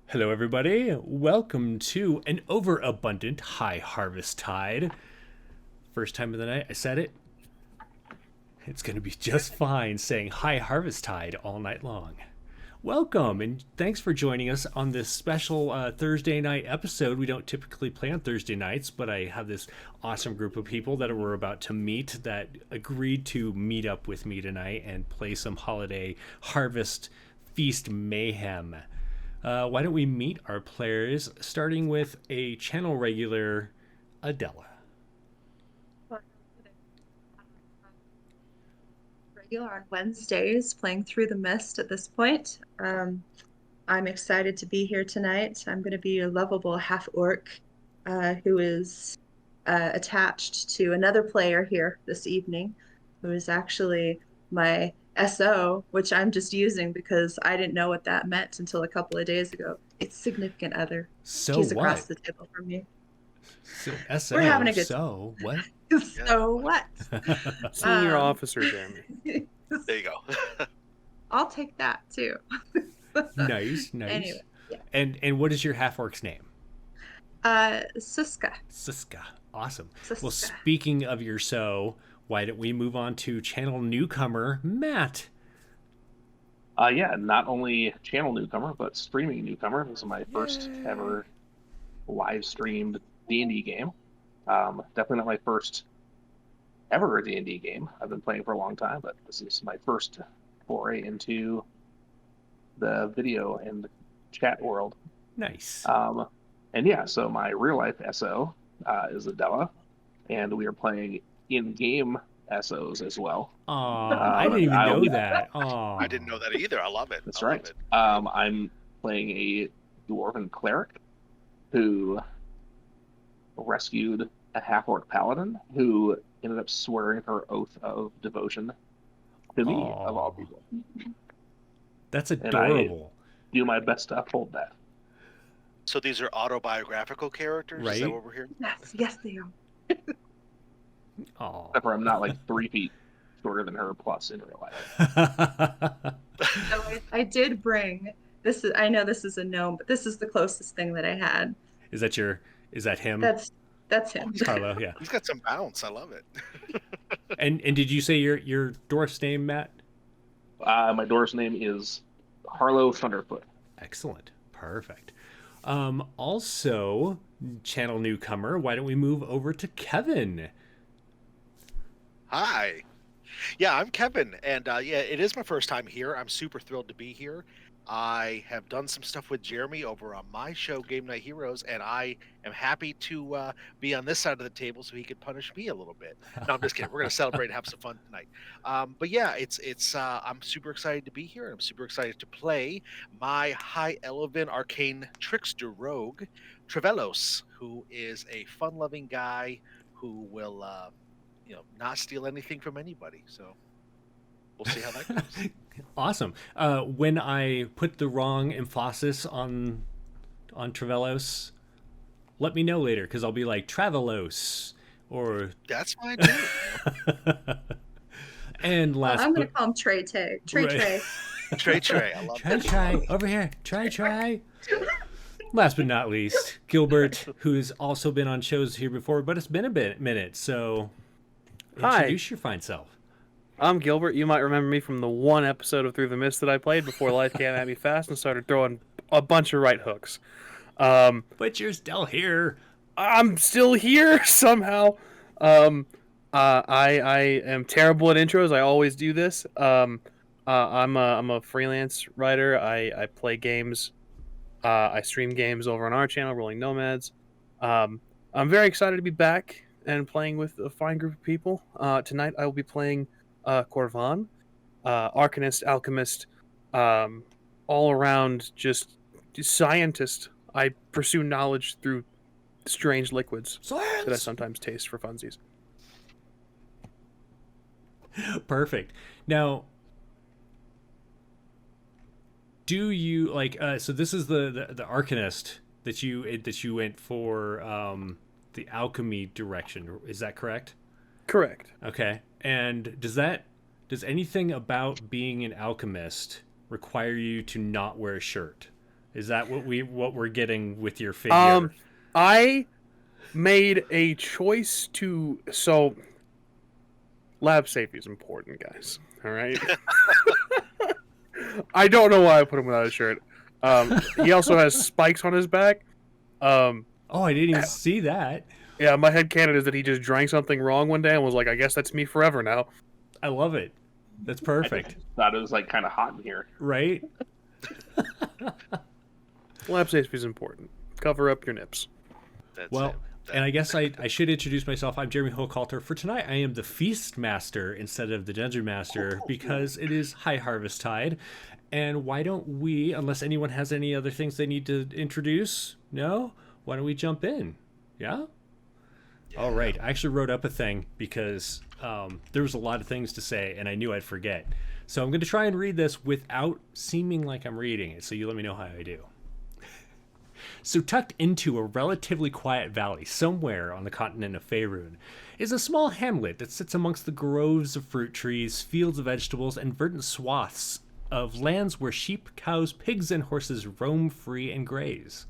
Hello, everybody. Welcome to an overabundant Highharvestide. First time of the night I said it. It's going to be just fine saying Highharvestide all night long. Welcome, and thanks for joining us on this special Thursday night episode. We don't typically play on Thursday nights, but I have this awesome group of people that we're about to meet that agreed to meet up with me tonight and play some holiday harvest feast mayhem. Why don't we meet our players, starting with a channel regular, Adela. Regular on Wednesdays, playing Through the Mist at this point. I'm excited to be here tonight. I'm going to be a lovable half-orc who is attached to another player here this evening, who is actually my SO, which I'm just using because I didn't know what that meant until a couple of days ago. It's significant other. So He's what? across the table from me. So, SO, We're having a good so what? So what? Senior officer, Jeremy. There you go. I'll take that too. Nice. Anyway, yeah. And what is your half-orc's name? Suska. Siska. Awesome. Siska. Well, speaking of your why don't we move on to channel newcomer, Matt? Not only channel newcomer, but streaming newcomer. This is my first ever live streamed D&D game. Definitely not my first ever D&D game. I've been playing for a long time, but this is my first foray into the video and the chat world. Nice. So my real life SO is Adela, and we are playing in-game SOs as well. I didn't even know that. I didn't know that either. I love it. That's I right. Love it. I'm playing a dwarven cleric who rescued a half-orc paladin who ended up swearing her oath of devotion to me, of all people. That's adorable. And I do my best to uphold that. So these are autobiographical characters? Right. Is that what we're hearing? Yes, they are. Aww. Except for I'm not like 3 feet shorter than her plus in real life. So I did bring this. I know this is a gnome, but this is the closest thing that I had. Is that him? That's him. Harlow, yeah. He's got some bounce. I love it. And did you say your dwarf's name, Matt? My dwarf's name is Harlow Thunderfoot. Excellent. Perfect. Also, channel newcomer, why don't we move over to Kevin? Hi. Yeah, I'm Kevin, and it is my first time here. I'm super thrilled to be here. I have done some stuff with Jeremy over on my show, Game Night Heroes, and I am happy to be on this side of the table so he could punish me a little bit. No, I'm just kidding. We're going to celebrate and have some fun tonight. I'm super excited to be here, and I'm super excited to play my high elven arcane trickster rogue, Trevelos, who is a fun-loving guy who will, not steal anything from anybody. So we'll see how that goes. Awesome. When I put the wrong emphasis on Trevelos, let me know later because I'll be like Travelos or. That's fine too. And last, I'm going to call him Trey. Trey. Trey. I love that. Trey. Over here. Trey. Last but not least, Gilbert, who's also been on shows here before, but it's been a minute, so introduce your fine self. I'm Gilbert. You might remember me from the one episode of Through the Mist that I played before life came at me fast and started throwing a bunch of right hooks. But you're still here. I'm still here somehow. I am terrible at intros. I always do this. I'm a freelance writer. I play games. I stream games over on our channel, Rolling Nomads. I'm very excited to be back and playing with a fine group of people. Tonight I will be playing Corvan, Arcanist, Alchemist, all around just scientist. I pursue knowledge through strange liquids that I sometimes taste for funsies. Perfect. Now, do you like? So this is the Arcanist that you went for the alchemy direction. Is that correct? Correct. Okay. And does anything about being an alchemist require you to not wear a shirt? Is that what we're getting with your figure? I made a choice to lab safety is important, guys. All right. I don't know why I put him without a shirt. He also has spikes on his back. Oh, I didn't even see that. Yeah, my headcanon is that he just drank something wrong one day and was like, I guess that's me forever now. I love it. That's perfect. I thought it was like kind of hot in here. Right? Lab safety is important. Cover up your nips. And I guess I should introduce myself. I'm Jeremy Hochhalter. For tonight, I am the Feast Master instead of the Dungeon Master because it is Highharvestide. And why don't we, unless anyone has any other things they need to introduce, no? Why don't we jump in? Yeah? All right. I actually wrote up a thing because there was a lot of things to say, and I knew I'd forget. So I'm going to try and read this without seeming like I'm reading it, so you let me know how I do. So tucked into a relatively quiet valley somewhere on the continent of Faerun is a small hamlet that sits amongst the groves of fruit trees, fields of vegetables, and verdant swaths of lands where sheep, cows, pigs, and horses roam free and graze.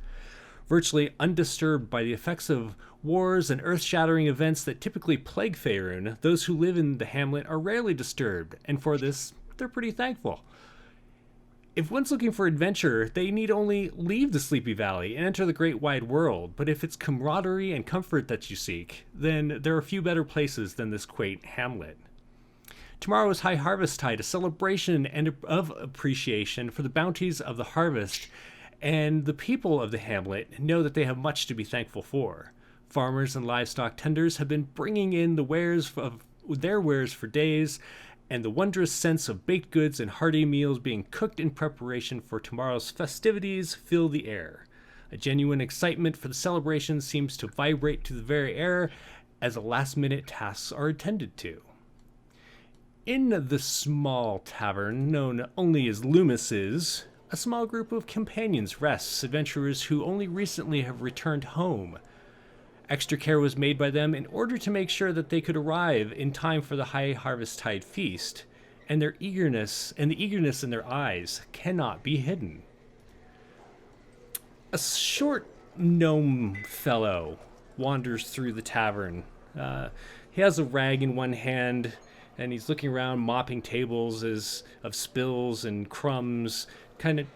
Virtually undisturbed by the effects of wars and earth-shattering events that typically plague Faerun, those who live in the hamlet are rarely disturbed, and for this, they're pretty thankful. If one's looking for adventure, they need only leave the Sleepy Valley and enter the great wide world, but if it's camaraderie and comfort that you seek, then there are few better places than this quaint hamlet. Tomorrow is Highharvestide, a celebration and of appreciation for the bounties of the harvest, and the people of the hamlet know that they have much to be thankful for. Farmers and livestock tenders have been bringing in their wares for days, and the wondrous sense of baked goods and hearty meals being cooked in preparation for tomorrow's festivities fill the air. A genuine excitement for the celebration seems to vibrate to the very air as the last-minute tasks are attended to. In the small tavern known only as Loomis's, a small group of companions rests, adventurers who only recently have returned home. Extra care was made by them in order to make sure that they could arrive in time for the Highharvestide feast, and the eagerness in their eyes cannot be hidden. A short gnome fellow wanders through the tavern. He has a rag in one hand, and he's looking around, mopping tables of spills and crumbs, kind of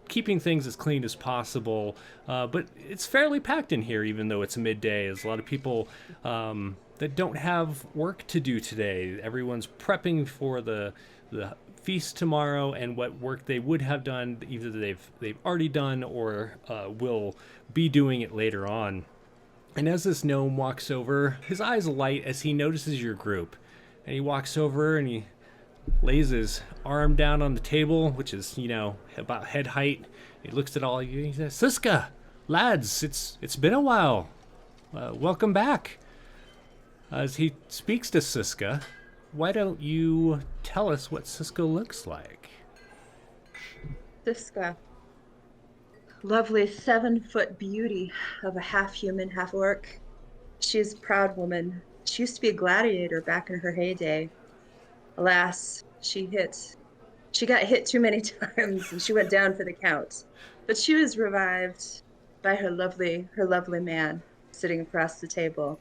keeping things as clean as possible, but it's fairly packed in here, even though it's midday. There's a lot of people that don't have work to do today. Everyone's prepping for the feast tomorrow, and what work they would have done, either they've already done or will be doing it later on. And as this gnome walks over, his eyes light as he notices your group, and he walks over and he lays his arm down on the table, which is, about head height. He looks at all you. He says, "Siska, lads, it's been a while. Welcome back." As he speaks to Siska, why don't you tell us what Siska looks like? Siska, lovely 7-foot beauty of a half-human, half-orc. She's a proud woman. She used to be a gladiator back in her heyday. Alas, she got hit too many times and she went down for the count. But she was revived by her lovely man sitting across the table.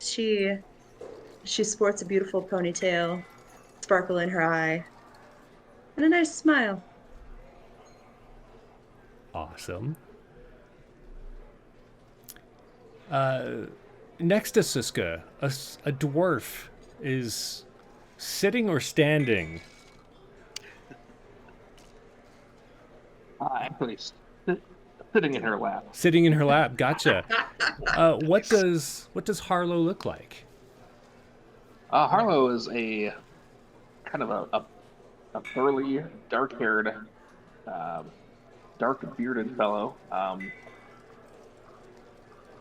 She sports a beautiful ponytail, sparkle in her eye, and a nice smile. Awesome. Next to Siska, a dwarf is sitting or standing? Actually, sitting in her lap. Sitting in her lap. Gotcha. What does Harlow look like? Harlow is a kind of a burly, dark-haired, dark-bearded fellow.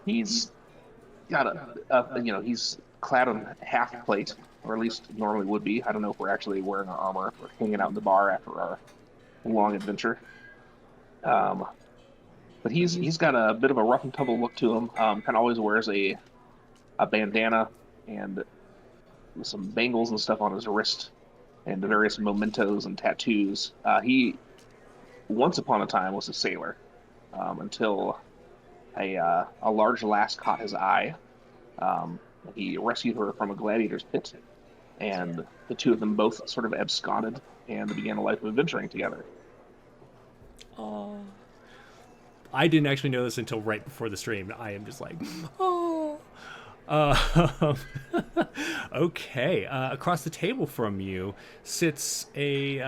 He's got he's clad in half plate, or at least normally would be. I don't know if we're actually wearing our armor or hanging out in the bar after our long adventure. But he's got a bit of a rough and tumble look to him. Kind of always wears a bandana and some bangles and stuff on his wrist, and the various mementos and tattoos. He once upon a time was a sailor, until a large lass caught his eye. He rescued her from a gladiator's pit, and the two of them both sort of absconded and began a life of adventuring together. Oh. I didn't actually know this until right before the stream. I am just like, oh. Okay. Across the table from you sits a.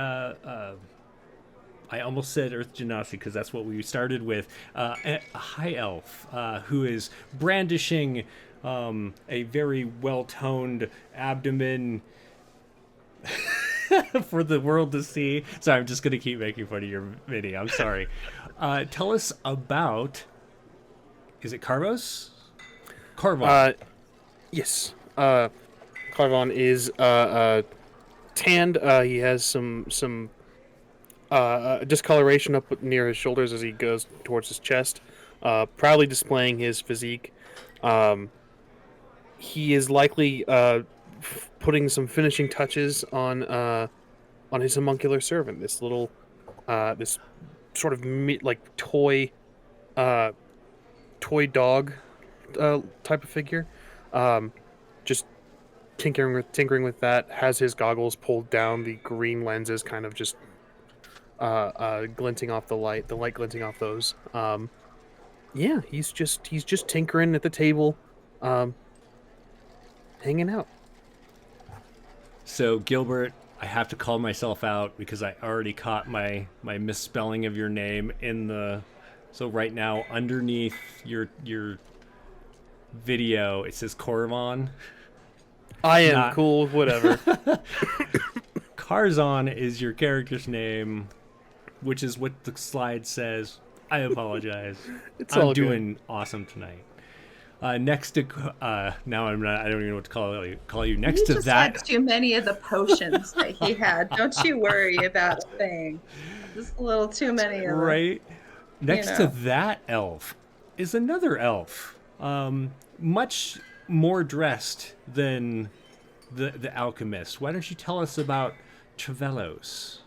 I almost said Earth Genasi because that's what we started with. A high elf who is brandishing a very well-toned abdomen for the world to see. Sorry, I'm just going to keep making fun of your video. I'm sorry. Tell us about... Is it Carvos? Carvon. Yes. Carvon is tanned. He has some discoloration up near his shoulders as he goes towards his chest, proudly displaying his physique. He is likely putting some finishing touches on his homuncular servant. This little, this sort of like toy dog type of figure. Just tinkering with that. Has his goggles pulled down. The green lenses kind of just glinting off the light glinting off those. Yeah, he's just tinkering at the table, hanging out. So, Gilbert, I have to call myself out because I already caught my misspelling of your name in the... So right now, underneath your video, it says Corvon. I am cool, whatever. Carzon is your character's name, which is what the slide says. I apologize. I'm doing awesome tonight. Next to now I'm not. I don't even know what to call you. Next to that, had too many of the potions that he had. Don't you worry about a thing. Just a little too many of them. Right. Next to that elf is another elf, much more dressed than the alchemist. Why don't you tell us about Trevelos?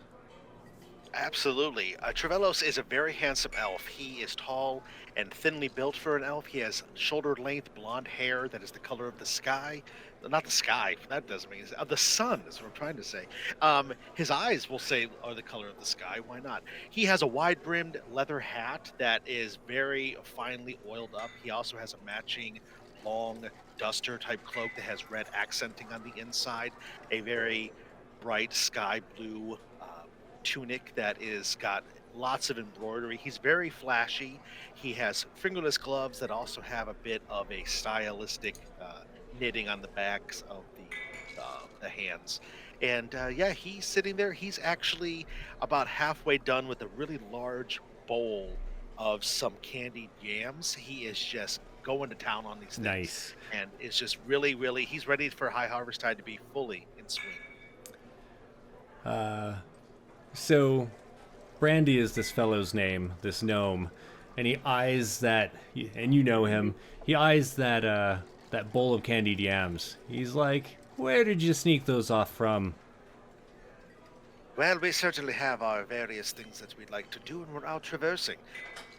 Absolutely. Trevelos is a very handsome elf. He is tall and thinly built for an elf. He has shoulder-length blonde hair that is the color of the sky. Not the sky. That doesn't mean the sun is what I'm trying to say. His eyes, we'll say, are the color of the sky. Why not? He has a wide-brimmed leather hat that is very finely oiled up. He also has a matching long duster-type cloak that has red accenting on the inside. A very bright sky blue tunic that is got lots of embroidery. He's very flashy. He has fingerless gloves that also have a bit of a stylistic knitting on the backs of the hands. And yeah, he's sitting there. He's actually about halfway done with a really large bowl of some candied yams. He is just going to town on these things. Nice. And it's just really, really, he's ready for Highharvestide to be fully in swing. So, Brandy is this fellow's name, this gnome, and he eyes that, and you know him, he eyes that bowl of candied yams. He's like, where did you sneak those off from? Well, we certainly have our various things that we'd like to do, and we're out traversing.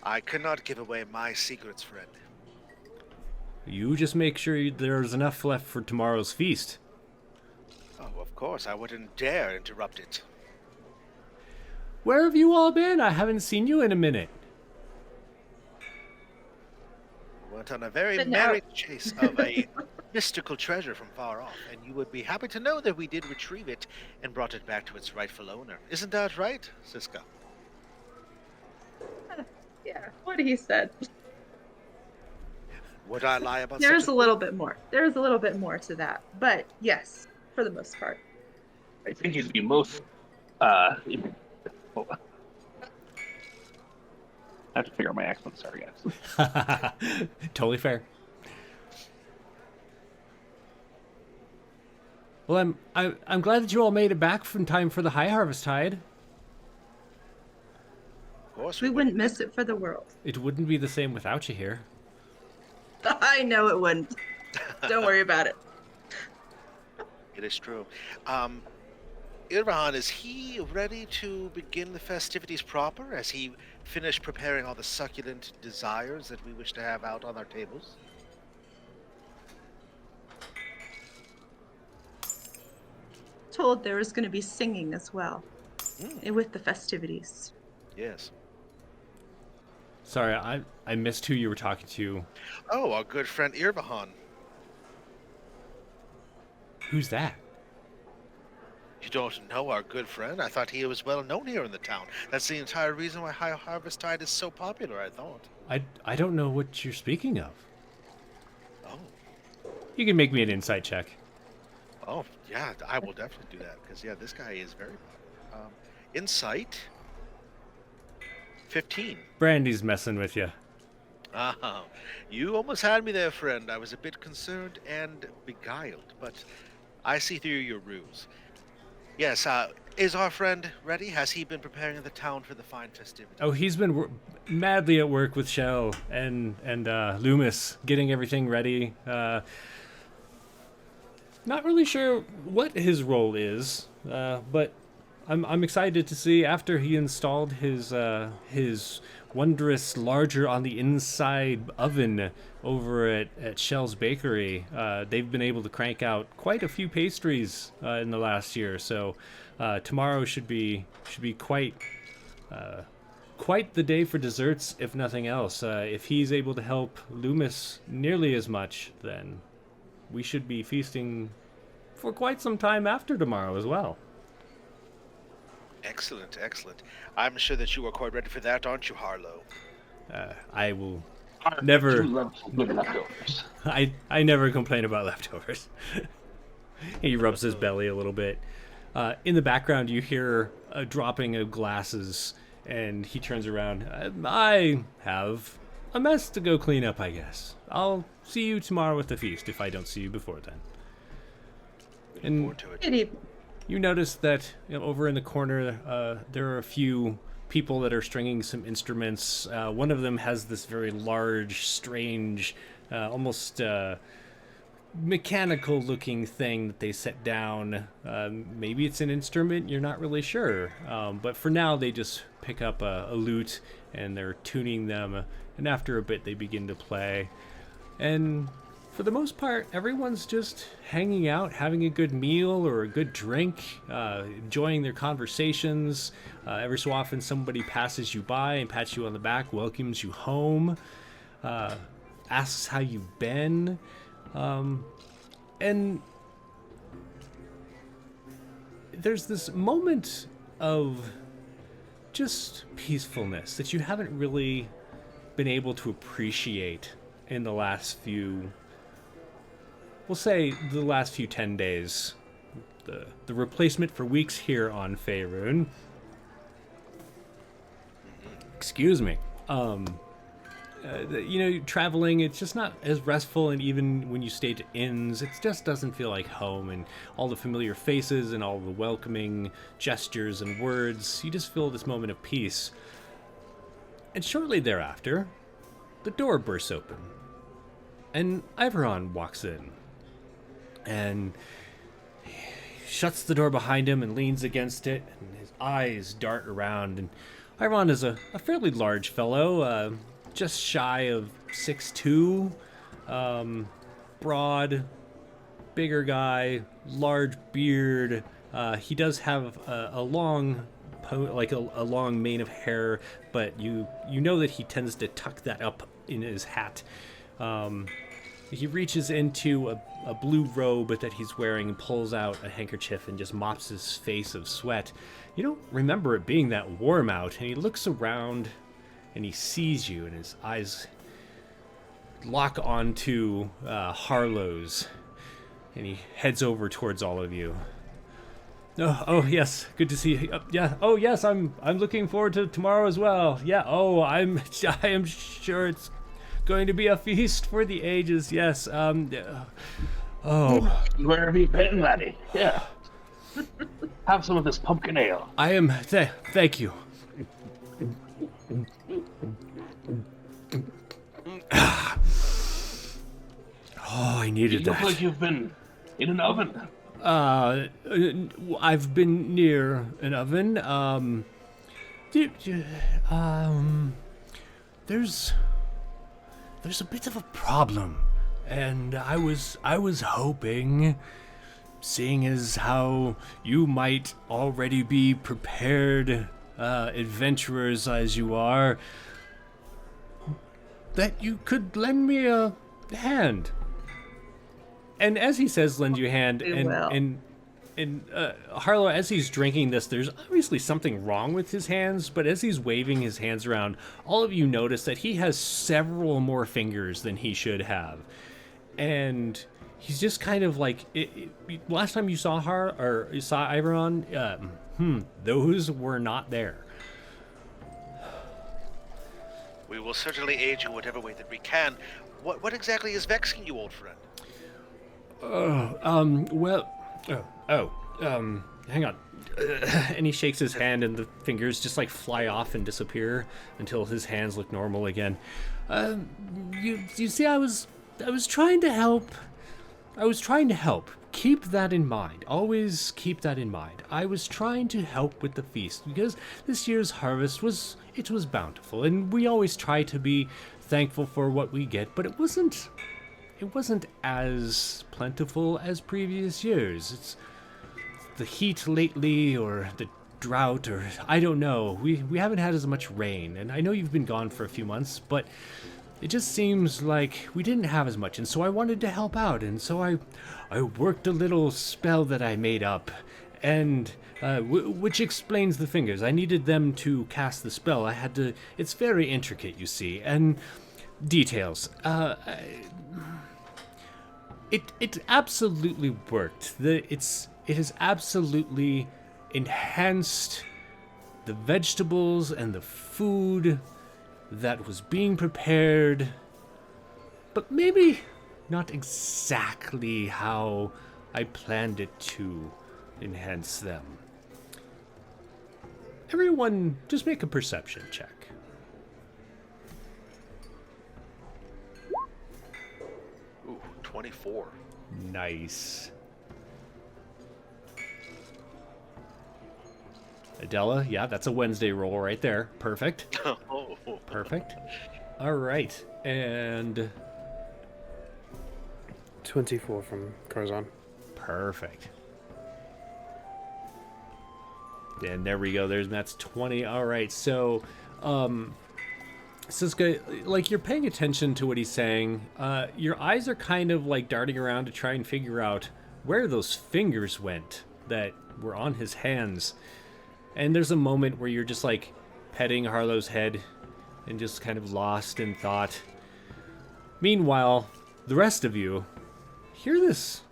I cannot give away my secrets, friend. You just make sure there's enough left for tomorrow's feast. Oh, of course, I wouldn't dare interrupt it. Where have you all been? I haven't seen you in a minute. We went on a very merry chase of a mystical treasure from far off, and you would be happy to know that we did retrieve it and brought it back to its rightful owner. Isn't that right, Siska? Yeah, what he said. Would I lie about There's such a little bit more. There's a little bit more to that. But yes, for the most part. I think you'd be most. Hold on. I have to figure out my accent. Sorry, guys. Totally fair. Well, I'm glad that you all made it back from time for the Highharvestide. Of course, We wouldn't miss it for the world. It wouldn't be the same without you here. I know it Don't worry about it. It is true. Irvan, is he ready to begin the festivities proper? Has he finished preparing all the succulent desires that we wish to have out on our tables? Told there was going to be singing as well with the festivities. Yes. Sorry, I missed who you were talking to. Oh, our good friend Irvahan. Who's that? You don't know our good friend? I thought he was well known here in the town. That's the entire reason why Highharvestide is so popular, I thought. I don't know what you're speaking of. Oh. You can make me an insight check. Oh, yeah, I will definitely do that. Because, yeah, this guy is very popular. Insight. 15. Brandy's messing with you. Oh, you almost had me there, friend. I was a bit concerned and beguiled, but I see through your ruse. Yes, is our friend ready? Has he been preparing the town for the fine festivities? Oh, he's been madly at work with Shell and Loomis, getting everything ready. Not really sure what his role is, but I'm excited to see after he installed his wondrous larger on the inside oven over at Shell's Bakery. They've been able to crank out quite a few pastries in the last year, so tomorrow should be quite the day for desserts, if nothing else. If he's able to help Loomis nearly as much, then we should be feasting for quite some time after tomorrow as well. Excellent, excellent. I'm sure that you are quite ready for that, aren't you, Harlow? I will Harvey, never. you love good leftovers. I never complain about leftovers. He rubs his belly a little bit. In the background, you hear a dropping of glasses, and he turns around. I have a mess to go clean up, I guess. I'll see you tomorrow at the feast if I don't see you before then. Looking forward to it. Good evening. You notice that over in the corner, there are a few people that are stringing some instruments. One of them has this very large, strange, almost mechanical-looking thing that they set down. Maybe it's an instrument, you're not really sure. But for now, they just pick up a lute, and they're tuning them, and after a bit, they begin to play. And for the most part, everyone's just hanging out, having a good meal or a good drink, enjoying their conversations. Every so often, somebody passes you by and pats you on the back, welcomes you home, asks how you've been. And there's this moment of just peacefulness that you haven't really been able to appreciate in the last few, we'll say the last few 10 days. The replacement for weeks here on Faerun. Excuse me. Traveling, it's just not as restful, and even when you stay to inns, it just doesn't feel like home, and all the familiar faces and all the welcoming gestures and words, you just feel this moment of peace. And shortly thereafter, the door bursts open, and Iveron walks in, and he shuts the door behind him and leans against it, and his eyes dart around, and Iveron is a fairly large fellow, just shy of 6'2", broad, bigger guy, large beard. He does have a long, a long mane of hair, but you know that he tends to tuck that up in his hat. He reaches into a blue robe that he's wearing and pulls out a handkerchief and just mops his face of sweat. You don't remember it being that warm out, and he looks around and he sees you, and his eyes lock onto Harlow's, and he heads over towards all of you. Oh yes, good to see you. Yeah. Oh yes, I'm looking forward to tomorrow as well. Yeah. Oh, I am sure it's going to be a feast for the ages. Yes. Oh. Where have you been, laddie? Yeah. Have some of this pumpkin ale. I am. Thank you. Oh, I needed You look that. like you've been in an oven. I've been near an oven. There's a bit of a problem, and I was hoping, seeing as how you might already be prepared, adventurers as you are, that you could lend me a hand. And as he says, lend you a hand, and Harlow, as he's drinking this, there's obviously something wrong with his hands, but as he's waving his hands around, all of you notice that he has several more fingers than he should have. And he's just kind of like, last time you saw you saw Iveron, those were not there. We will certainly aid you whatever way that we can. What exactly is vexing you, old friend? Hang on. And he shakes his hand, and the fingers just like fly off and disappear until his hands look normal again. You see, I was trying to help. Keep that in mind. Always keep that in mind. I was trying to help with the feast because this year's harvest was bountiful, and we always try to be thankful for what we get, but it wasn't as plentiful as previous years. It's the heat lately, or the drought, or I don't know. We haven't had as much rain, and I know you've been gone for a few months, but it just seems like we didn't have as much, and so I wanted to help out, and so I worked a little spell that I made up, and which explains the fingers. I needed them to cast the spell. It's very intricate, you see, and details. It absolutely worked. It has absolutely enhanced the vegetables and the food that was being prepared, but maybe not exactly how I planned it to enhance them. Everyone, just make a perception check. Ooh, 24. Nice. Adela, yeah, that's a Wednesday roll right there. Perfect. Oh. Perfect. All right, and 24 from Corazon. perfect. And there we go. That's 20. All right, so Siska, like, you're paying attention to what he's saying. Your eyes are kind of like darting around to try and figure out where those fingers went that were on his hands. And there's a moment where you're just like petting Harlow's head and just kind of lost in thought. Meanwhile, the rest of you hear this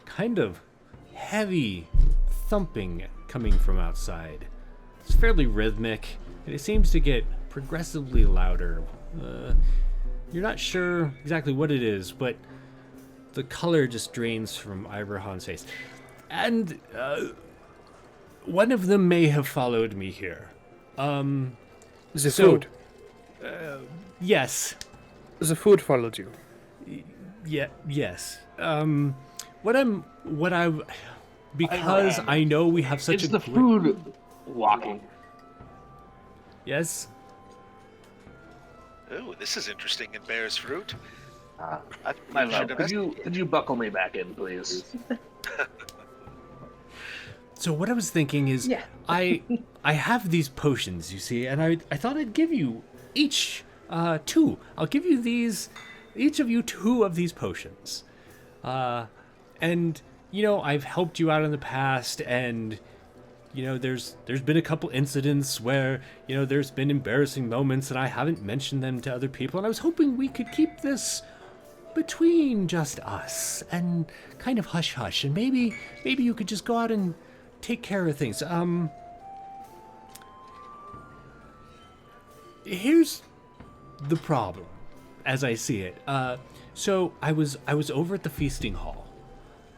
kind of heavy thumping coming from outside. It's fairly rhythmic, and it seems to get progressively louder. You're not sure exactly what it is, but the color just drains from Iverhan's face. And one of them may have followed me here. The food. Yes. The food followed you. Yes. Because I know we have such It's a the food walking. Yes. Ooh, this is interesting and bears fruit. My love, could you buckle me back in, please? So what I was thinking is, Yeah. I have these potions, you see, and I thought I'd give you each two. I'll give you each of you two of these potions. And you know, I've helped you out in the past, and you know, there's been a couple incidents where, you know, there's been embarrassing moments and I haven't mentioned them to other people, and I was hoping we could keep this between just us and kind of hush hush, and maybe you could just go out and take care of things. Here's the problem as I see it. So I was over at the feasting hall,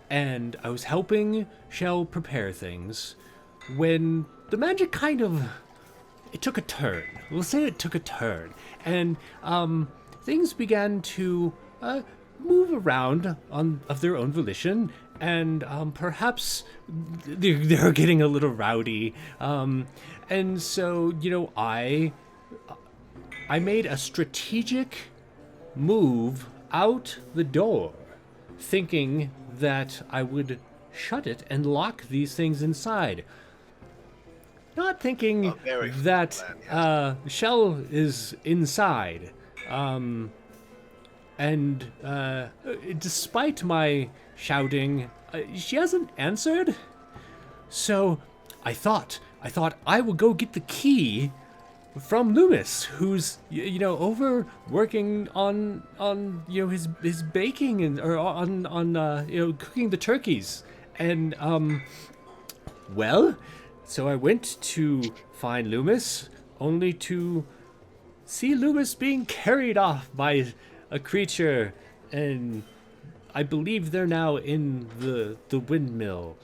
and I was helping Shell prepare things when the magic it took a turn. We'll say it took a turn, and things began to move around of their own volition, and perhaps they're getting a little rowdy. And so, I made a strategic move out the door, thinking that I would shut it and lock these things inside. Not thinking A very full that plan, yes. Shell is inside. And despite my shouting, she hasn't answered. So I thought I would go get the key from Loomis, who's over working on his baking and or on cooking the turkeys. And well, so I went to find Loomis, only to see Loomis being carried off by a creature, and I believe they're now in the windmill.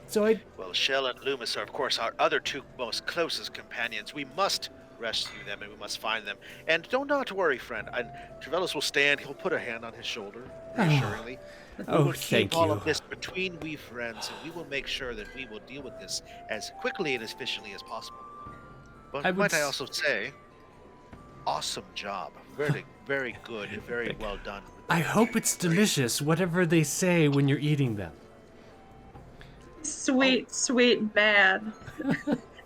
So Well, Shell and Loomis are, of course, our other two most closest companions. We must rescue them, and we must find them. And don't not worry, friend. And Trevellis will stand. He'll put a hand on his shoulder, reassuringly. We will thank keep all you. of this between we friends, and we will make sure that we will deal with this as quickly and as efficiently as possible. But might I also say, awesome job. Very, very good. Very well done. I hope it's delicious, whatever they say when you're eating them. Sweet, sweet man.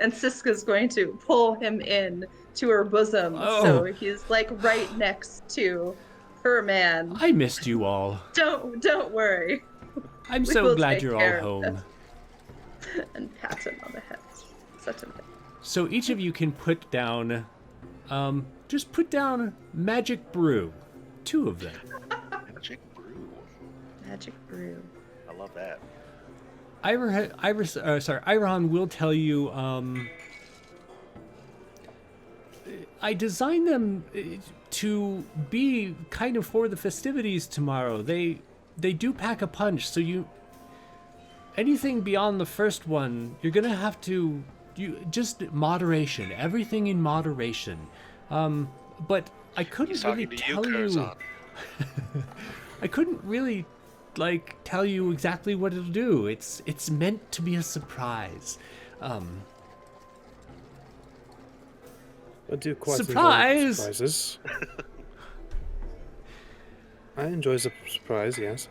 And Siska's going to pull him in to her bosom, so he's like right next to her man. I missed you all. Don't worry. I'm We so will glad take you're care all of home. And pat him on the head. Such a So each of you can put down, just put down magic brew, 2 of them. Magic brew. magic brew. I love that. Iron will tell you. I designed them to be kind of for the festivities tomorrow. They do pack a punch, so anything beyond the first one, you're gonna have to just moderation. Everything in moderation. But I couldn't He's really talking to tell you, you. Curzon. I couldn't really tell you exactly what it'll do. It's meant to be a surprise. I do quite Surprise! enjoy surprises. I enjoy the surprise, yes.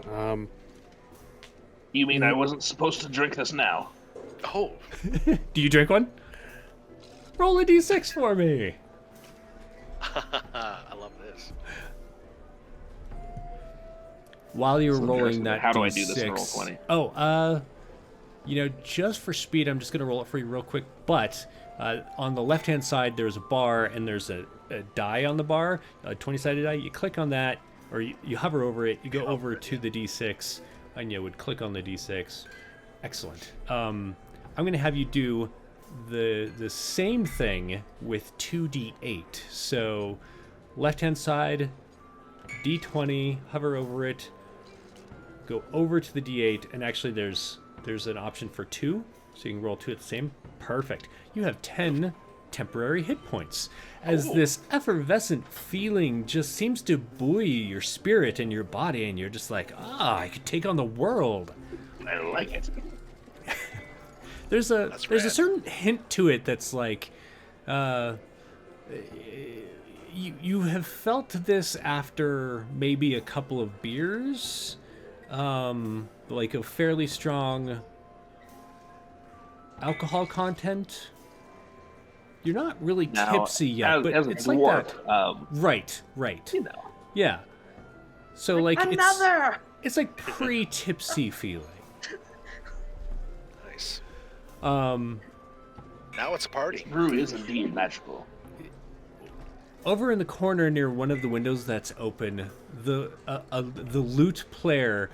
You mean I wasn't supposed to drink this now? Oh, Do you drink one? Roll a d6 for me. I love this. While you're So rolling interesting. that How d6. do I do this in Roll20? Oh, just for speed, I'm just gonna roll it for you real quick. But on the left-hand side, there's a bar, and there's a die on the bar, a 20-sided die. You click on that, or you hover over it. You go over to the d6, and you would click on the d6. Excellent. I'm gonna have you do the same thing with 2d8. So left-hand side, d20, hover over it, go over to the d8, and actually there's an option for 2, so you can roll 2 at the same. Perfect. You have 10 temporary hit points as this effervescent feeling just seems to buoy your spirit and your body, and you're just like, I could take on the world. I like it. There's a rad. certain hint to it that's like, you have felt this after maybe a couple of beers, like a fairly strong alcohol content. You're not really Now, tipsy yet, but as a it's dwarf, like that. Right. you know. Yeah. So Another! it's like pre-tipsy feeling. Nice. Um, Now it's a party. Brew is indeed magical. Over in the corner near one of the windows that's open, the lute player,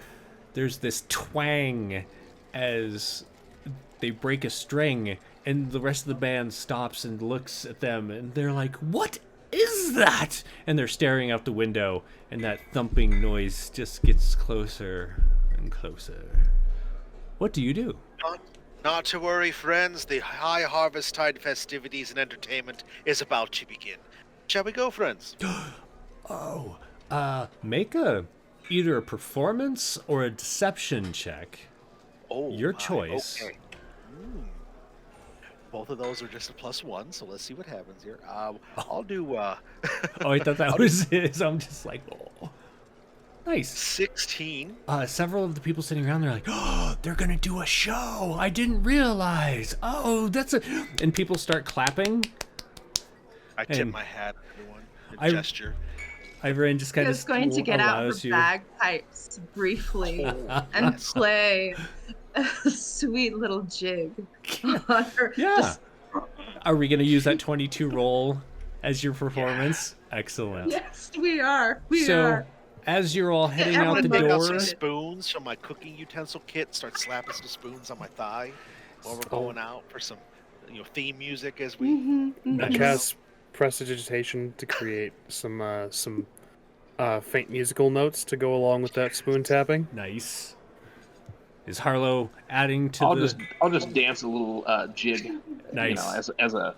there's this twang as they break a string, and the rest of the band stops and looks at them, and they're like, "What is that?" And they're staring out the window, and that thumping noise just gets closer and closer. What do you do? Not to worry, friends. The Highharvestide festivities and entertainment is about to begin. Shall we go, friends? Make a either a performance or a deception check. Oh, Your my, choice. Okay. Both of those are just a +1, so let's see what happens here. I'll do Oh, I thought that was his. I'm just like, oh. Nice. 16. Several of the people sitting around, they're like, oh, they're going to do a show. I didn't realize. Oh, that's a... And people start clapping. I tip And my hat, everyone. I- Gesture. Ivory just kind He of was going to get out her allows you. bagpipes briefly Oh, and yes. play a sweet little jig on her. Yeah. Just- Are we going to use that 22 roll as your performance? Excellent. yes, we are. We So, are. as you're all heading I'm out gonna the take Take out door, some spoons from my cooking utensil kit, start slapping some spoons on my thigh while we're going out for some, theme music as we. Mhm, mhm. Nice. Cast prestidigitation to create some faint musical notes to go along with that spoon tapping. nice. Is Harlow adding to I'll the... just dance a little jig. Nice. You know,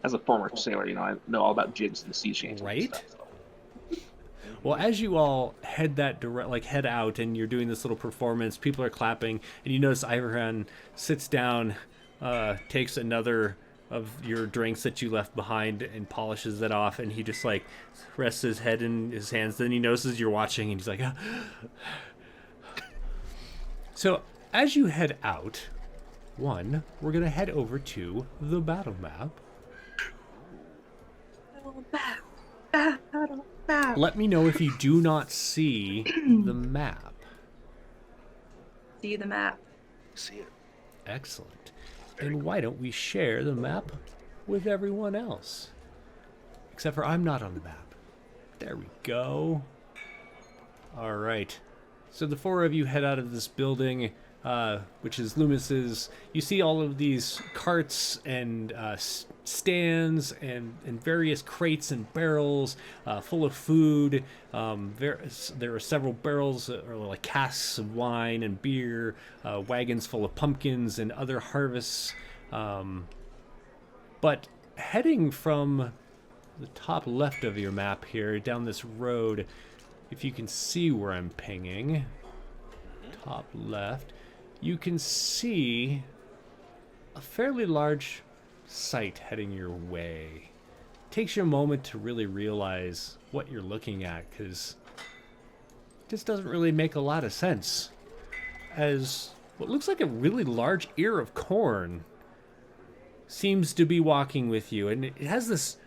as a former sailor, I know all about jigs and sea changes. Right? And stuff, so. Well, as you all head head out, and you're doing this little performance, people are clapping, and you notice Ivoran sits down, takes another of your drinks that you left behind, and polishes it off, and he just like rests his head in his hands. Then he notices you're watching, and he's like, ah. So as you head out, we're gonna head over to the battle map. Battle. Let me know if you do not see the map. See the map. See it. Excellent. And why don't we share the map with everyone else? Except for I'm not on the map. There we go. All right. So the four of you head out of this building, which is Loomis's. You see all of these carts and stands and various crates and barrels full of food. There are several barrels or like casks of wine and beer, wagons full of pumpkins and other harvests. But heading from the top left of your map here down this road, if you can see where I'm pinging, top left, you can see a fairly large site heading your way. Takes you a moment to really realize what you're looking at, because this doesn't really make a lot of sense. As what looks like a really large ear of corn seems to be walking with you, and it has this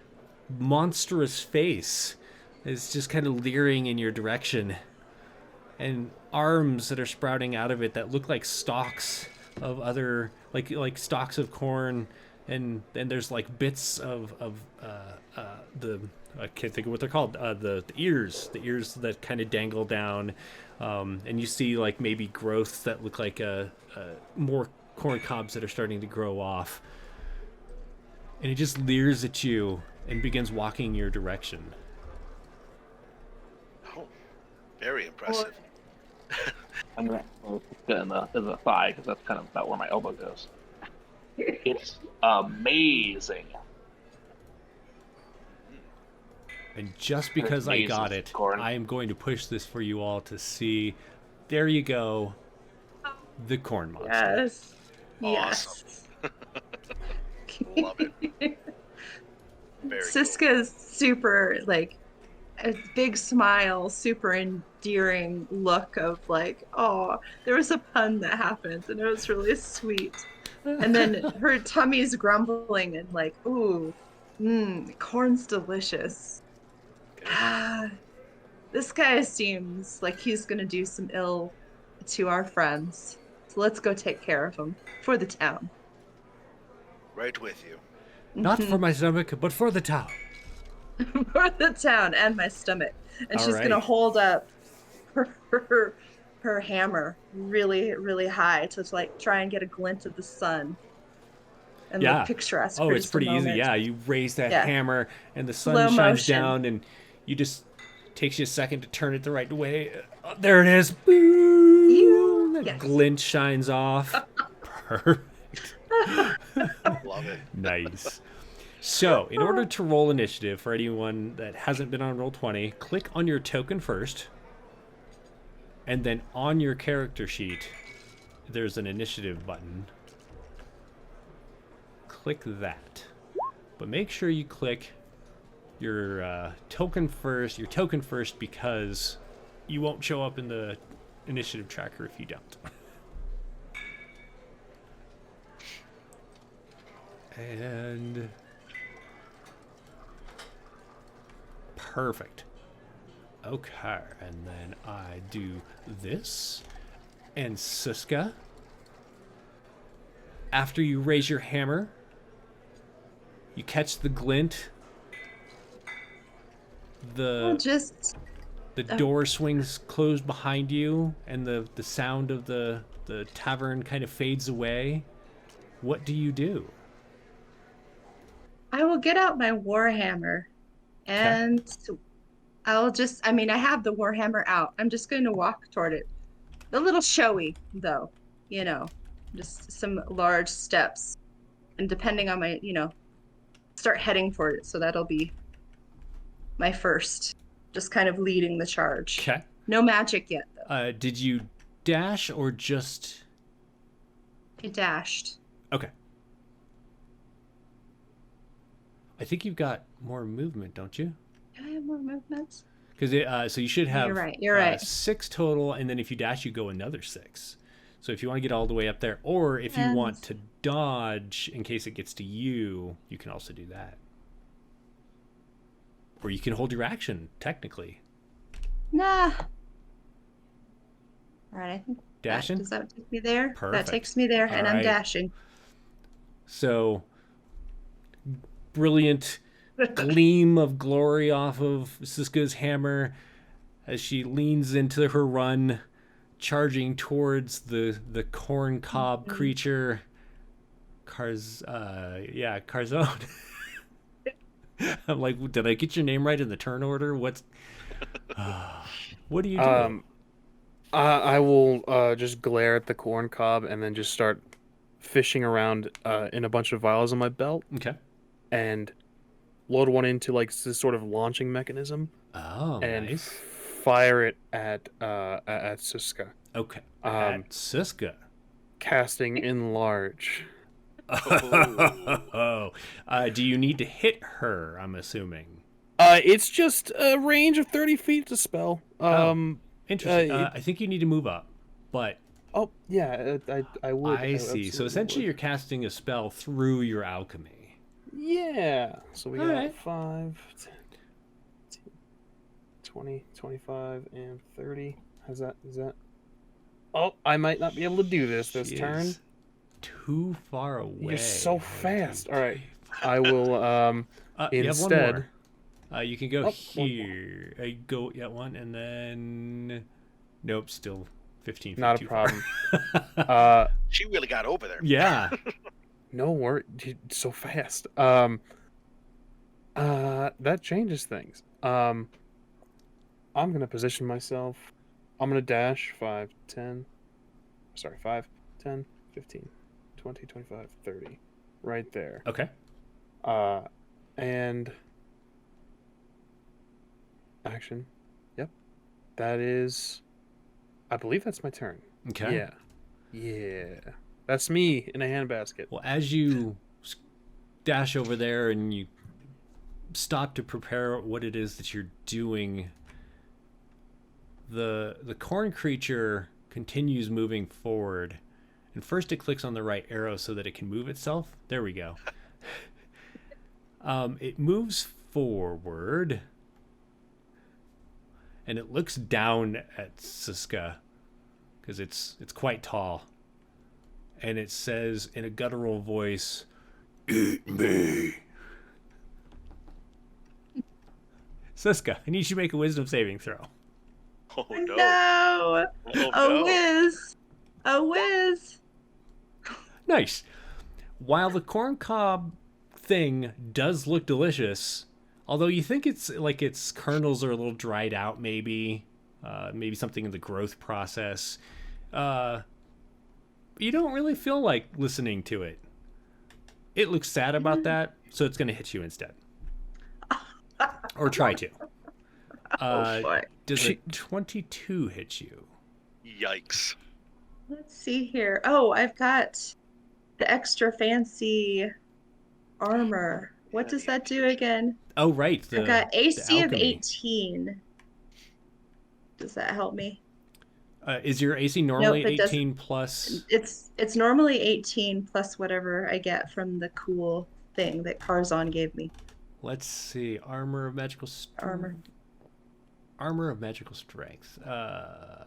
monstrous face. It's just kind of leering in your direction, and arms that are sprouting out of it that look like stalks of other like stalks of corn, and then there's like bits of the I can't think of what they're called, the ears that kind of dangle down, and you see like maybe growths that look like more corn cobs that are starting to grow off, and it just leers at you and begins walking your direction. Oh, very impressive. I'm gonna put it in the thigh because that's kind of about where my elbow goes. It's amazing. And just because I got it, corn. I am going to push this for you all to see. There you go. The corn monster. Yes. Awesome. Yes. Love it. Very Siska's super, like, a big smile, super endearing look of, like, oh, there was a pun that happened, and it was really sweet. And then her tummy's grumbling, and, like, ooh, corn's delicious. Ah, this guy seems like he's gonna do some ill to our friends. So let's go take care of him for the town. Right with you. Not for my stomach, but for the town. For the town and my stomach. And All she's gonna right. hold up her hammer really, really high to like try and get a glint of the sun. And Yeah. like picture us. Oh, for it's just a pretty easy. moment. Yeah, you raise that Yeah. hammer, and the sun Slow shines motion. down, and you just takes you a second to turn it the right way. There it is. Boom! That Yes. glint shines off. Perfect. Love it. Nice. So, in order to roll initiative for anyone that hasn't been on Roll20, click on your token first. And then on your character sheet, there's an initiative button. Click that. But make sure you click your token first. Your token first, because you won't show up in the initiative tracker if you don't. And perfect. Okay, and then I do this. And Siska, after you raise your hammer, you catch the glint. The door swings closed behind you, and the sound of the tavern kind of fades away. What do you do? I will get out my warhammer, and I'll just, I mean, I have the warhammer out. I'm just going to walk toward it. A little showy, though, you know, just some large steps. And depending on my, start heading for it. So that'll be my first, just kind of leading the charge. Okay. No magic yet, though. Did you dash or just... I dashed. Okay. I think you've got more movement, don't you? Do I have more movements? Because so you should have You're right. 6 total, and then if you dash, you go another 6. So if you want to get all the way up there, or if you want to dodge in case it gets to you, you can also do that. Or you can hold your action, technically. Nah. All right, I think Dashing? Does that take me there? Perfect. That takes me there, and All I'm right. dashing. So, brilliant gleam of glory off of Siska's hammer as she leans into her run, charging towards the corn cob creature. Carzone. I'm like, did I get your name right in the turn order? What do you do? I will just glare at the corn cob and then just start fishing around in a bunch of vials on my belt. Okay. And load one into like this sort of launching mechanism. Oh, and nice. Fire it at Siska. Okay. At Siska. Casting enlarge. Oh. Do you need to hit her, I'm assuming? It's just a range of 30 feet to spell. Interesting. I think you need to move up, but... Oh, yeah, I would. I see. So essentially you're casting a spell through your alchemy. Yeah. So we All got right. 5, 10, 20, 25, and 30. Is that? Oh, I might not be able to do this She turn. is too far away. You're so 1, fast. 2, All right. 3, I will You have one instead. more. You can go Oh, here. Go, yeah, one, and then... Nope, still 15 feet Not a too far. problem. She really got over there. Yeah. No worry, so fast. That changes things. I'm gonna position myself. I'm gonna dash 5, 10, 15, 20, 25, 30. Right there. Okay. And action. Yep. That is, I believe that's my turn. Okay. Yeah. Yeah. That's me in a handbasket. Well, as you dash over there and you stop to prepare what it is that you're doing, the corn creature continues moving forward. And first it clicks on the right arrow so that it can move itself. There we go. It moves forward. And it looks down at Siska because it's quite tall. And it says in a guttural voice, "Eat me." Siska, I need you to make a wisdom saving throw. Oh no. No! Oh, A no. whiz! A whiz! Nice. While the corn cob thing does look delicious, although you think it's like its kernels are a little dried out, maybe something in the growth process, you don't really feel like listening to it. It looks sad about that, so it's going to hit you instead. Or try to. Oh boy. Does a 22 hit you? Yikes. Let's see here. Oh, I've got the extra fancy armor. What Yeah, does the that do again? Oh, right. I've got The AC of alchemy. 18. Does that help me? Is your AC Nope, normally it doesn't. 18 plus? It's normally 18 plus whatever I get from the cool thing that Karzon gave me. Let's see. Armor of magical Armor. Armor of magical strength. I've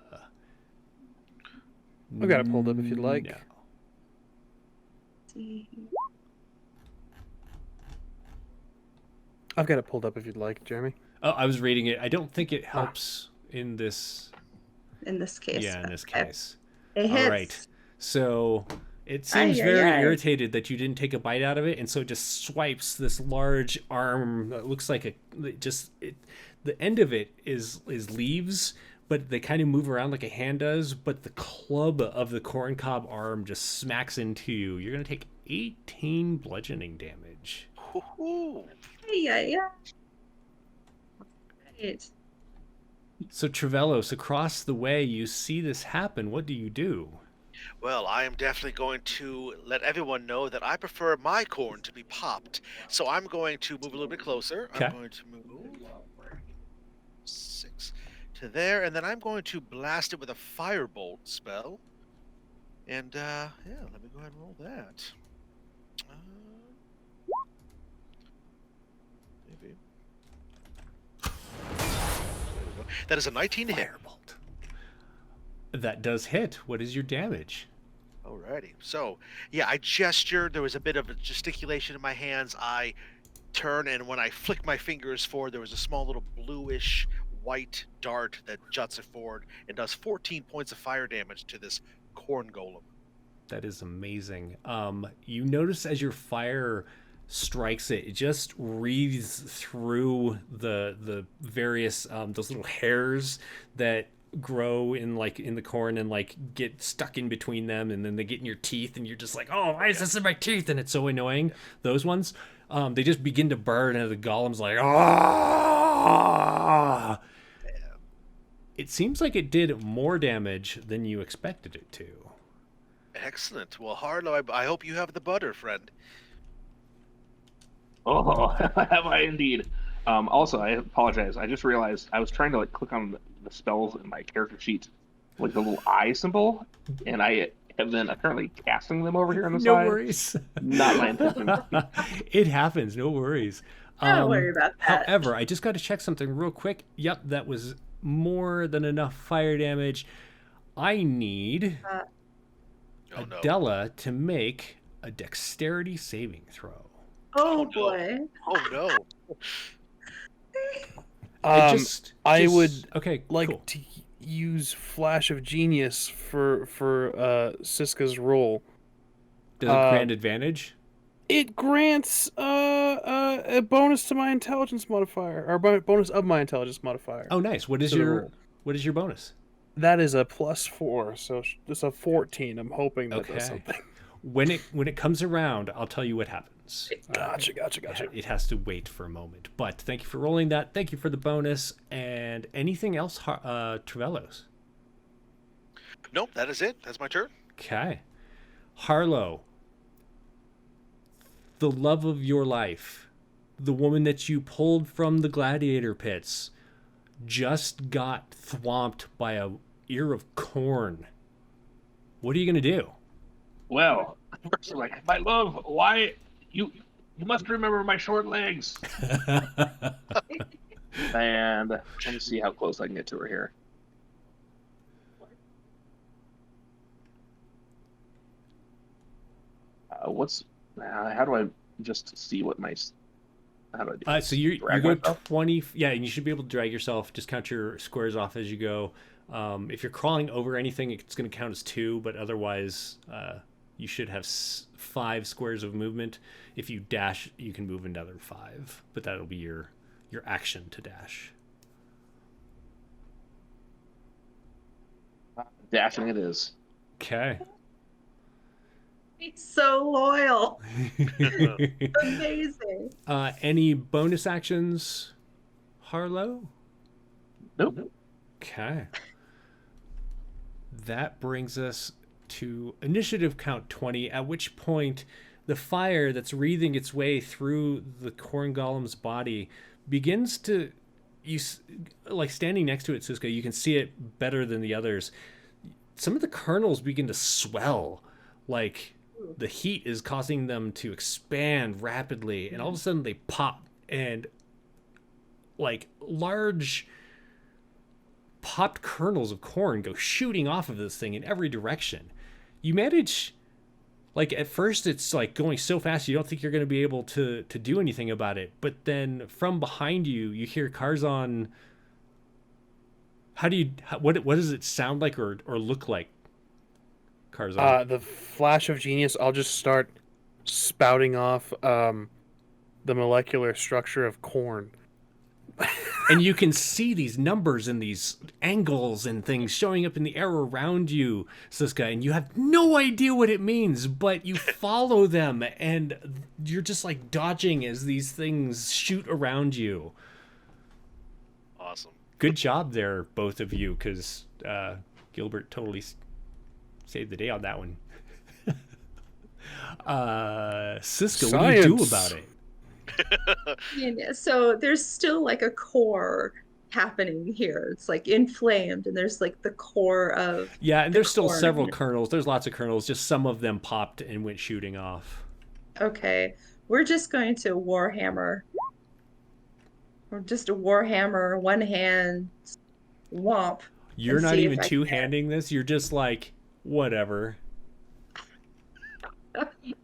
got it pulled up if you'd like. No. See. I've got it pulled up if you'd like, Jeremy. Oh, I was reading it. I don't think it helps in this. In this case. Yeah, in this Okay. case. It All hits. right. So it seems Ay, ay, very ay. irritated that you didn't take a bite out of it, and so it just swipes this large arm that looks like the end of it is leaves, but they kind of move around like a hand does, but the club of the corncob arm just smacks into you. You're going to take 18 bludgeoning damage. Ooh. Yeah. Right. So Trevellos, across the way, you see this happen. What do you do? Well, I am definitely going to let everyone know that I prefer my corn to be popped. So I'm going to move a little bit closer. Okay. I'm going to move 6 to there, and then I'm going to blast it with a firebolt spell. And yeah, let me go ahead and roll that. Maybe. There we go. That is a 19 to hit. Firebolt. That does hit. What is your damage? Alrighty. So, yeah, I gestured. There was a bit of a gesticulation in my hands. I turn, and when I flick my fingers forward, there was a small little bluish white dart that juts it forward and does 14 points of fire damage to this corn golem. That is amazing. You notice as your fire strikes it, it just wreathes through the various those little hairs that grow in the corn and get stuck in between them, and then they get in your teeth, and you're just like, oh, why is this in my teeth? And it's so annoying. Those ones, they just begin to burn, and the golem's like, ah. It seems like it did more damage than you expected it to. Excellent. Well, Harlow, I hope you have the butter, friend. Oh, have I indeed. Also, I apologize. I just realized I was trying to click on the spells in my character sheet, like the little eye symbol, and I have been apparently casting them over here on the No side. worries. Not my intention. It happens. No worries. Don't worry about that. However, I just got to check something real quick. Yep, that was more than enough fire damage. I need Oh, no. Adela to make a dexterity saving throw. Oh no. boy. Oh, no. I would okay, like cool. to use Flash of Genius for Siska's roll. Does it grant advantage? It grants a bonus to my intelligence modifier, or bonus of my intelligence modifier. Oh, nice. What is to the your roll. bonus? That is a +4, so it's a 14. I'm hoping that Okay. does something. When it comes around, I'll tell you what happens. Gotcha. It has to wait for a moment. But thank you for rolling that. Thank you for the bonus. And anything else, Trevellos? Nope, that is it. That's my turn. Okay. Harlow, the love of your life, the woman that you pulled from the gladiator pits, just got thwomped by a ear of corn. What are you going to do? Well, first, like, my love, why you must remember my short legs. And let me see how close I can get to her here. How do I just see what my? How do I do? So you Drag go myself? 20. Yeah, and you should be able to drag yourself. Just count your squares off as you go. If you're crawling over anything, it's going to count as 2. But otherwise, you should have 5 squares of movement. If you dash, you can move another 5. But that'll be your action to dash. Dashing it is. Okay. He's so loyal. Amazing. Any bonus actions, Harlow? Nope. Okay. that brings us to initiative count 20, at which point the fire that's wreathing its way through the corn golem's body begins to, like standing next to it, Suska, you can see it better than the others. Some of the kernels begin to swell, like the heat is causing them to expand rapidly, and all of a sudden they pop, and like large popped kernels of corn go shooting off of this thing in every direction. You manage, like at first it's like going so fast you don't think you're going to be able to do anything about it, but then from behind you hear Karzan. What does it sound like or look like, Karzan? The flash of genius, I'll just start spouting off the molecular structure of corn. And you can see these numbers and these angles and things showing up in the air around you, Siska, and you have no idea what it means, but you follow them, and you're just like dodging as these things shoot around you. Awesome. Good job there, both of you, because Gilbert totally saved the day on that one. Siska, what do you do about it? So there's still like a core happening here. It's like inflamed, and there's like the core of and there's still corn. several kernels. There's lots of kernels. Just some of them popped and went shooting off. Okay, we're just going to Warhammer. Or just a Warhammer, one hand, womp. You're not even two-handing this. You're just like, whatever.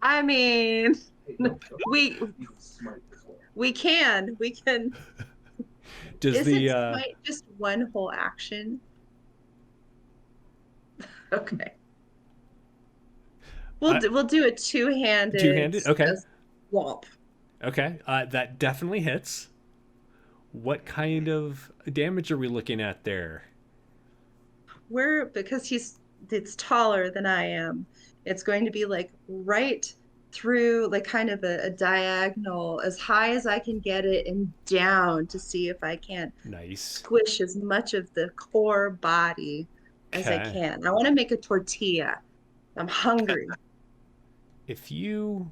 I mean, we can. Does Isn't smite just one whole action? Okay. We'll do a two-handed. Two-handed? Okay. Womp. Okay. That definitely hits. What kind of damage are we looking at there? Because it's taller than I am, it's going to be like right through, like kind of a diagonal, as high as I can get it and down to see if I can't squish as much of the core body as I can. I want to make a tortilla. I'm hungry. If you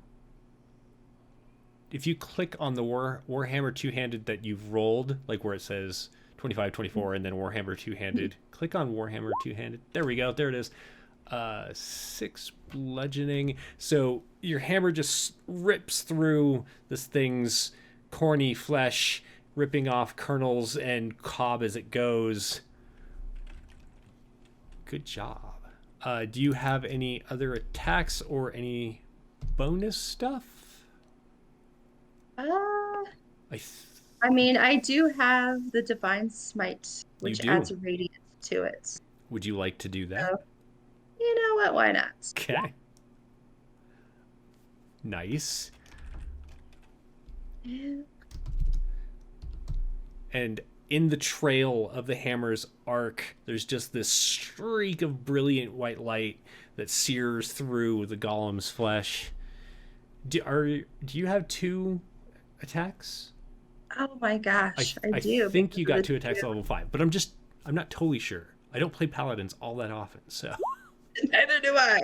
click on the Warhammer two-handed that you've rolled, like where it says 25, 24, and then Warhammer two-handed, click on Warhammer two-handed. There we go. There it is. 6 bludgeoning. So your hammer just rips through this thing's corny flesh, ripping off kernels and cob as it goes. Good job. Do you have any other attacks or any bonus stuff? I mean, I do have the Divine Smite, which adds a radiance to it. Would you like to do that? So, you know what? Why not? Okay. Nice. Yeah. And in the trail of the hammer's arc, there's just this streak of brilliant white light that sears through the golem's flesh. Do you have 2 attacks? Oh my gosh, I do. I think you got 2 attacks at level 5, but I'm not totally sure. I don't play paladins all that often, so. Neither do I.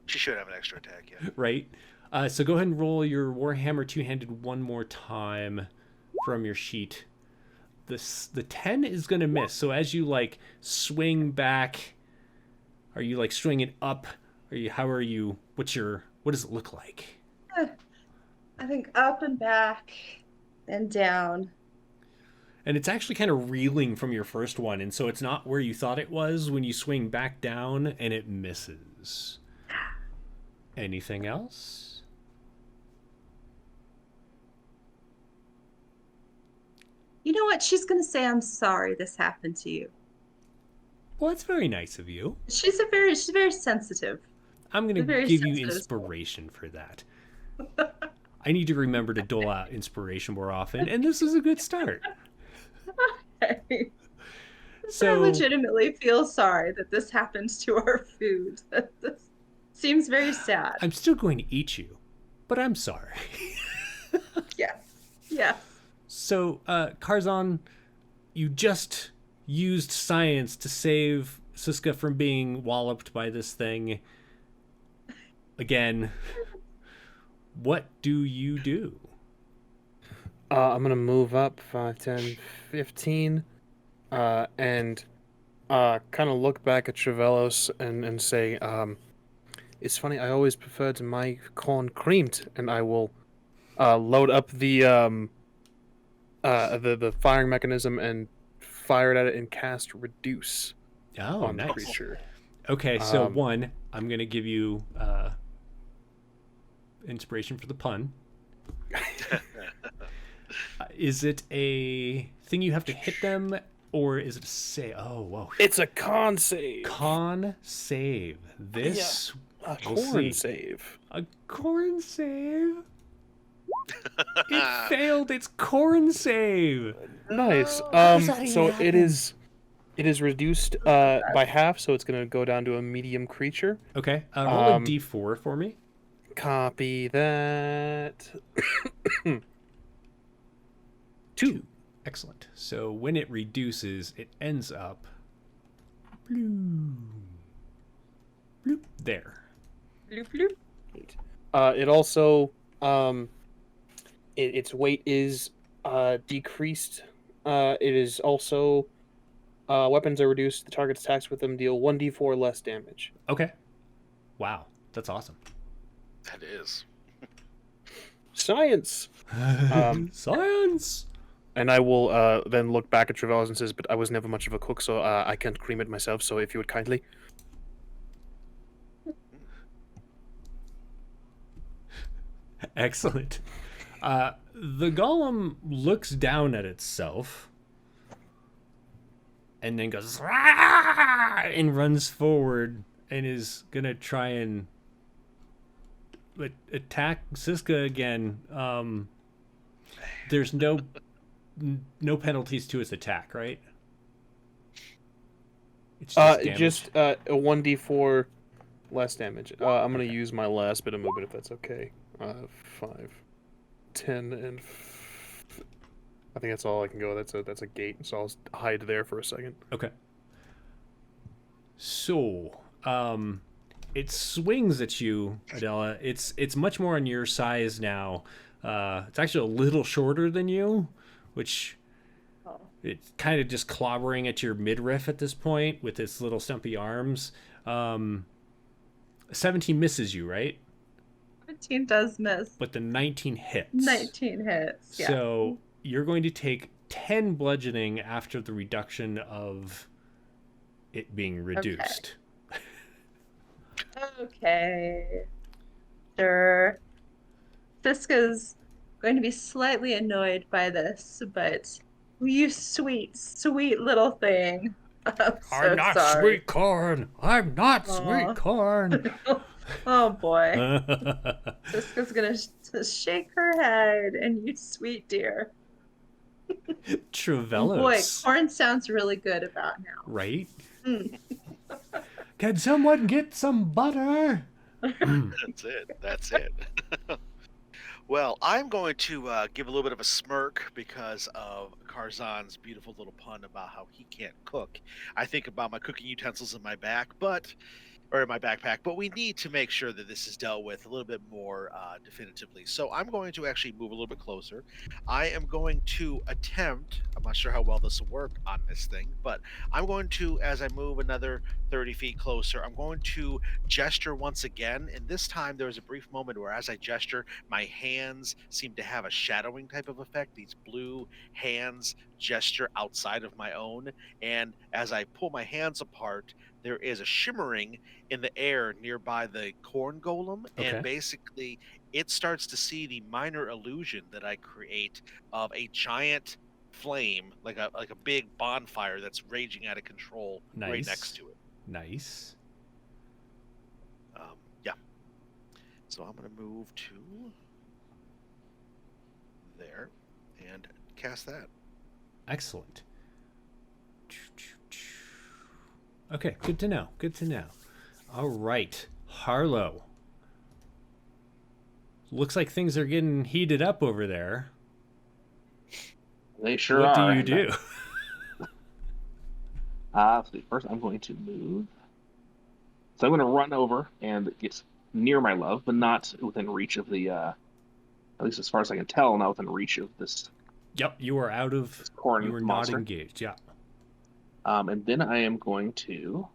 She should have an extra attack, yeah. Right. So go ahead and roll your Warhammer two-handed one more time from your sheet. The 10 is gonna miss. So as you like swing back, are you like swinging up? What does it look like? I think up and back and down. And it's actually kind of reeling from your first one, and so it's not where you thought it was when you swing back down, and it misses. Anything else? You know what? She's going to say, I'm sorry this happened to you. Well, that's very nice of you. She's very sensitive. I'm going to give you inspiration for that. I need to remember to dole out inspiration more often, and this is a good start. Okay. So, I legitimately feel sorry that this happens to our food. This seems very sad. I'm still going to eat you, but I'm sorry. Yeah. So, Karzan, you just used science to save Siska from being walloped by this thing. Again, what do you do? I'm gonna move up 5, 10, 15, and kind of look back at Trevellos and say, it's funny, I always preferred my corn creamed, and I will load up the firing mechanism and fire it at it and cast Reduce on the Nice. creature. Okay, so one, I'm going to give you inspiration for the pun. Is it a thing you have to hit them, or is it a save? Oh, whoa. It's a con save. Con save. This... A We'll corn see. save. A corn save? It failed its corn save. Nice. does that So even it is reduced by half, so it's gonna go down to a medium creature. Okay, roll a d4 for me. Copy that. 2. Excellent. So when it reduces, it ends up bloop, bloop, there. Bloop, bloop. It also its weight is decreased. It is also weapons are reduced. The target's attacks with them deal 1d4 less damage. Okay. Wow, that's awesome. That is. Science. Science. And I will then look back at Trevellas and says, "But I was never much of a cook, so I can't cream it myself. So if you would kindly." Excellent. The golem looks down at itself and then goes "Rah!" and runs forward and is gonna try and attack Siska again. There's no penalties to its attack, right? It's damage. Just a 1d4 less damage. I'm gonna use my last bit of movement if that's okay. 5, 10, and I think that's all I can go. That's a gate, so I'll hide there for a second. Okay. So, it swings at you, Adela. It's much more on your size now. It's actually a little shorter than you, which it's kind of just clobbering at your midriff at this point with its little stumpy arms. 17 misses you, right? 17 does miss. But the 19 hits. 19 hits, yeah. So you're going to take 10 bludgeoning after the reduction of it being reduced. Okay. Sure. Fiska's going to be slightly annoyed by this, but you sweet, sweet little thing. I'm not sorry. sweet corn. I'm not sweet corn. Oh boy. Fiska's gonna shake her head, and you sweet dear. Trevellos. Boy, corn sounds really good about now. Right? Can someone get some butter? That's it. Well, I'm going to give a little bit of a smirk because of Karzan's beautiful little pun about how he can't cook. I think about my cooking utensils in my my backpack, but we need to make sure that this is dealt with a little bit more definitively. So I'm going to actually move a little bit closer. I am going to attempt, I'm not sure how well this will work on this thing, but I'm going to, as I move another 30 feet closer, I'm going to gesture once again. And this time there was a brief moment where as I gesture, my hands seem to have a shadowing type of effect. These blue hands gesture outside of my own. And as I pull my hands apart, there is a shimmering in the air nearby the corn golem, and basically it starts to see the minor illusion that I create of a giant flame, like a big bonfire that's raging out of control right next to it. Nice. Yeah. So I'm gonna move to there and cast that. Excellent. Okay, good to know. Good to know. All right, Harlow. Looks like things are getting heated up over there. They sure what are. What do you do? First I'm going to move. So I'm going to run over and get near my love, but not within reach of the, at least as far as I can tell, not within reach of this Yep, you are out of. corn You are monster. not engaged. Yeah. And then I am going to,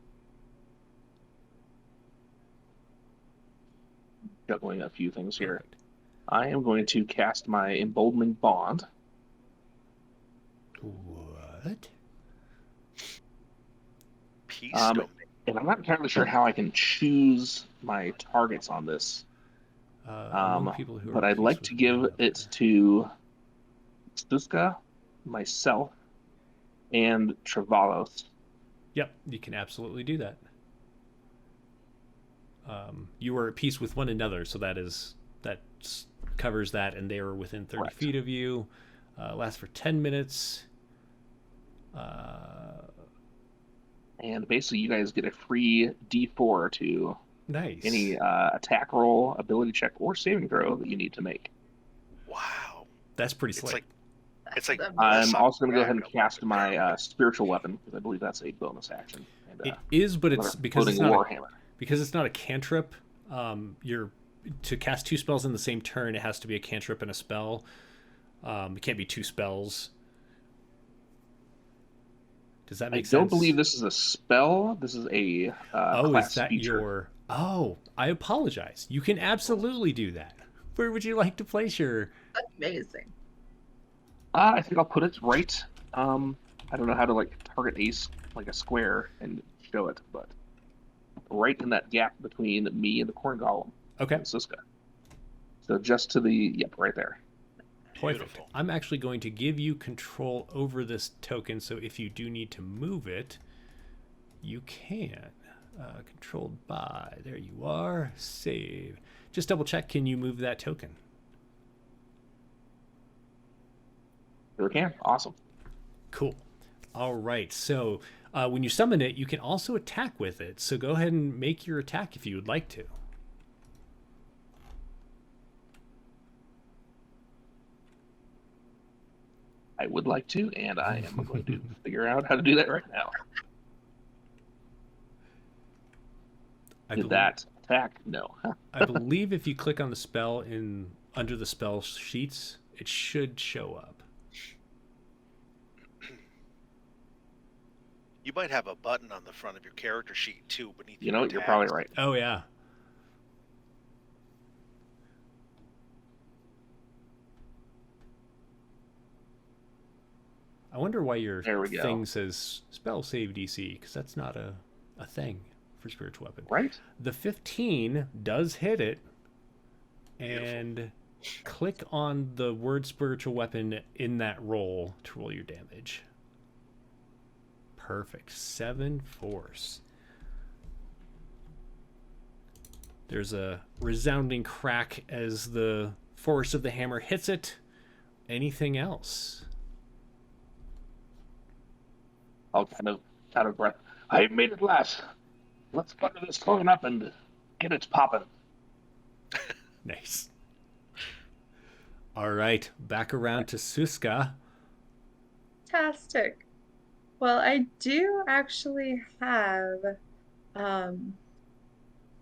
juggling a few things here. Perfect. I am going to cast my Emboldening Bond. What? Peace Um, domain. And I'm not entirely sure how I can choose my targets on this. Among people who But are I'd like peace to with give one it another. to Stuska, myself, and Travalos. Yep, you can absolutely do that. You are at peace with one another, so that covers that, and they are within 30 Right. feet of you. Lasts for 10 minutes. And basically, you guys get a free D4 to Nice. any attack roll, ability check, or saving throw that you need to make. Wow. That's pretty It's slick. like it's like That's I'm less on also going to go crack, ahead and I love cast it. my spiritual weapon, because I believe that's a bonus action. And, It is, but it's another because it's floating not warhammer. because it's not a cantrip. You're to cast two spells in the same turn. It has to be a cantrip and a spell. It can't be two spells. Does that I make sense? don't believe this is a spell. This is a class Is that feature. your? Oh, I apologize. You can absolutely do that. Where would you like to place your? amazing. I think I'll put it right. I don't know how to target like a square and show it, but right in that gap between me and the corn golem Okay, and Siska. So just to the right there. perfect. Beautiful. I'm actually going to give you control over this token, so if you do need to move it, you can. Controlled by. There you are. Save. Just double check. Can you move that token? Sure can. Awesome. Cool. All right. So when you summon it, you can also attack with it. So go ahead and make your attack if you would like to. I would like to, and I am going to figure out how to do that right now. Did that attack? No. I believe if you click on the spell under the spell sheets, it should show up. You might have a button on the front of your character sheet too, beneath You your know, you're attacks. probably right. Oh yeah. I wonder why your There we go. thing says spell save DC, because that's not a thing for spiritual weapon. Right? The 15 does hit it, and click on the word spiritual weapon in that roll to roll your damage. Perfect. 7 force. There's a resounding crack as the force of the hammer hits it. Anything else? I'll kind of out of breath. I made it last. Let's butter this corn up and get it popping. Nice. All right, back around to Suska. Fantastic. Well, I do actually have,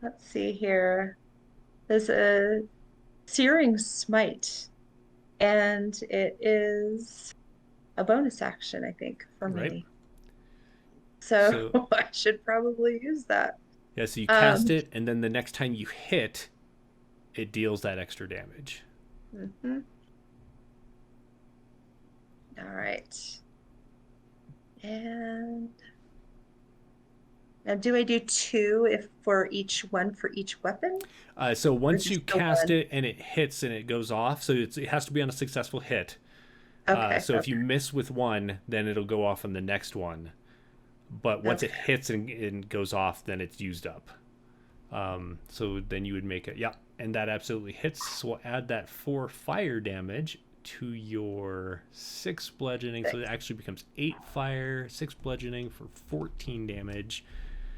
let's see here. There's a Searing Smite, and it is a bonus action, I think, for Right. me. So I should probably use that. Yeah, so you cast it, and then the next time you hit, it deals that extra damage. Mm-hmm. All right. And now, do I do 2 for each weapon? So once you just the cast one? it and it hits and it goes off, so it has to be on a successful hit. Okay. So if you miss with one, then it'll go off on the next one. But once it hits and goes off, then it's used up. So then you would make it, yeah, and that absolutely hits. So we'll add that 4 fire damage to your 6 bludgeoning. So it actually becomes 8 fire, 6 bludgeoning for 14 damage.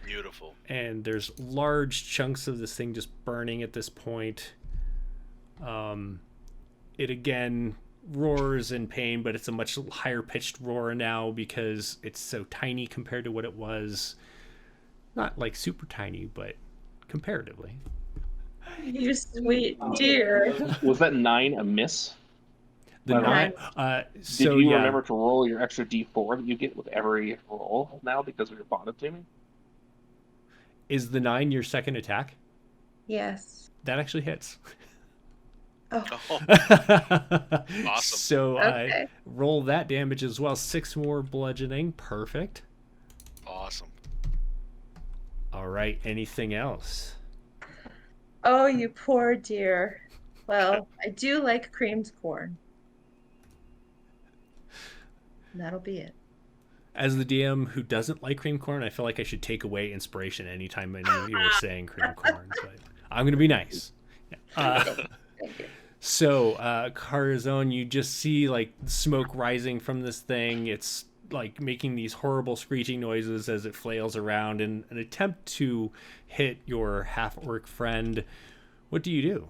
Beautiful. And there's large chunks of this thing just burning at this point. It again roars in pain, but it's a much higher pitched roar now because it's so tiny compared to what it was. Not like super tiny, but comparatively. You sweet dear. Was that 9 a miss? The By the nine. way. So Did you yeah, remember to roll your extra d4 that you get with every roll now because of your bonded to me? is the 9 your second attack? Yes. That actually hits. Oh, Oh, awesome. So okay. roll that damage as well. 6 more bludgeoning. Perfect. Awesome. All right. Anything else? Oh, you poor dear. Well, I do like creamed corn. And that'll be it. As the DM who doesn't like cream corn, I feel like I should take away inspiration anytime any of you are saying cream corn. But I'm going to be nice. Thank you. So, Carzone, you just see like smoke rising from this thing. It's like making these horrible screeching noises as it flails around in an attempt to hit your half-orc friend. What do you do?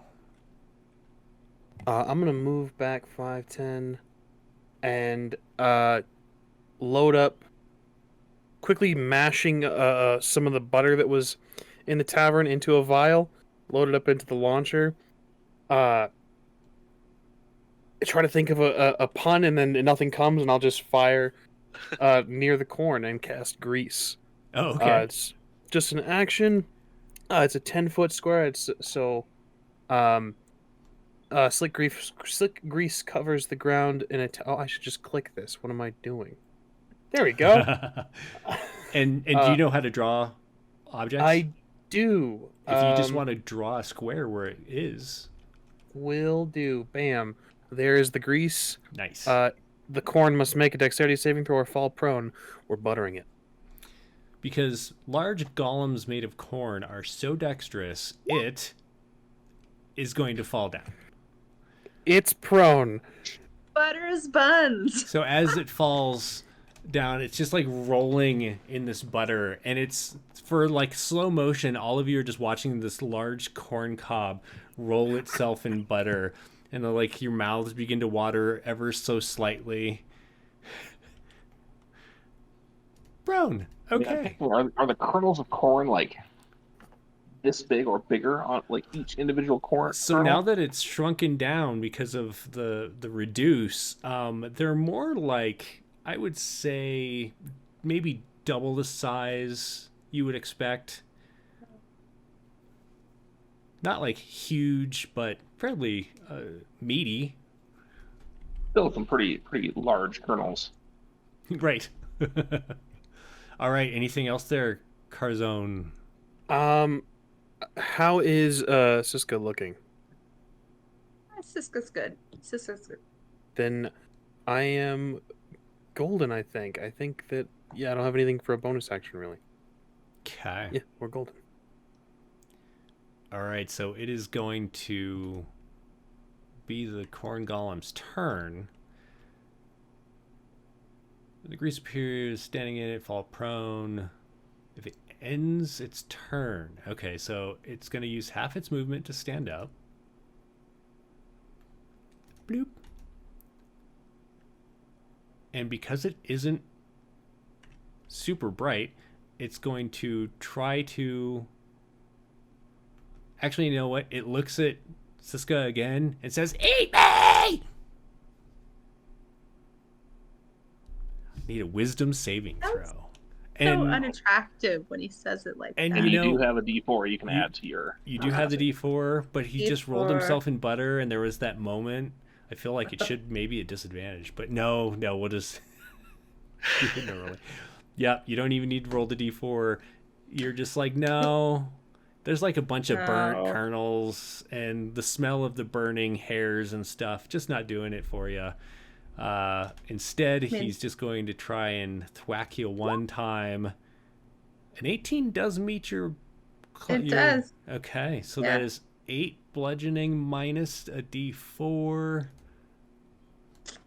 I'm gonna move back 5, 10, and load up, quickly mashing some of the butter that was in the tavern into a vial, load it up into the launcher. Try to think of a pun, and then nothing comes, and I'll just fire near the corn and cast grease. Oh, okay. It's just an action. It's a 10-foot square. It's so slick grease covers the ground in a. Oh, I should just click this. What am I doing? There we go. and do you know how to draw objects? I do. If you just want to draw a square where it is. Will do. Bam. There is the grease. Nice. The corn must make a dexterity saving throw or fall prone. We're buttering it. Because large golems made of corn are so dexterous, it is going to fall down. It's prone. Butters buns. So as it falls down, it's just like rolling in this butter, and it's for like slow motion. All of you are just watching this large corn cob roll itself in butter, and like your mouths begin to water ever so slightly. Brown. Okay. Are the kernels of corn like this big or bigger on like each individual corn? So kernel? now that it's shrunken down because of the reduce, they're more like, I would say, maybe double the size you would expect. Not like huge, but fairly meaty. Still some pretty large kernels. Right. All right. Anything else there, Carzone? How is Siska looking? Siska's good. Siska's good. Then I am golden, I think. I think that, yeah, I don't have anything for a bonus action, really. Okay. Yeah, we're golden. All right. So it is going to be the corn golem's turn. The grease appears, standing in it, fall prone. If it ends its turn. Okay, so it's going to use half its movement to stand up. Bloop. And because it isn't super bright, it's going to try to... Actually, you know what? It looks at Siska again and says, "Eat me!" Need a wisdom saving throw. So And unattractive when he says it like and that. And you you know, do have a D4 you can add to your. you do have the D4, but he just rolled D4. himself in butter, and there was that moment. I feel like it should maybe a disadvantage, but no, we'll just. No, really. Yeah, you don't even need to roll the D4. You're just like, no. There's like a bunch of burnt No. kernels and the smell of the burning hairs and stuff. Just not doing it for you. Instead, he's just going to try and thwack you one time. An 18 does meet your... It does. Okay, so Yeah. that is 8 bludgeoning minus a D4.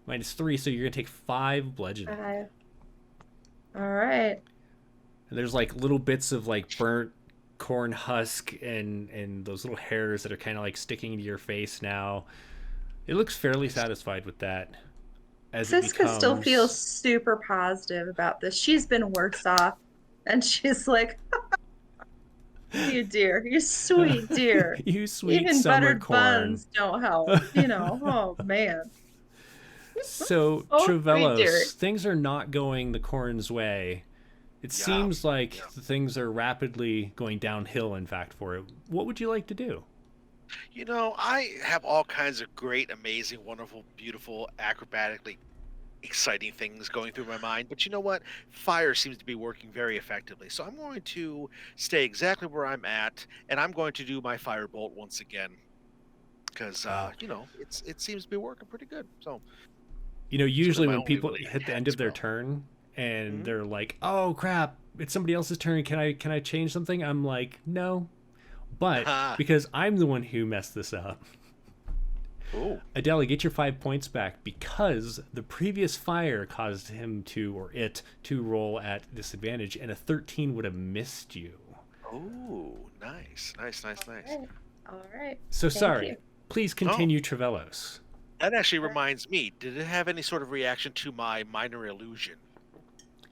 Minus 3, so you're going to take 5 bludgeoning. All right. And there's like little bits of like burnt corn husk and those little hairs that are kind of like sticking to your face now. It looks fairly satisfied with that. As it Siska still becomes feels super positive about this. She's been worse off, and she's like, "You dear, you sweet dear. you sweet Even summer buttered corn. buns don't help, you know." Oh man. So Oh, sweet dear. Trevellos, things are not going the corn's way. It seems like things are rapidly going downhill, in fact, for it. What would you like to do? You know, I have all kinds of great, amazing, wonderful, beautiful, acrobatically exciting things going through my mind. But you know what? Fire seems to be working very effectively. So I'm going to stay exactly where I'm at, and I'm going to do my firebolt once again. Because, you know, it seems to be working pretty good. So, You know, usually my when only people really hit the attack end of their spell. turn and Mhm. they're like, "Oh crap, it's somebody else's turn. Can I change something?" I'm like, "No." But Ha! because I'm the one who messed this up, Ooh. Adela, get your 5 points back because the previous fire caused him to, or it, to roll at disadvantage, and a 13 would have missed you. Ooh, nice. All right. So Thank sorry. you. Please continue, Trevellos. That actually reminds me, did it have any sort of reaction to my minor illusion?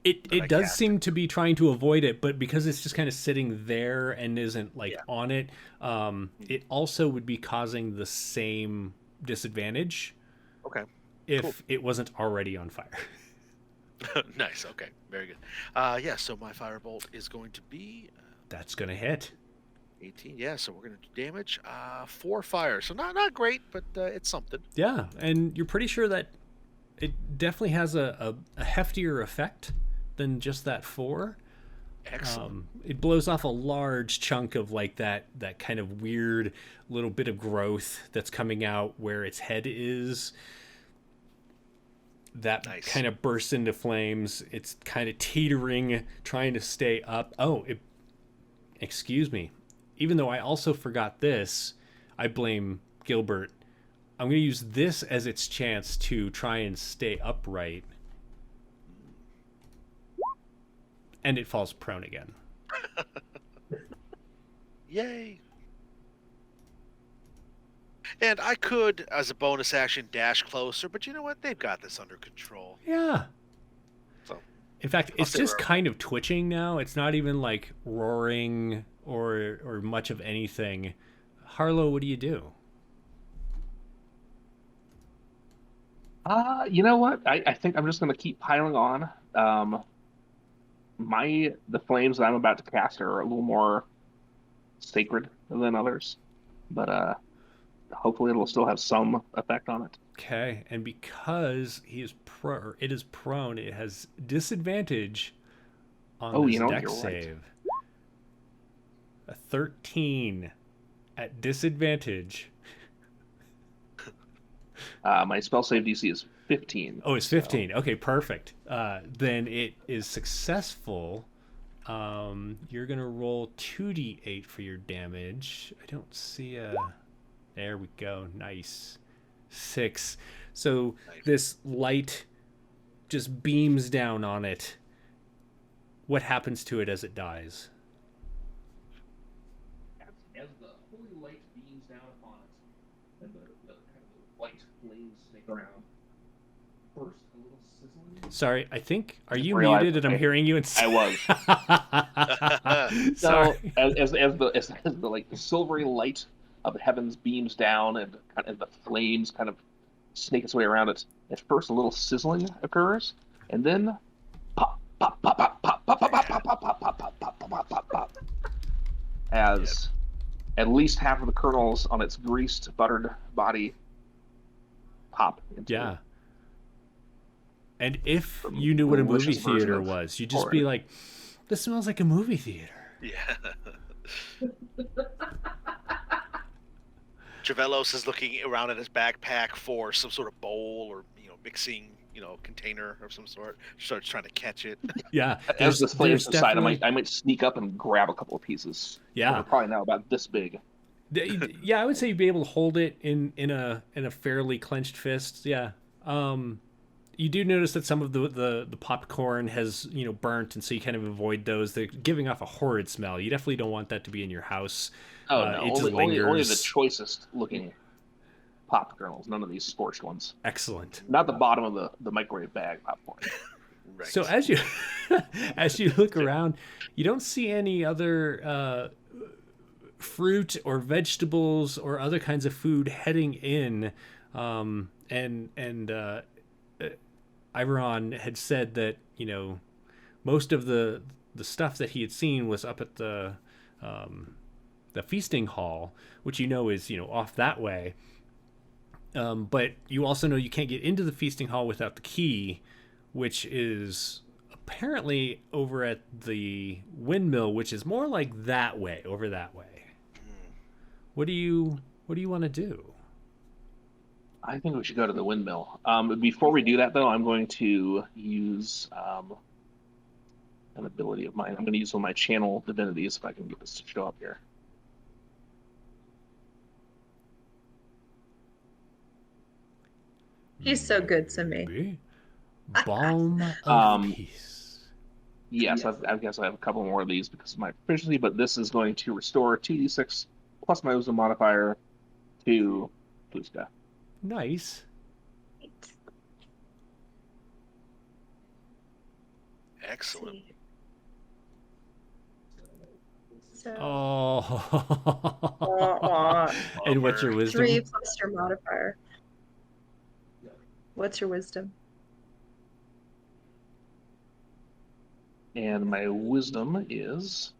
It I does cast seem to be trying to avoid it, but because it's just kind of sitting there and isn't like Yeah. on it, it also would be causing the same disadvantage Okay. if Cool. it wasn't already on fire. Nice. Okay. Very good. Yeah. So my firebolt is going to be That's gonna hit. 18. Yeah. So we're going to do damage. 4 fire. So not great, but it's something. Yeah, and you're pretty sure that it definitely has a heftier effect than just that 4. Excellent. It blows off a large chunk of like that kind of weird little bit of growth that's coming out where its head is. That Nice. kind of bursts into flames. It's kind of teetering, trying to stay up. Excuse me. Even though I also forgot this, I blame Gilbert. I'm going to use this as its chance to try and stay upright. And it falls prone again. Yay. And I could, as a bonus action, dash closer, but you know what? They've got this under control. Yeah. So, In fact, it's stay just where I'm kind of twitching now. It's not even like roaring or much of anything. Harlow, what do you do? You know what? I think I'm just gonna keep piling on. The flames that I'm about to cast are a little more sacred than others, but hopefully it'll still have some effect on it. Okay, and because it is prone, it has disadvantage on Oh, this you know, dex you're right. save. A 13 at disadvantage. My spell save DC is 15. Oh, it's so- 15. Okay, perfect. Then it is successful. You're going to roll 2d8 for your damage. I don't see a... There we go. Nice. 6. So Nice. this light just beams down on it. What happens to it as it dies? As the holy light beams down upon it, and the kind of white flames snake around, first a little sizzling. Sorry, I think... Are you Realize- muted and I'm okay. hearing you? I was. So Sorry. as the like the silvery light of the heavens beams down and the flames kind of snake its way around it, at first a little sizzling occurs, and then pop pop pop pop pop pop pop pop pop pop pop pop pop pop pop pop pop as at least half of the kernels on its greased buttered body pop into Yeah. And if you knew what a movie delicious version theater of was, you'd just horror. be like, this smells like a movie theater. Yeah. Trevellos is looking around at his backpack for some sort of bowl or mixing container of some sort. Starts trying to catch it. Yeah. As this flames there's subside, definitely- I might sneak up and grab a couple of pieces. Yeah. They're probably now about this big. Yeah, I would say you'd be able to hold it in a fairly clenched fist. Yeah. You do notice that some of the popcorn has burnt, and so you kind of avoid those. They're giving off a horrid smell. You definitely don't want that to be in your house. Oh It no, just only the lingers. choicest looking. popped kernels, none of these scorched ones. Excellent. Not the bottom of the microwave bag popcorn. Right. So as you as you look around, you don't see any other fruit or vegetables or other kinds of food heading in. And Iron had said that, you know, most of the stuff that he had seen was up at the feasting hall, which, you know, is, you know, off that way. But you also know you can't get into the feasting hall without the key, which is apparently over at the windmill, which is more like that way, over that way. What do you want to do? I think we should go to the windmill. Before we do that, though, I'm going to use an ability of mine. I'm going to use one of my channel divinities if I can get this to show up here. He's so good to me. Maybe. Balm of peace. Yes, I guess I have a couple more of these because of my proficiency, but this is going to restore 2d6 plus my wisdom modifier to Fluska. Nice. Excellent. So, Oh. And what's your wisdom? 3 plus your modifier. What's your wisdom? And my wisdom is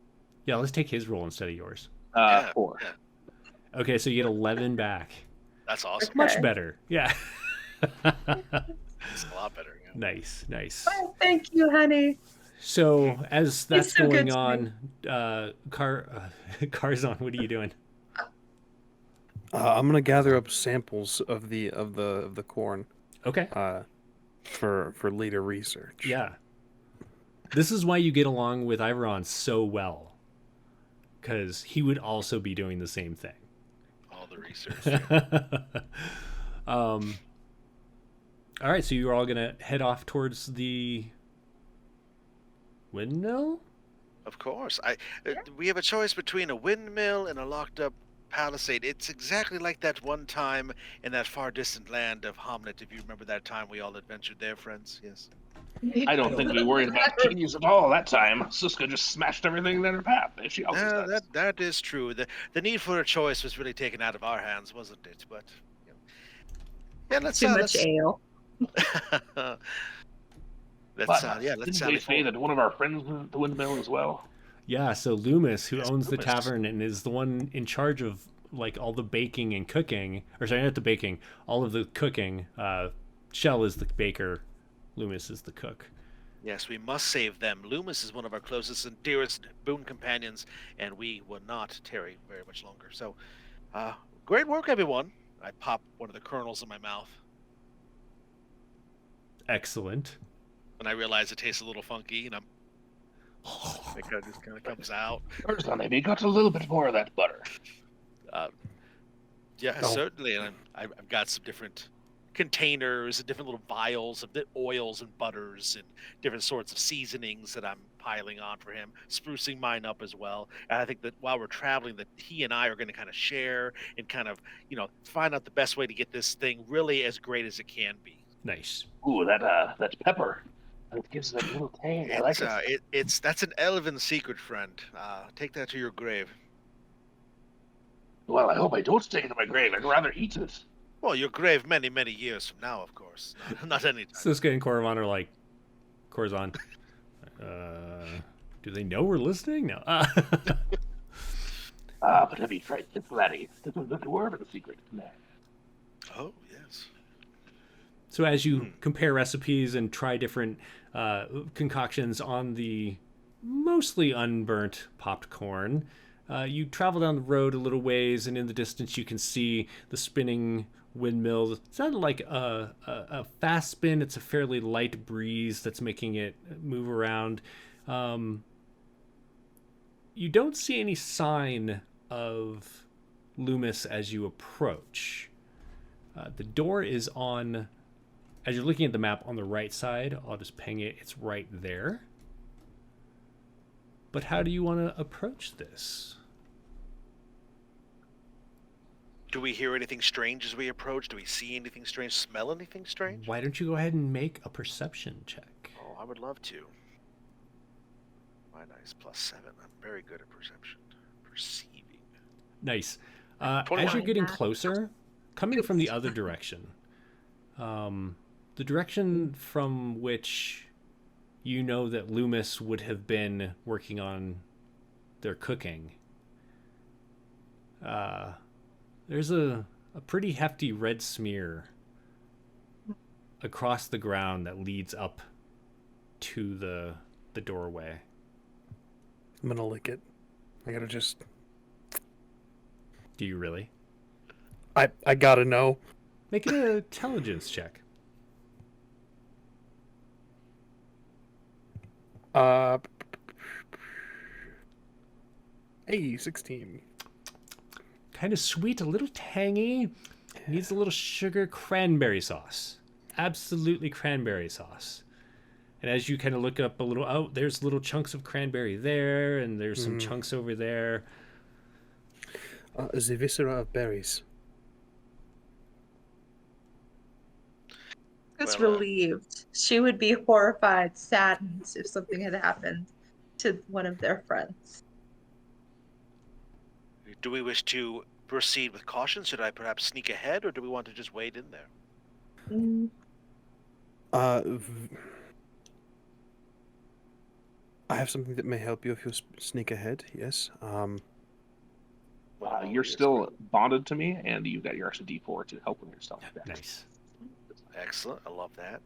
Yeah, let's take his roll instead of yours. 4. Yeah. Okay, so you get 11 back. That's awesome. Okay. Much better. Yeah. It's a lot better. Yeah. Nice, nice. Oh, thank you, honey. So as that's so good going to on, Carzon, what are you doing? I'm gonna gather up samples of the corn Okay. for later research. Yeah. This is why you get along with Iveron so well, because he would also be doing the same thing. All the research. All right, so you're all gonna head off towards the windmill. Of course. We have a choice between a windmill and a locked up palisade. It's exactly like that one time in that far distant land of Hamlet, if you remember that time we all adventured there, friends. Yes. I don't think we worried about keys at all that time. Suska just smashed everything in her path. She always does. That is true. The need for a choice was really taken out of our hands, wasn't it? But yeah, let's Too much ale. let's Didn't sally they say forward. that one of our friends was at the windmill as well? Yeah, so Loomis, who Yes, owns the Loomis. tavern and is the one in charge of like all the baking and cooking, or sorry, not the baking, all of the cooking. Shell is the baker, Loomis is the cook. Yes, we must save them. Loomis is one of our closest and dearest boon companions, and we will not tarry very much longer. So, great work, everyone. I pop one of the kernels in my mouth, Excellent. and I realize it tastes a little funky, and it just kind of comes out. First, maybe got a little bit more of that butter. Yeah, Oh. certainly. And I've got some different containers and different little vials of the oils and butters and different sorts of seasonings that I'm piling on for him, sprucing mine up as well. And I think that while we're traveling, that he and I are going to kind of share and kind of, find out the best way to get this thing really as great as it can be. Nice. Ooh, that pepper. It gives it a little tang. I like it. That's an elven secret, friend. Take that to your grave. Well, I hope I don't take it to my grave. I'd rather eat it. Well, your grave many, many years from now, of course. Not anytime. Siska and Corzon are like, Corzon, do they know we're listening? No. But have you tried Cincinnati? This was the dwarven secret. Oh, yes. So as you compare recipes and try different concoctions on the mostly unburnt popped corn, you travel down the road a little ways, and in the distance you can see the spinning windmill. It's not like a fast spin. It's a fairly light breeze that's making it move around. You don't see any sign of Loomis as you approach. The door is on... As you're looking at the map on the right side, I'll just ping it. It's right there. But how do you want to approach this? Do we hear anything strange as we approach? Do we see anything strange? Smell anything strange? Why don't you go ahead and make a perception check? Oh, I would love to. My dice +7. I'm very good at perception. Perceiving. Nice. As 21. you're getting closer, coming from the other direction, the direction from which you know that Loomis would have been working on their cooking, there's a pretty hefty red smear across the ground that leads up to the doorway. I'm gonna lick it. I gotta just. Do you really? I gotta know. Make it an intelligence check. Hey, 16. Kind of sweet, a little tangy. Needs a little sugar cranberry sauce. Absolutely cranberry sauce. And as you kind of look up a little, oh, there's little chunks of cranberry there, and there's some chunks over there. The viscera of berries. Just Well, relieved. She would be horrified, saddened if something had happened to one of their friends. Do we wish to proceed with caution? Should I perhaps sneak ahead, or do we want to just wade in there? Mm, I have something that may help you if you sneak ahead. Yes. You're still bonded to me, and you've got your extra D4 to help with yourself. Nice. Excellent. I love that.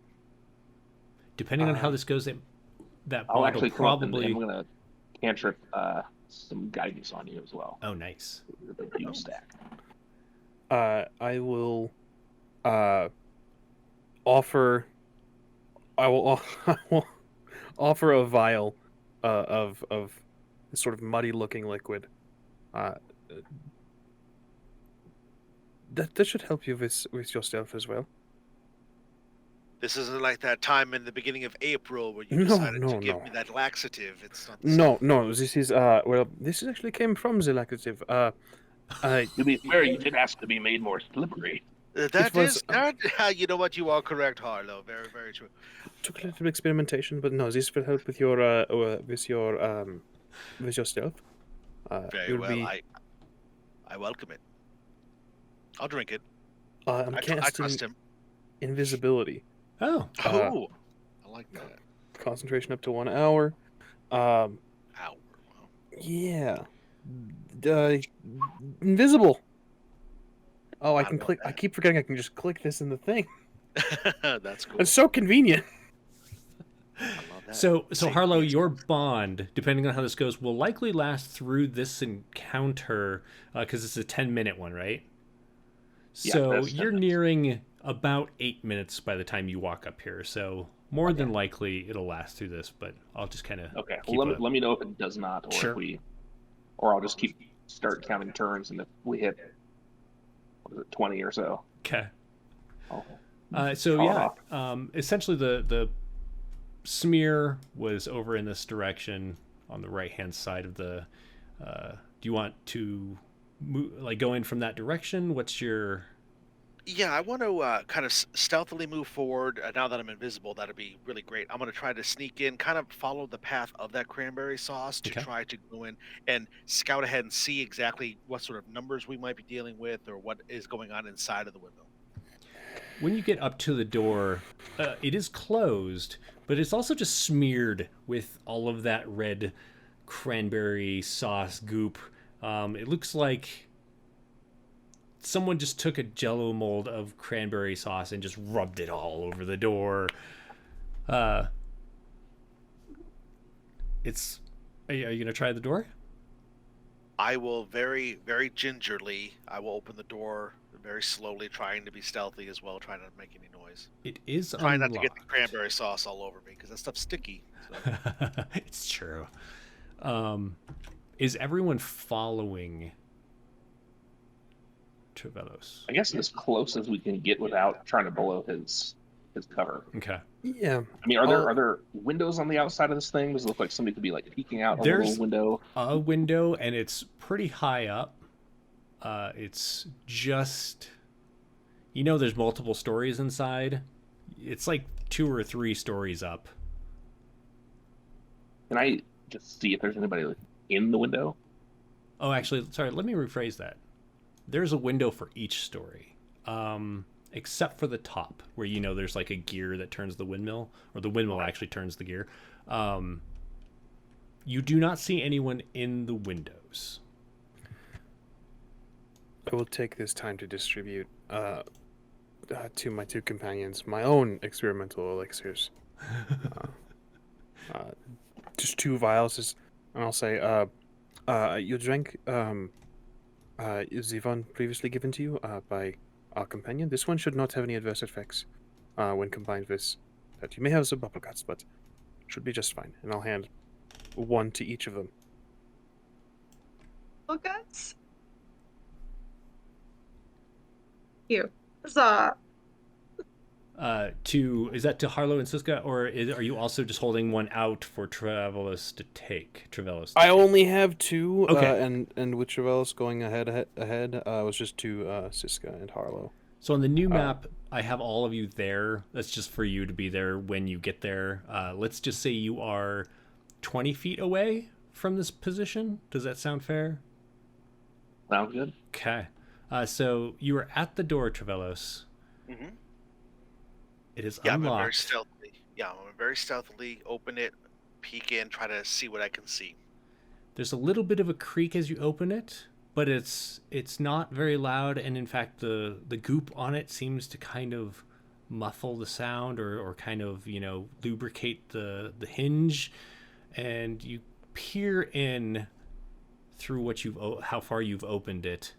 Depending on how this goes, that I'll bond actually will come up and probably. I'm gonna cantrip some guidance on you as well. Oh, nice. The dew stack. I will offer. I will offer a vial of this sort of muddy-looking liquid. That should help you with yourself as well. This isn't like that time in the beginning of April where you No, decided to no, give no. me that laxative. It's not the same. No. This is well. This actually came from the laxative. To be fair, you did ask to be made more slippery. That was- is that. You know what? You are correct, Harlow. Very, very true. Took a little experimentation, but no, this will help with your stealth. Very You'll well. be- I welcome it. I'll drink it. I'm I casting trust him. Oh, invisibility. Oh, I like that. Concentration up to 1 hour. Ow. Wow. Yeah. Invisible. Oh, I I can love click. I that. keep forgetting I can just click this in the thing. That's cool. It's so convenient. I love that. so Same Harlow, thing. your bond, depending on how this goes, will likely last through this encounter because it's a 10-minute one, right? Yeah, So that's 10 you're minutes. nearing about 8 minutes by the time you walk up here. So more than likely it'll last through this, but I'll just kind of Okay. keep Well, a- let me know if it does not, or Sure. or I'll just start counting turns, and if we hit 20 or so. Okay. Okay. So Call it yeah, essentially the smear was over in this direction on the right hand side of the. Do you want to go in from that direction? What's your? Yeah, I want to kind of stealthily move forward. Now that I'm invisible, that'd be really great. I'm going to try to sneak in, kind of follow the path of that cranberry sauce to Okay. try to go in and scout ahead and see exactly what sort of numbers we might be dealing with or what is going on inside of the window. When you get up to the door, it is closed, but it's also just smeared with all of that red cranberry sauce goop. It looks like someone just took a Jello mold of cranberry sauce and just rubbed it all over the door. It's. Are you gonna try the door? I will very, very gingerly, I will open the door very slowly, trying to be stealthy as well, trying not to make any noise. It is Trying unlocked. not to get the cranberry sauce all over me, because that stuff's sticky. So. It's true. Is everyone following Trevelos? I guess as close as we can get without trying to blow his cover. Okay. Yeah. I mean, are there windows on the outside of this thing? Does it look like somebody could be like peeking out a There's- little window? A window, and it's pretty high up. It's just, you know, there's multiple stories inside. It's like 2 or 3 stories up. Can I just see if there's anybody like, in the window? Oh, actually, sorry, let me rephrase that. There's a window for each story, except for the top, where you know there's like a gear that turns the windmill, or the windmill actually turns the gear. You do not see anyone in the windows. I will take this time to distribute to my 2 companions my own experimental elixirs. Just 2 vials, and I'll say, you drank is the one previously given to you by our companion. This one should not have any adverse effects when combined with that. You may have some bubble guts, but should be just fine. And I'll hand 1 to each of them. Oh, guys. You. Huzzah. Is that to Harlow and Siska, or are you also just holding one out for Travelos to take? I only have 2, Okay. And with Travelos going ahead, was just to Siska and Harlow. So on the new map, I have all of you there. That's just for you to be there when you get there. Let's just say you are 20 feet away from this position. Does that sound fair? Sounds good. Okay. So you are at the door, Travelos. Mm-hmm. It is Yeah, unlocked. I'm very stealthily. Yeah, I'm very stealthily. Open it, peek in, try to see what I can see. There's a little bit of a creak as you open it, but it's not very loud, and in fact the goop on it seems to kind of muffle the sound or kind of, you know, lubricate the hinge, and you peer in through what how far you've opened it,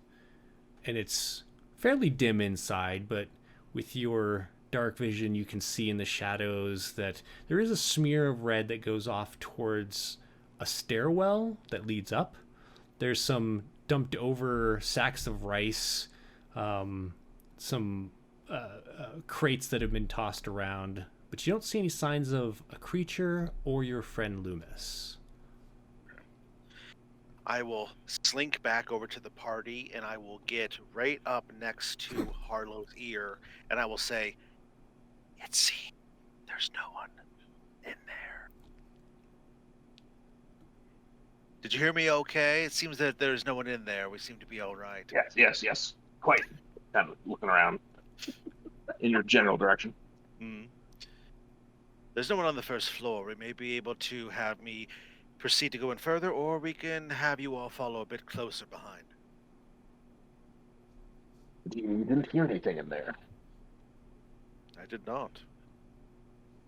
and it's fairly dim inside, but with your dark vision you can see in the shadows that there is a smear of red that goes off towards a stairwell that leads up. There's some dumped over sacks of rice, some crates that have been tossed around, but you don't see any signs of a creature or your friend Loomis. I will slink back over to the party, and I will get right up next to Harlow's ear, and I will say, "It seems there's no one in there." Did you hear me okay? It seems that there's no one in there. We seem to be all right. Yes. Quite. Kind of looking around in your general direction. Mm. There's no one on the first floor. We may be able to have me proceed to go in further, or we can have you all follow a bit closer behind. You didn't hear anything in there. I did not.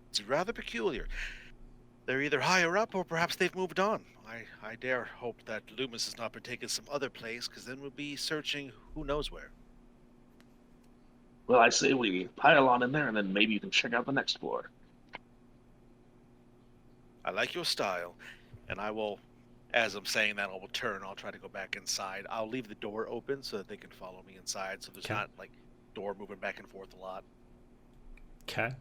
It's rather peculiar. They're either higher up, or perhaps they've moved on. I dare hope that Loomis has not been taken some other place, because then we'll be searching who knows where. Well, I say we pile on in there, and then maybe you can check out the next floor. I like your style, and I will, as I'm saying that, I will turn. I'll try to go back inside. I'll leave the door open so that they can follow me inside, so there's not, like, door moving back and forth a lot. Okay.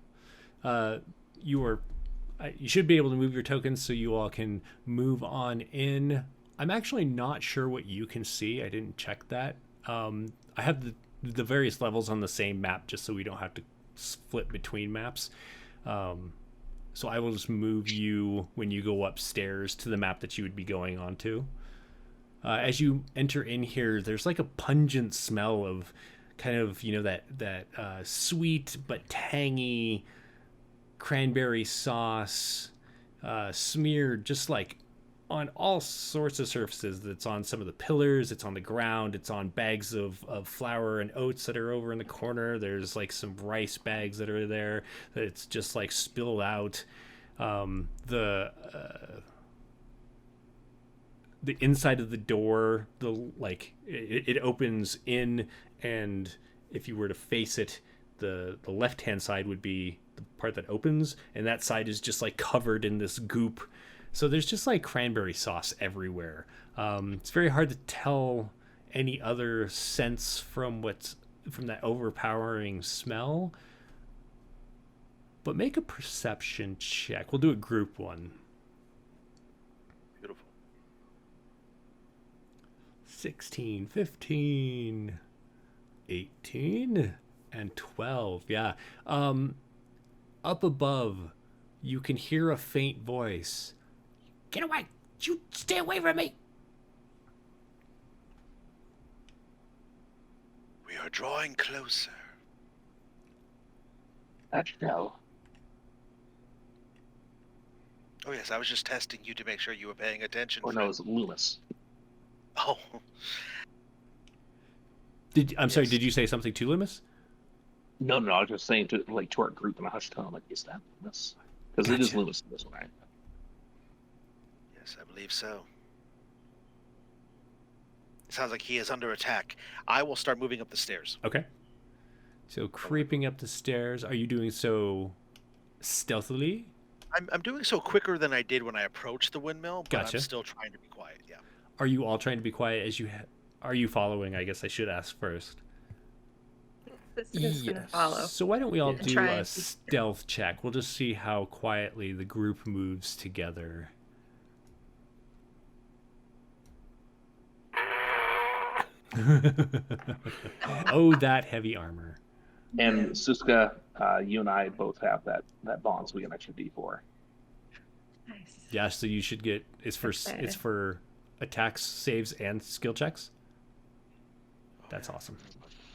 You should be able to move your tokens so you all can move on in. I'm actually not sure what you can see. I didn't check that. I have the various levels on the same map just so we don't have to flip between maps. So I will just move you when you go upstairs to the map that you would be going on to. As you enter in here, there's like a pungent smell of kind of, you know, that sweet but tangy cranberry sauce smeared just like on all sorts of surfaces. It's on some of the pillars, it's on the ground, it's on bags of flour and oats that are over in the corner. There's like some rice bags that are there that it's just like spilled out. The inside of the door, it opens in, and if you were to face it, the left hand side would be the part that opens, and that side is just like covered in this goop. So there's just like cranberry sauce everywhere. It's very hard to tell any other sense from that overpowering smell. But make a perception check. We'll do a group one. Beautiful. 16, 15, 18, and 12. Yeah. Up above, you can hear a faint voice. Get away! You stay away from me! We are drawing closer. That show. Oh yes, I was just testing you to make sure you were paying attention. Or no, it's Loomis. Oh, I'm sorry, Yes. did you say something to Loomis? No, I was just saying to our group in a hushed tone, like, is that Loomis? Because it is Gotcha. Loomis in this one, right? yes, I believe so. Sounds like he is under attack. I will start moving up the stairs. Okay. So creeping up the stairs. Are you doing so stealthily? I'm doing so quicker than I did when I approached the windmill, but Gotcha. I'm still trying to be quiet. Yeah. Are you all trying to be quiet as you are you following? I guess I should ask first. This is gonna follow. So why don't we all Yeah. do Try a and- stealth check? We'll just see how quietly the group moves together. Oh, that heavy armor. And Suska, you and I both have that bond, so we get an extra D4. Nice. Yeah, so you should get it's Okay. for attacks, saves, and skill checks. That's awesome.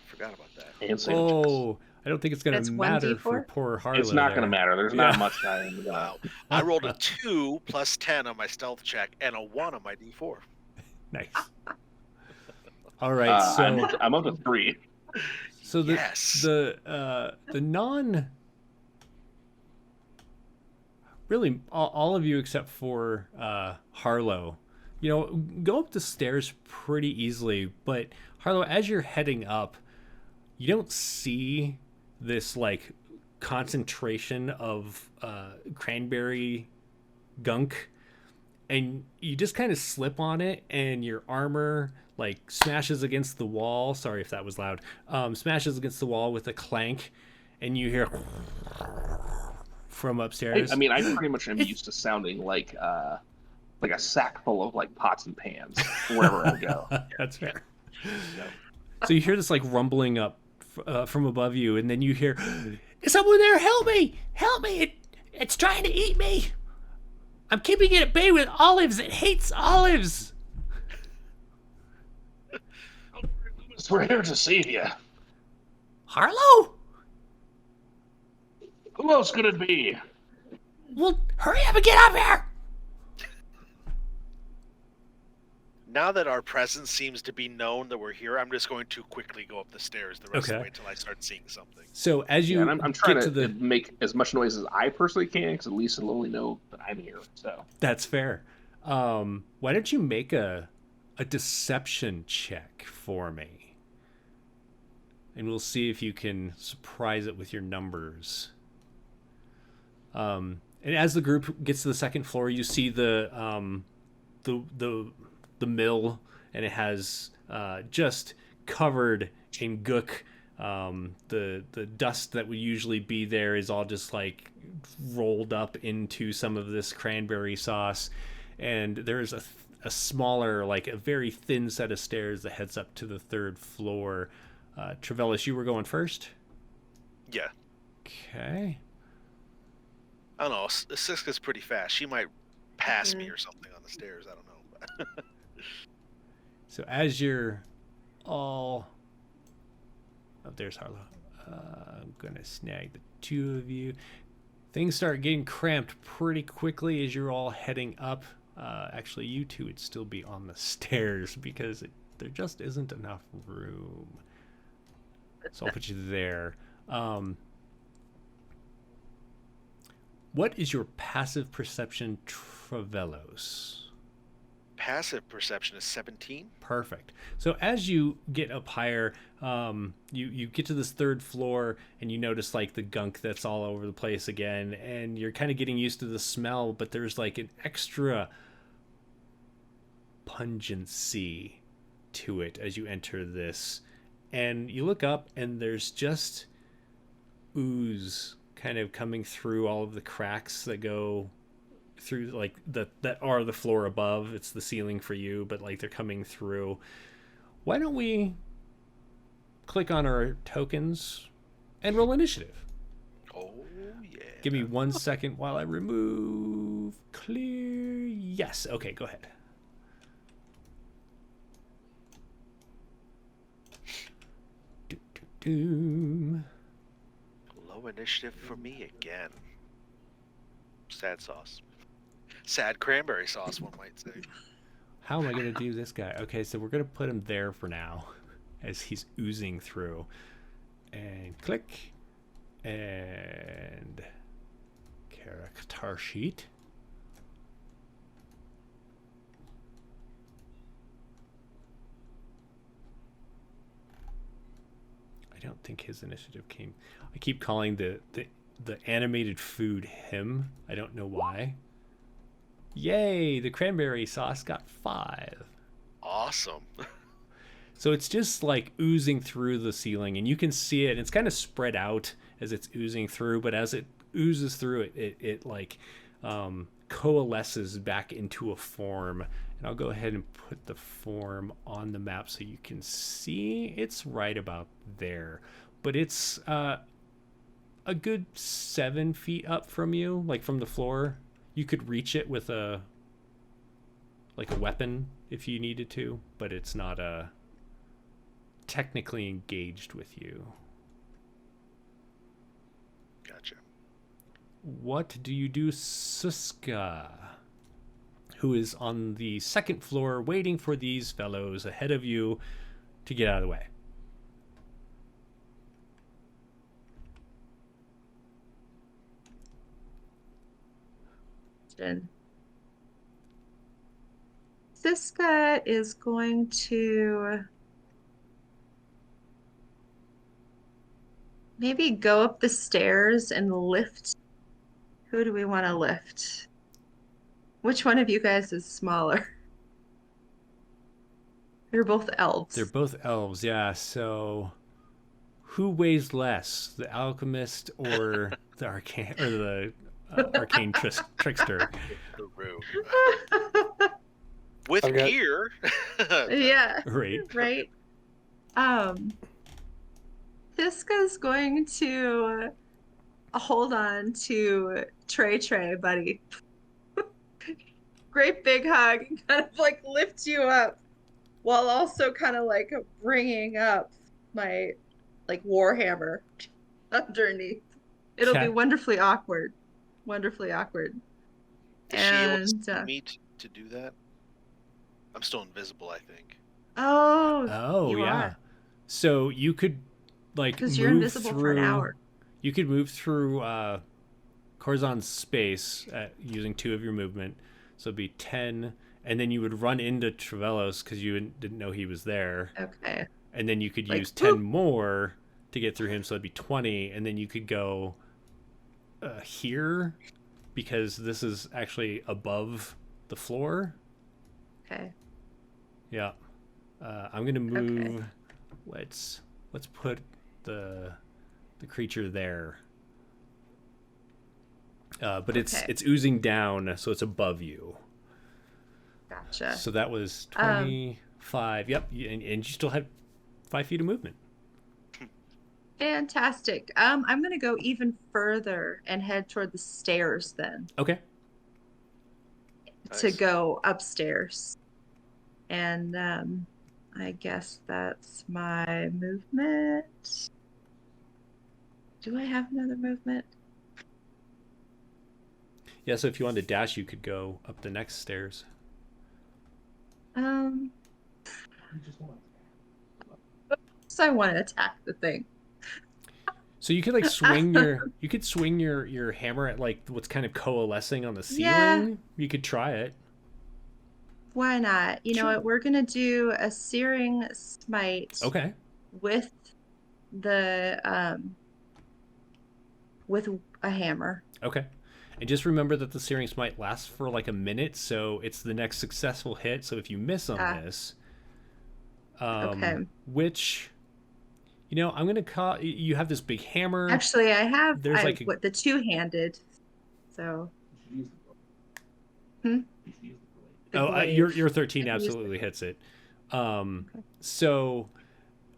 Forgot about that. And save checks. Oh, I don't think it's gonna That's matter for 1d4? poor Harlow. It's not going to there. matter. There's Yeah. not much time. Wow. I rolled a 2 plus 10 on my stealth check and a 1 on my D4. Nice. All right, so I'm up to 3. so the Yes. the non really all of you except for Harlow, you know, go up the stairs pretty easily. But Harlow, as you're heading up, you don't see this like concentration of cranberry gunk, and you just kind of slip on it, and your armor like smashes against the wall. Sorry if that was loud. Smashes against the wall with a clank, and you hear from upstairs. I mean, I pretty much am used to sounding like a sack full of like pots and pans wherever I go. That's fair. So you hear this like rumbling up from above you, and then you hear, "Is someone there? Help me! Help me! It's trying to eat me! I'm keeping it at bay with olives. It hates olives." We're here to save you. Harlow? Who else could it be? Well, hurry up and get up here! Now that our presence seems to be known that we're here, I'm just going to quickly go up the stairs the rest of the Okay. way until I start seeing something. So as you Yeah, and I'm trying get to to the, make as much noise as I personally can, because at least it'll only know that I'm here. So that's fair. Why don't you make a deception check for me, and we'll see if you can surprise it with your numbers. And as the group gets to the second floor, you see the mill, and it has just covered in gook. The dust that would usually be there is all just like rolled up into some of this cranberry sauce, and there's a smaller, like a very thin set of stairs that heads up to the third floor. Trevellis, you were going first. Yeah. Okay. I don't know. Siska's pretty fast. She might pass me or something on the stairs. I don't know. So as you're all... Oh, there's Harlow. I'm going to snag the two of you. Things start getting cramped pretty quickly as you're all heading up. Actually, you two would still be on the stairs because there just isn't enough room. So I'll put you there. What is your passive perception, Trevellos? Passive perception is 17. Perfect. So as you get up higher, you get to this third floor, and you notice like the gunk that's all over the place again, and you're kind of getting used to the smell, but there's like an extra pungency to it as you enter this. And you look up, and there's just ooze kind of coming through all of the cracks that go through, like that are the floor above. It's the ceiling for you, but like they're coming through. why don't we click on our tokens and roll initiative? Oh yeah. Give me 1 second while I remove clear. Yes. Okay, go ahead. Doom. Low initiative for me again. Sad sauce. Sad cranberry sauce, one might say. How am I going to do this guy? Okay, so we're going to put him there for now as he's oozing through. And click. And character sheet. I don't think his initiative came. I keep calling the animated food him. I don't know why. Yay! The cranberry sauce got 5. Awesome. So it's just like oozing through the ceiling, and you can see it. And it's kind of spread out as it's oozing through, but as it oozes through, it coalesces back into a form. And I'll go ahead and put the form on the map so you can see it's right about there. But it's a good 7 feet up from you, like from the floor. You could reach it with a weapon if you needed to, but it's not technically engaged with you. Gotcha. What do you do, Suska, who is on the second floor waiting for these fellows ahead of you to get out of the way? Siska is going to maybe go up the stairs and lift. Who do we want to lift? Which one of you guys is smaller? They're both elves. They're both elves, yeah. So who weighs less, the alchemist or the arcane trickster? The room. With I've got- gear. Yeah. Right. Right. Fiska's going to hold on to Trey, buddy. Great big hug and kind of like lift you up while also kind of like bringing up my like warhammer underneath. It'll be Okay. wonderfully awkward. Wonderfully awkward. Is she able And to see me to do that? I'm still invisible, I think. Oh, you yeah. are. So you could like Because move you're invisible through for an hour. You could move through Corzon's space using 2 of your movement. So it'd be 10, and then you would run into Travelos because you didn't know he was there. Okay. And then you could Like, use 10 whoop. more to get through him, so it'd be 20, and then you could go here because this is actually above the floor. Okay. Yeah. I'm gonna move. Let's put the creature there. But it's oozing down, so it's above you. Gotcha. So that was 25. Yep, and you still had 5 feet of movement. Fantastic. I'm gonna go even further and head toward the stairs then Okay. to Nice. go upstairs. And I guess that's my movement. Do I have another movement? Yeah. So if you wanted to dash, you could go up the next stairs. So I want to attack the thing. So you could like swing your hammer at like what's kind of coalescing on the ceiling. Yeah. You could try it. Why not? You know Sure. what? We're gonna do a searing smite Okay. with the with a hammer. Okay. And just remember that the searing smite lasts for like a minute, so it's the next successful hit. So if you miss on this, Okay. which, I'm gonna call you have this big hammer. Actually, I have There's like a- what the two-handed. So Oh, blade. your 13 Use absolutely hits it. So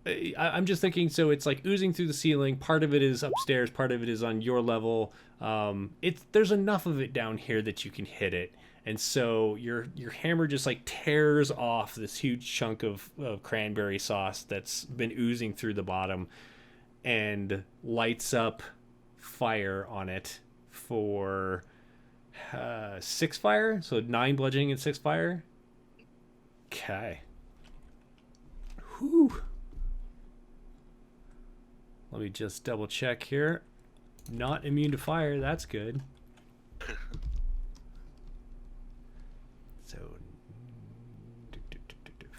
I'm just thinking, so it's like oozing through the ceiling. Part of it is upstairs, part of it is on your level. There's enough of it down here that you can hit it. And so your hammer just like tears off this huge chunk of cranberry sauce that's been oozing through the bottom and lights up fire on it for 6 fire. So 9 bludgeoning and 6 fire. Okay. Whew. Let me just double check here. Not immune to fire. That's good. So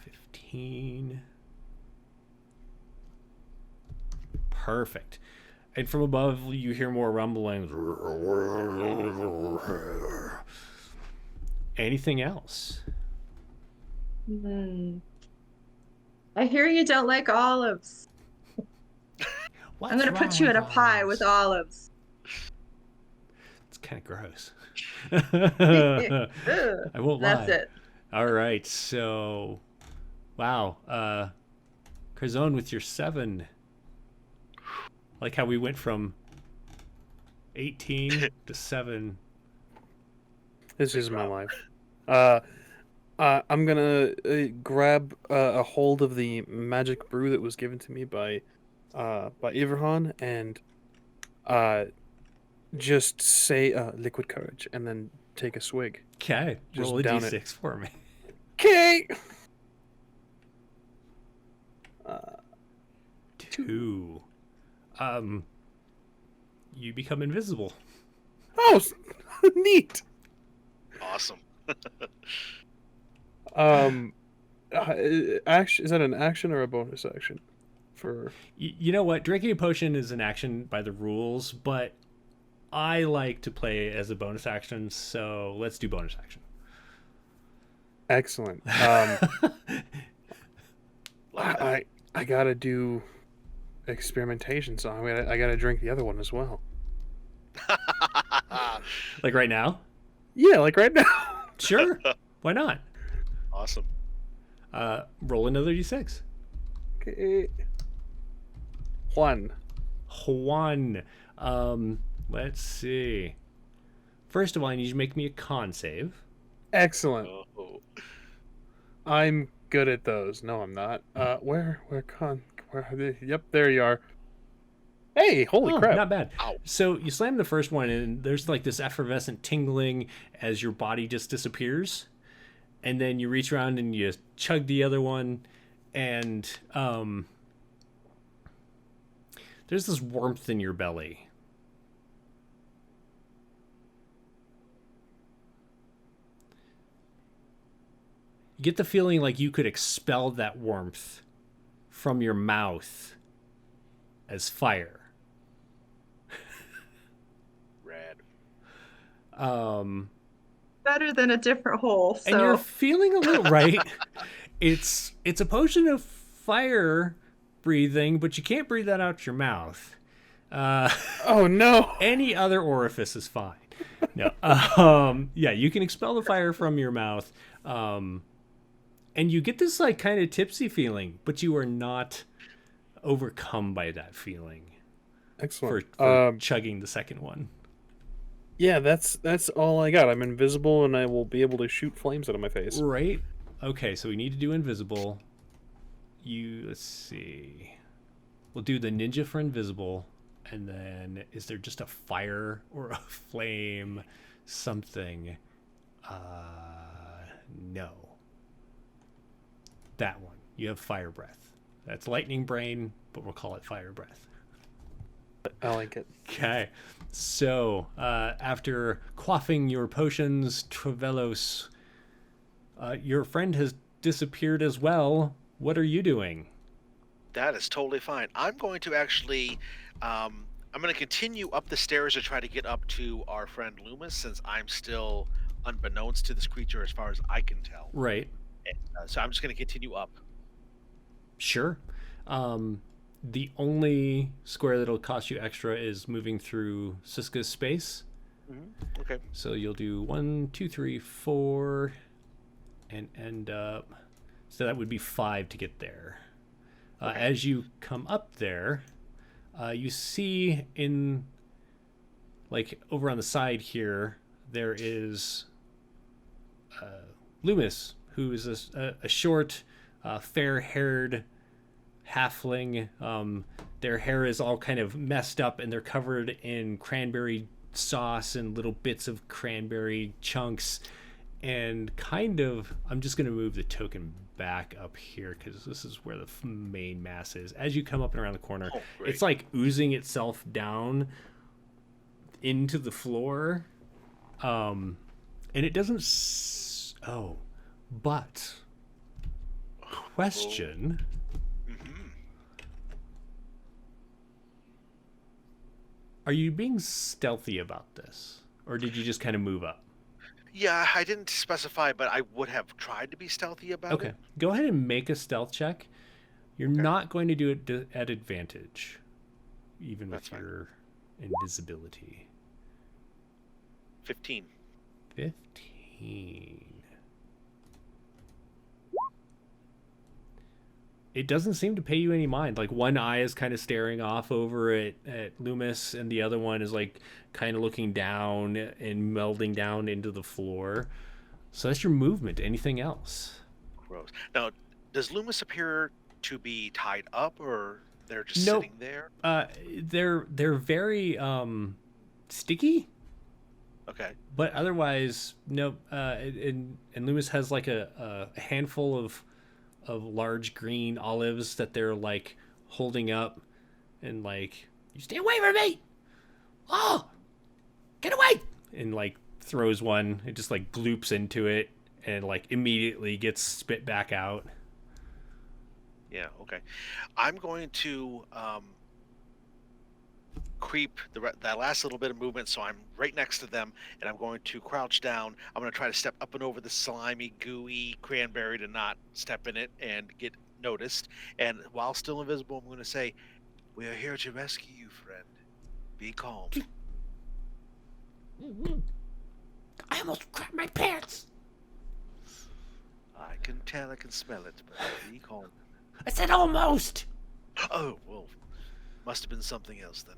15. Perfect. And from above, you hear more rumbling. Anything else? I hear you don't like olives. I'm going to put you in a pie with olives. It's kind of gross. Ugh, I won't lie. That's it. All right, so wow, Crazone with your 7. Like how we went from 18 to 7. This is my life. I'm gonna grab a hold of the magic brew that was given to me by Iverhan and just say liquid courage and then take a swig. Okay, Just roll a down d6 it. for me. Okay. 2. You become invisible. Oh, neat. Awesome. Action, is that an action or a bonus action? For You know what? Drinking a potion is an action by the rules, but I like to play as a bonus action, so let's do bonus action. excellent. I gotta do experimentation, so I gotta drink the other one as well. Like right now? Yeah, like right now. Sure. Why not? Awesome. Roll another d6. Okay. Juan. Let's see. First of all, I need you to make me a con save. Excellent. Oh. I'm good at those. No, I'm not. Where are they? Yep, there you are. Hey, holy crap. Not bad. Ow. So you slam the first one, and there's like this effervescent tingling as your body just disappears. And then you reach around and you chug the other one, and there's this warmth in your belly. You get the feeling like you could expel that warmth from your mouth as fire. Rad. Better than a different hole. And you're So feeling a little right. It's a potion of fire breathing, but you can't breathe that out your mouth. Oh no. Any other orifice is fine. No. Yeah, you can expel the fire from your mouth. And you get this like kind of tipsy feeling, but you are not overcome by that feeling Excellent. for chugging the second one. Yeah, that's all I got. I'm invisible and I will be able to shoot flames out of my face. Right. Okay, so we need to do invisible. Let's see. We'll do the ninja for invisible, and then is there just a fire or a flame, something? No. That one. You have fire breath. That's lightning brain, but we'll call it fire breath. I like it. Okay. So, after quaffing your potions, Trevelos, your friend has disappeared as well. What are you doing? That is totally fine. I'm going to actually, I'm going to continue up the stairs to try to get up to our friend Loomis, since I'm still unbeknownst to this creature as far as I can tell. Right. So I'm just going to continue up. Sure. The only square that'll cost you extra is moving through Siska's space. Mm-hmm. Okay. So you'll do 1, 2, 3, 4, and end up. So that would be 5 to get there. Okay. As you come up there, you see in, like, over on the side here, there is Loomis, who is a short, fair-haired halfling. Their hair is all kind of messed up, and they're covered in cranberry sauce and little bits of cranberry chunks. And kind of, I'm just going to move the token back up here because this is where the main mass is. As you come up and around the corner, it's like oozing itself down into the floor. And it doesn't... but... Question... Are you being stealthy about this? Or did you just kind of move up? Yeah, I didn't specify, but I would have tried to be stealthy about it. Okay. Go ahead and make a stealth check. You're not going to do it at advantage, even That's with fine. your invisibility. 15. 15. It doesn't seem to pay you any mind. Like, one eye is kind of staring off over at Loomis, and the other one is like kind of looking down and melding down into the floor. So that's your movement. Anything else? Gross. Now, does Loomis appear to be tied up, or they're just Nope. sitting there? They're very sticky, Okay. but otherwise no. And Loomis has like a handful of large green olives that they're like holding up, and like, you stay away from me! Oh, get away! And like throws one. It just like gloops into it and like immediately gets spit back out. Yeah, okay. I'm going to creep that last little bit of movement, so I'm right next to them, and I'm going to crouch down. I'm going to try to step up and over the slimy, gooey cranberry to not step in it and get noticed. And while still invisible, I'm going to say, "We are here to rescue you, friend. Be calm." I almost crapped my pants. I can tell, I can smell it, but be calm. I said almost. Oh, well, must have been something else then.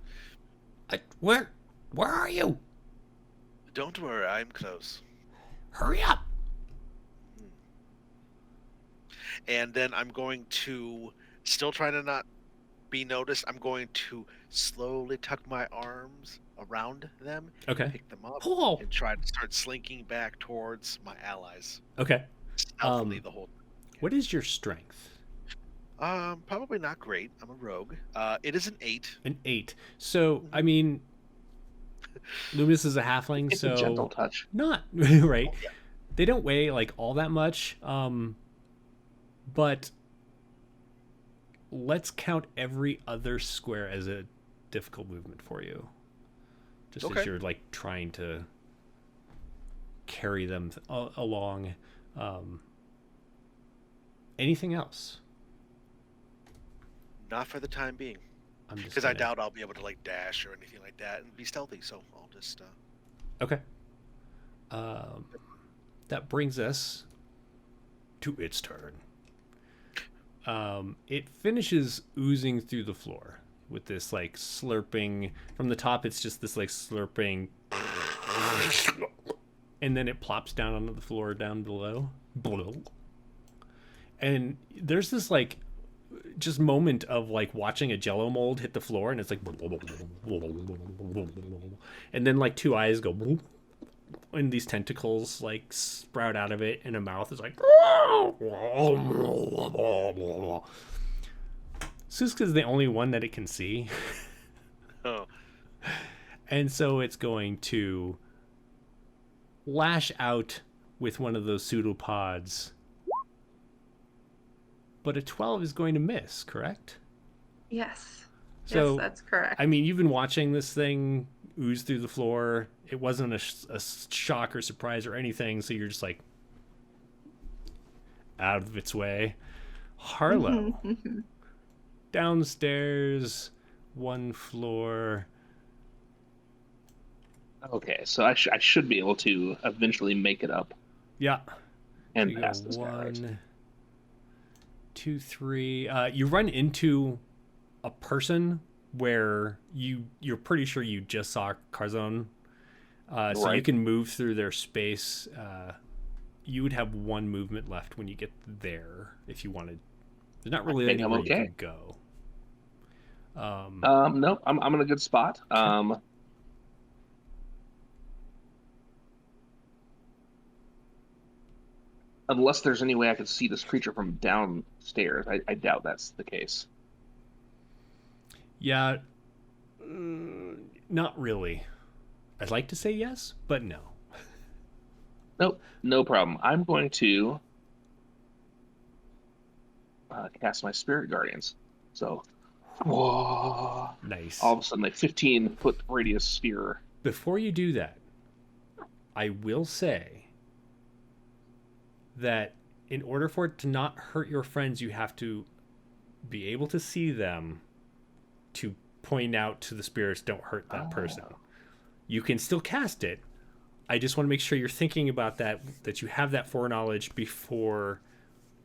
Where are you? Don't worry, I'm close. Hurry up. And then I'm going to, still trying to not be noticed, I'm going to slowly tuck my arms around them, Okay. pick them up, Oh. and try to start slinking back towards my allies. Okay. Stealthily the whole What is your strength? probably not great. I'm a rogue. It is an 8. An 8. So, I mean, Loomis is a halfling, It's so a gentle touch. not right. Yeah. They don't weigh like all that much. But let's count every other square as a difficult movement for you. Just as Okay. you're like trying to carry them along. Anything else? Not for the time being. I'm just Because I gonna- doubt I'll be able to like dash or anything like that and be stealthy, so I'll just Okay. That brings us to its turn. It finishes oozing through the floor with this like slurping from the top. It's just this like slurping, and then it plops down onto the floor down below. And there's this like just moment of like watching a jello mold hit the floor, and it's like, and then like two eyes go, and these tentacles like sprout out of it, and a mouth is like, Suska is the only one that it can see. oh, And so it's going to lash out with one of those pseudopods. But a 12 is going to miss, correct? Yes. So, yes, that's correct. I mean, you've been watching this thing ooze through the floor. It wasn't a shock or surprise or anything, so you're just like out of its way. Harlow, downstairs, one floor. Okay, so I should be able to eventually make it up Yeah. and You pass go this guy. Right? 2, 3. You run into a person where you're pretty sure you just saw Carzone. So you Right. can move through their space. You would have 1 movement left when you get there if you wanted. There's not really think I'm anywhere you okay. could go. Nope, I'm in a good spot. Unless there's any way I could see this creature from downstairs, I doubt that's the case. Yeah, not really. I'd like to say yes, but no. Nope, no problem. I'm going to cast my Spirit Guardians. So, whoa, Nice. all of a sudden, like 15-foot radius sphere. Before you do that, I will say that in order for it to not hurt your friends, you have to be able to see them to point out to the spirits, don't hurt that person. You can still cast it. I just want to make sure you're thinking about that you have that foreknowledge before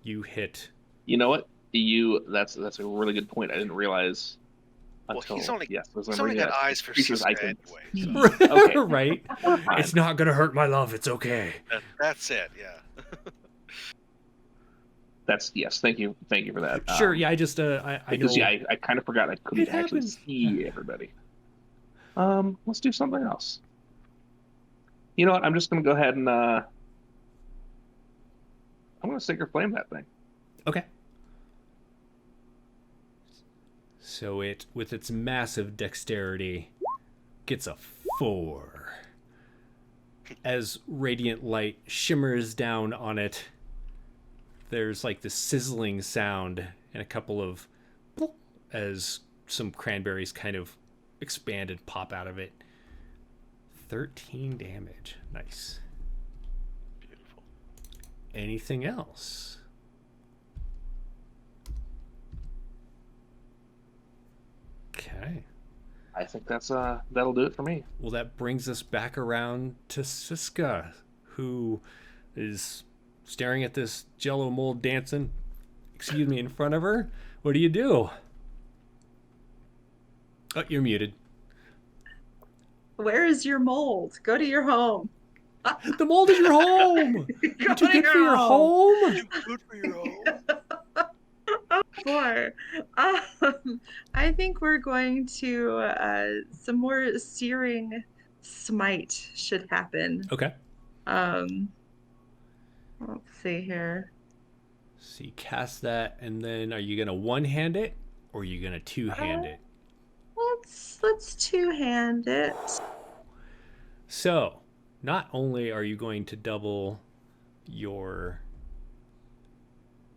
you hit. You know what? That's a really good point. I didn't realize. Well, Until, he's only those only got that eyes for creatures I Siska can anyway. So Okay. Right? Fine. It's not going to hurt my love. It's okay. that's it. Yeah. That's yes. Thank you for that. Sure. Yeah. I just I Because know. I kind of forgot I couldn't It actually happens. see everybody. Let's do something else. You know what? I'm just gonna go ahead and I'm gonna Sacred Flame that thing. Okay. So it, with its massive dexterity, gets a 4. As radiant light shimmers down on it, there's like this sizzling sound and a couple of boop as some cranberries kind of expand and pop out of it. 13 damage. Nice. Beautiful. Anything else? Okay. I think that'll do it for me. Well, that brings us back around to Siska, who is staring at this jello mold dancing, in front of her. What do you do? Oh, you're muted. Where is your mold? Go to your home. The mold is your home. Go You're too to good for your home. Good for your own. Oh boy. I think we're going to some more searing smite should happen. Okay. Let's see here. So you cast that, and then are you gonna one-hand it, or are you gonna two-hand it? Let's two-hand it. So, not only are you going to double your...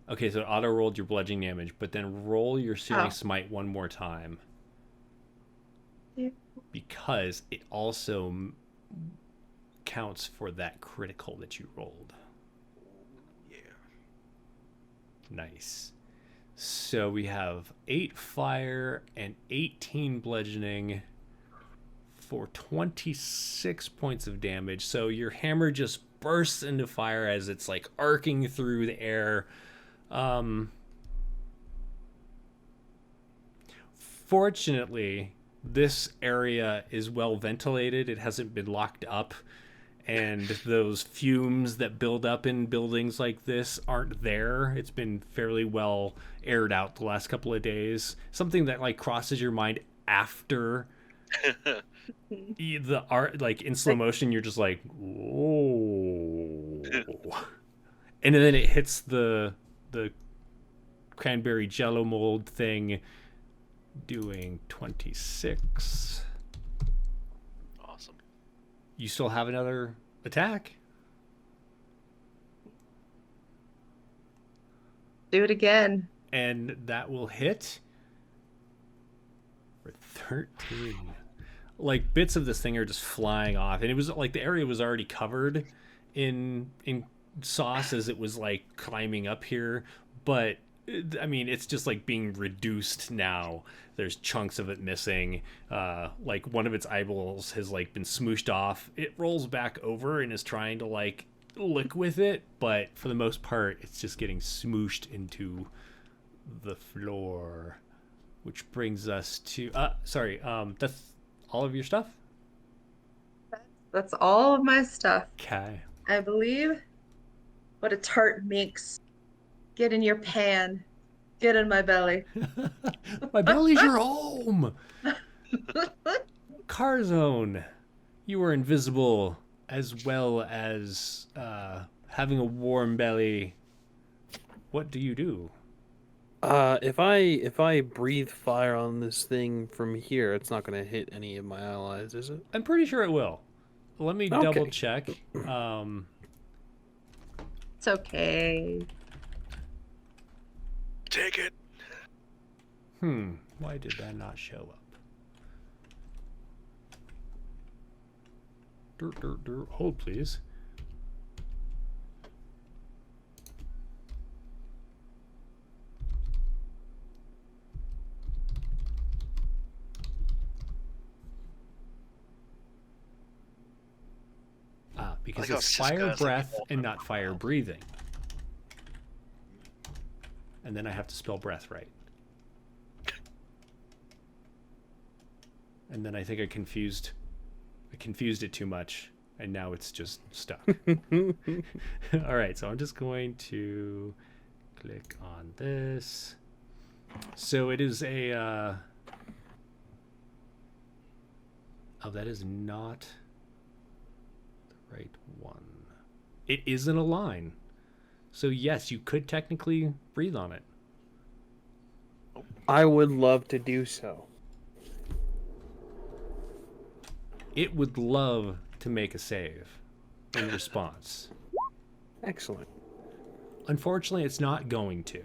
Okay, so it auto-rolled your bludgeoning damage, but then roll your searing smite one more time. Yeah. Because it also counts for that critical that you rolled. Yeah. Nice. So we have 8 fire and 18 bludgeoning for 26 points of damage. So your hammer just bursts into fire as it's like arcing through the air. Fortunately, this area is well ventilated. It hasn't been locked up, and those fumes that build up in buildings like this aren't there. It's been fairly well aired out the last couple of days. Something that like crosses your mind after the art, like in slow motion, you're just like, whoa. And then it hits the cranberry jello mold thing, doing 26. Awesome. You still have another attack? Do it again. And that will hit for 13. Like bits of this thing are just flying off, and it was like the area was already covered in sauce as it was like climbing up here, but I mean it's just like being reduced now. There's chunks of it missing. Like one of its eyeballs has like been smooshed off. It rolls back over and is trying to like lick with it, but for the most part it's just getting smooshed into the floor. Which brings us to that's all of your stuff? That's all of my stuff. Okay. I believe what a tart makes. Get in your pan. Get in my belly. My belly's your home. Carzone, you are invisible as well as having a warm belly. What do you do? If I breathe fire on this thing from here, it's not gonna hit any of my allies, is it? I'm pretty sure it will. Let me Okay. double check. It's okay. Take it. Why did that not show up? Hold, please. Because Like it's how Cisco fire has, like, breath all and not fire breathing. And then I have to spell breath right. And then I think I confused it too much, and now it's just stuck. All right, so I'm just going to click on this. So it is a oh, that is not the right one. It isn't a line. So yes, you could technically breathe on it. I would love to do so. It would love to make a save in response. Excellent. Unfortunately, it's not going to.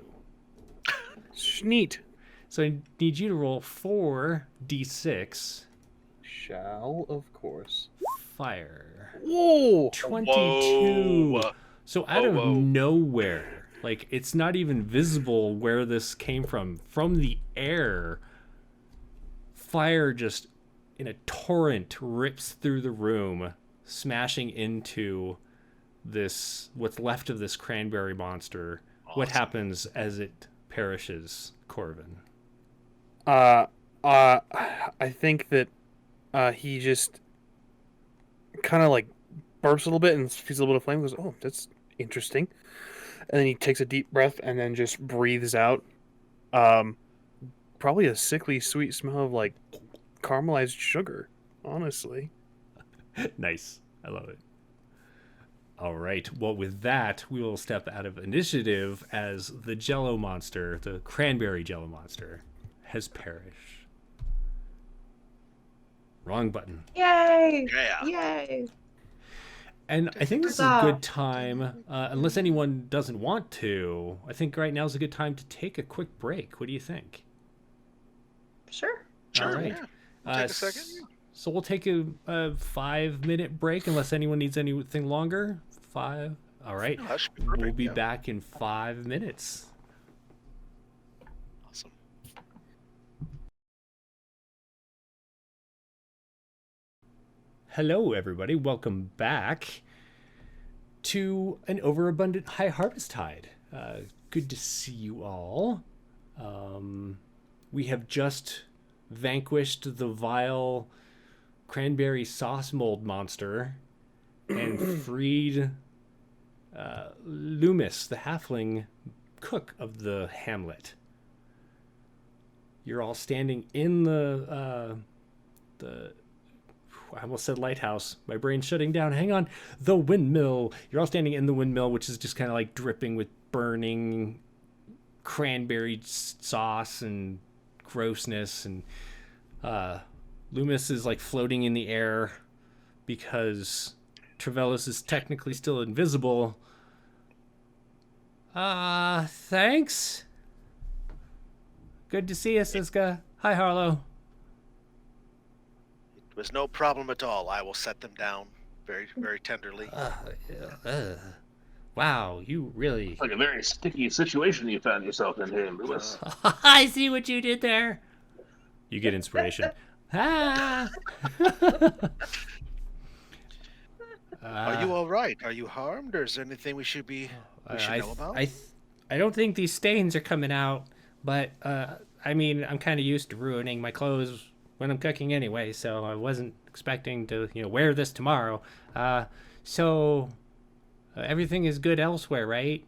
Neat. So I need you to roll 4d6 Shall, of course. fire. Whoa! 22. Whoa. So out of Whoa. nowhere, like it's not even visible where this came from. From the air, fire just in a torrent rips through the room, smashing into this, what's left of this cranberry monster. What Awesome. happens as it perishes, Corvin? I think that he just kind of like burps a little bit and sees a little bit of flame. Goes, oh, that's interesting. And then he takes a deep breath and then just breathes out. Probably a sickly sweet smell of like caramelized sugar. Honestly, Nice. I love it. All right. Well, with that, we will step out of initiative as the Jello monster, the cranberry Jello monster, has perished. Wrong button. Yay! Yeah. Yay! And I think this is a Huzzah. good time, unless anyone doesn't want to, I think right now is a good time to take a quick break. What do you think? Sure. Sure. All right. Yeah. We'll take a second. So we'll take a 5-minute break unless anyone needs anything longer. 5. All right. No, that should be perfect. We'll be Yeah. back in 5 minutes. Awesome. Hello, everybody. Welcome back to an Overabundant Highharvestide. Good to see you all. We have just vanquished the vile cranberry sauce mold monster and freed Loomis, the halfling cook of the hamlet. You're all standing in the I almost said lighthouse. My brain's shutting down. Hang on. The windmill. You're all standing in the windmill, which is just kind of like dripping with burning cranberry sauce and grossness. And Loomis is like floating in the air because Trevellis is technically still invisible. Thanks. Good to see you, Siska. Hi, Harlow. It was no problem at all. I will set them down very, very tenderly. Wow, you really... It's like a very sticky situation you found yourself in here, Lewis. I see what you did there. You get inspiration. Ah! Are you all right? Are you harmed, or is there anything we should know about? I don't think these stains are coming out. but I mean, I'm kind of used to ruining my clothes when I'm cooking anyway, so I wasn't expecting to, wear this tomorrow. So everything is good elsewhere, right?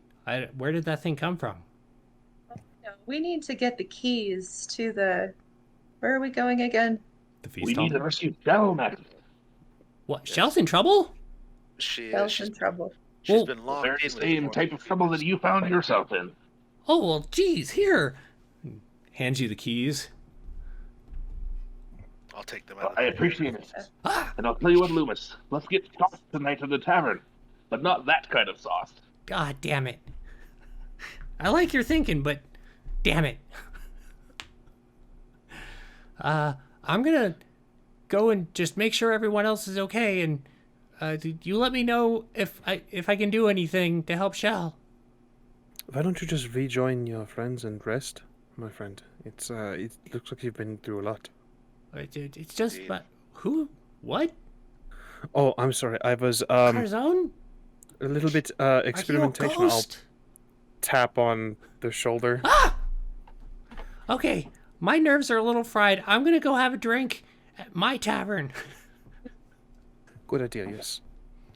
Where did that thing come from? No, we need to get the keys to the. Where are we going again? The We feast need to hall. rescue Shell, Matt. What? Yes. Shell's in trouble? Bell's She's in trouble. Well, been The locked very in same with type of trouble that you found yourself in. Oh well, geez, here. Hands you the keys. I'll take them out. I appreciate it. Ah, And I'll tell you what, Loomis. Let's get sauce tonight at the tavern. But not that kind of sauce. God damn it. I like your thinking, but damn it. I'm gonna go and just make sure everyone else is okay, and you let me know if I can do anything to help Shell. Why don't you just rejoin your friends and rest, my friend? It looks like you've been through a lot. It's just, Indeed. but who? What? Oh, I'm sorry. I was Carzone? a little bit Are you a experimentation. I'll ghost? tap on the shoulder. Ah! Okay, my nerves are a little fried. I'm gonna go have a drink at my tavern. Good idea, yes.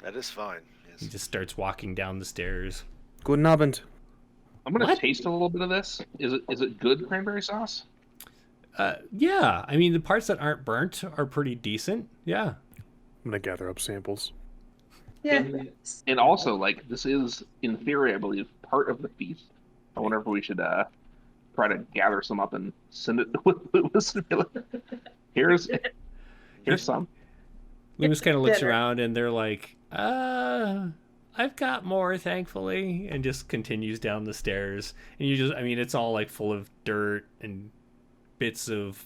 That is fine. He Yes. just starts walking down the stairs. Guten Abend. I'm gonna What? taste a little bit of this. Is it good cranberry sauce? Yeah, I mean, the parts that aren't burnt are pretty decent. Yeah. I'm gonna gather up samples. Yeah. And also, like, this is, in theory, I believe, part of the feast. I wonder if we should try to gather some up and send it with Lewis. Here's some. Loomis kind of looks Dinner. around and they're like, I've got more, thankfully, and just continues down the stairs. And I mean, it's all like full of dirt and bits of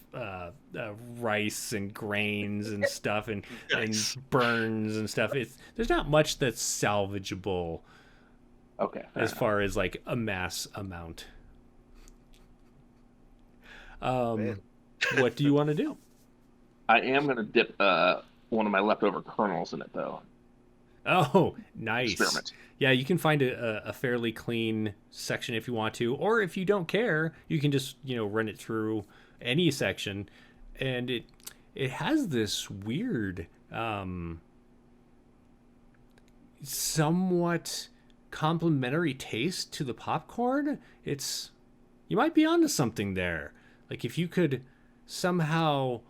rice and grains and stuff and Nice. burns and stuff. There's not much that's salvageable Okay. fair as enough. far as like a mass amount. Man. What do you want to do? I am gonna dip one of my leftover kernels in it, though. Oh, nice. Experiment. Yeah, you can find a fairly clean section if you want to, or if you don't care, you can just run it through any section, and it has this weird, somewhat complementary taste to the popcorn. You might be onto something there. Like if you could somehow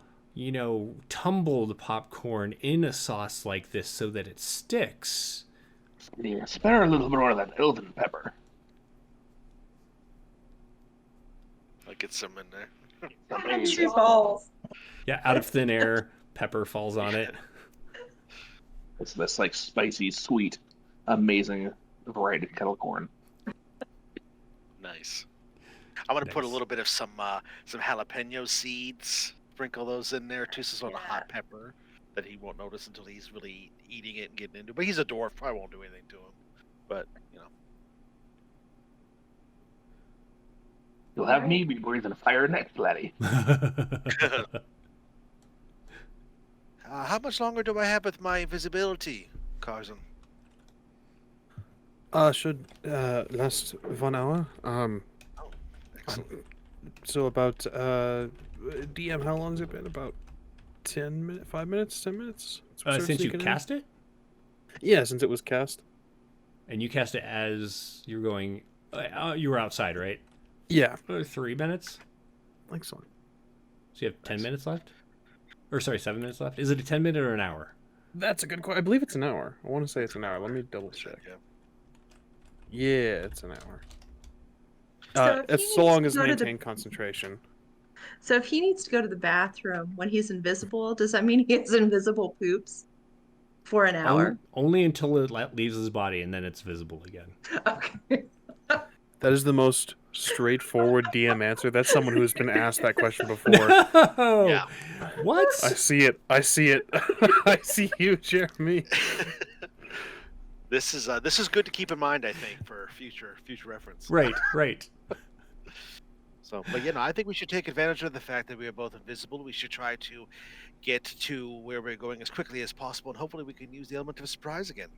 tumble the popcorn in a sauce like this so that it sticks. Yeah, spare a little more of that elven pepper. I'll get some in there. Tree balls. Yeah, out of thin air, pepper falls on it. It's this like spicy, sweet, amazing variety of kettle corn. Nice. I'm gonna put a Nice. little bit of some jalapeno seeds. Sprinkle those in there too, so sort of Yeah. hot pepper that he won't notice until he's really eating it and getting into it. But he's a dwarf, probably won't do anything to him. But You'll have me be breathing fire next, laddie. how much longer do I have with my invisibility, Carzon? Should last 1 hour. Excellent. So about DM, how long has it been? About 10 minutes, 5 minutes, 10 minutes? Since you cast it, Yeah, since it was cast. and you cast it as you're going, you were outside, right? Yeah. 3 minutes. Excellent. So you have 10 Nice. minutes left, or sorry, 7 minutes left. Is it a 10-minute or an hour? That's a good question. I believe it's an hour. I want to say it's an hour. Let me double check. Yeah. Yeah, it's an hour. So if As he so long needs as to go to the- maintain concentration. So if he needs to go to the bathroom when he's invisible, does that mean he has invisible poops for an hour? Only until it leaves his body, and then it's visible again. Okay. That is the most straightforward DM answer. That's someone who's been asked that question before. No. Yeah. What? I see it. I see it. I see you, Jeremy. This is good to keep in mind, I think, for future reference. Right. So, but I think we should take advantage of the fact that we are both invisible. We should try to get to where we're going as quickly as possible, and hopefully we can use the element of surprise again.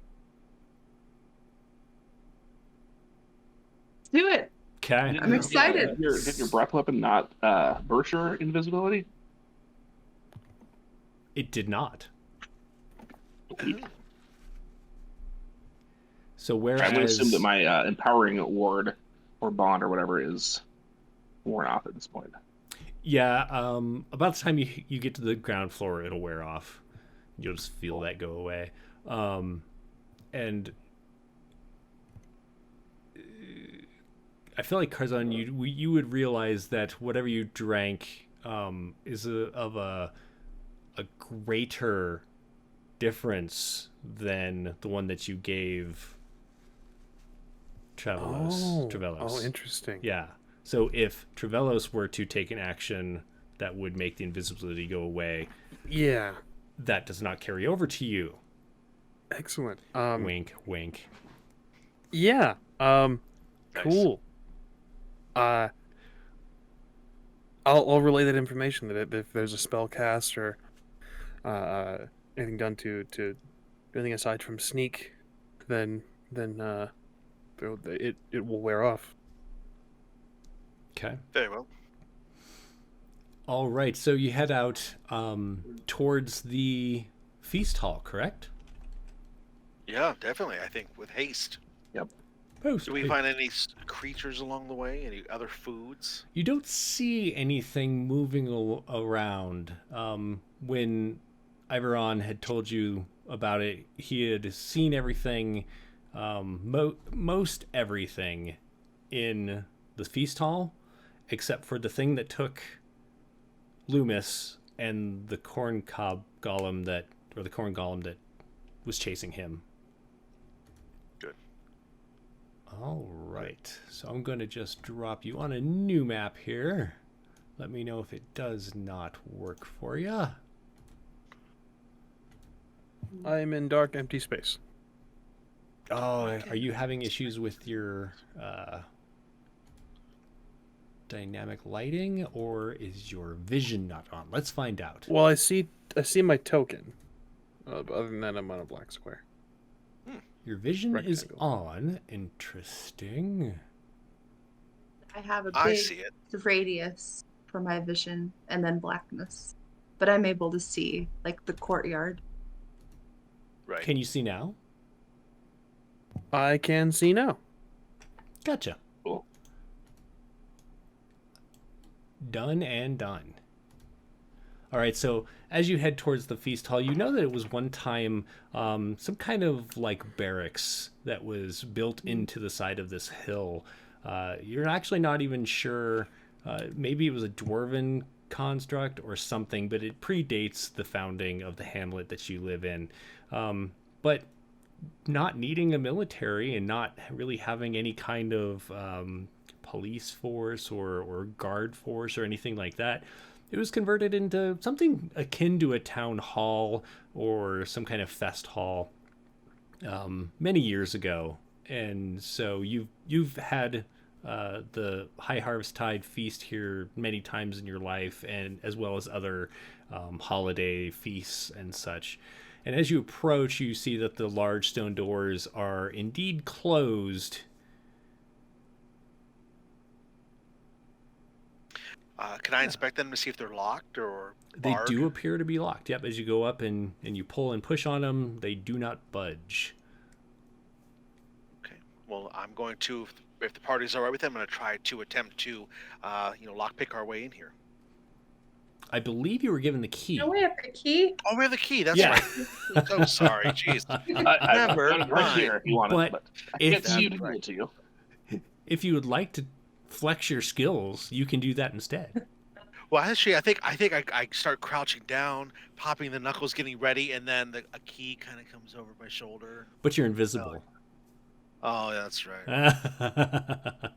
Do it. Okay. I'm excited. Did your breath weapon not burst your invisibility? It did not. Oh. So I would whereas assume that my empowering ward or bond or whatever is worn off at this point. yeah, about the time you get to the ground floor, it'll wear off. You'll just feel that go away. And I feel like Karzan, you would realize that whatever you drank is of a greater difference than the one that you gave Travelos. Oh, interesting. Yeah. So if Travelos were to take an action that would make the invisibility go away, Yeah. that does not carry over to you. Excellent. Wink, wink. Yeah. Nice. Cool. I'll relay that information that if there's a spell cast or anything done to anything aside from sneak, then it will wear off. Okay. Very well. All right. So you head out towards the feast hall, correct? Yeah, definitely. I think with haste. Post. Do we find any creatures along the way? Any other foods? You don't see anything moving around. When Iveron had told you about it, he had seen everything, most everything in the feast hall, except for the thing that took Loomis and the corn golem that was chasing him. Good. All right, so I'm going to just drop you on a new map here. Let me know if it does not work for you. I'm in dark, empty space. Oh, are you having issues with your dynamic lighting, or is your vision not on? Let's find out. Well, I see my token. Other than that, I'm on a black square. Your vision is Rectangle. on. Interesting. I have a I see big it. radius for my vision and then blackness. But I'm able to see like the courtyard. Right. Can you see now? I can see now. Gotcha. Cool. Done and done. All right, so as you head towards the feast hall, you know that it was one time some kind of like barracks that was built into the side of this hill. You're actually not even sure. Maybe it was a dwarven construct or something, but it predates the founding of the hamlet that you live in. But not needing a military and not really having any kind of police force or guard force or anything like that, it was converted into something akin to a town hall or some kind of fest hall many years ago. And so you've had the Highharvestide feast here many times in your life, and as well as other holiday feasts and such. And as you approach, you see that the large stone doors are indeed closed. Can I inspect them to see if they're locked or They barred? do appear to be locked. Yep, as you go up and you pull and push on them, they do not budge. Okay. Well, I'm going to, if the party's all right with them, I'm going to try to attempt to, lockpick our way in here. I believe you were given the key. No, we have the key. Oh, we have the key. That's Yeah. right. So sorry. Jeez. I've Never got it right mind. here if you want But it, but I if can't see you to that's give right. it to you. If you would like to flex your skills, you can do that instead. Well, actually, I think I start crouching down, popping the knuckles, getting ready, and then a key kind of comes over my shoulder. But you're invisible. Oh, yeah, that's right.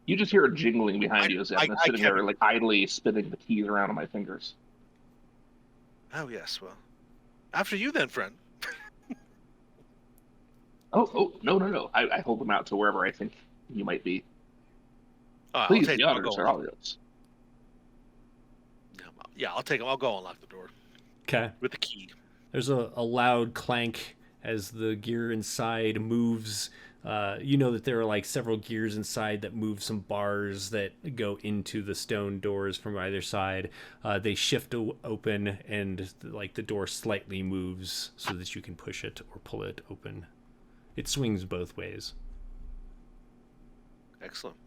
You just hear a jingling behind you as I'm I sitting can't- there, like idly spinning the keys around on my fingers. Oh, yes. Well, after you then, friend. Oh, no. I hold them out to wherever I think you might be. I'll Please, take the them. I'll honors go. are all yours. Yeah, I'll take them. I'll go unlock the door Okay. with the key. There's a loud clank as the gear inside moves You know that there are like several gears inside that move some bars that go into the stone doors from either side. They shift open, and like the door slightly moves so that you can push it or pull it open. It swings both ways. Excellent.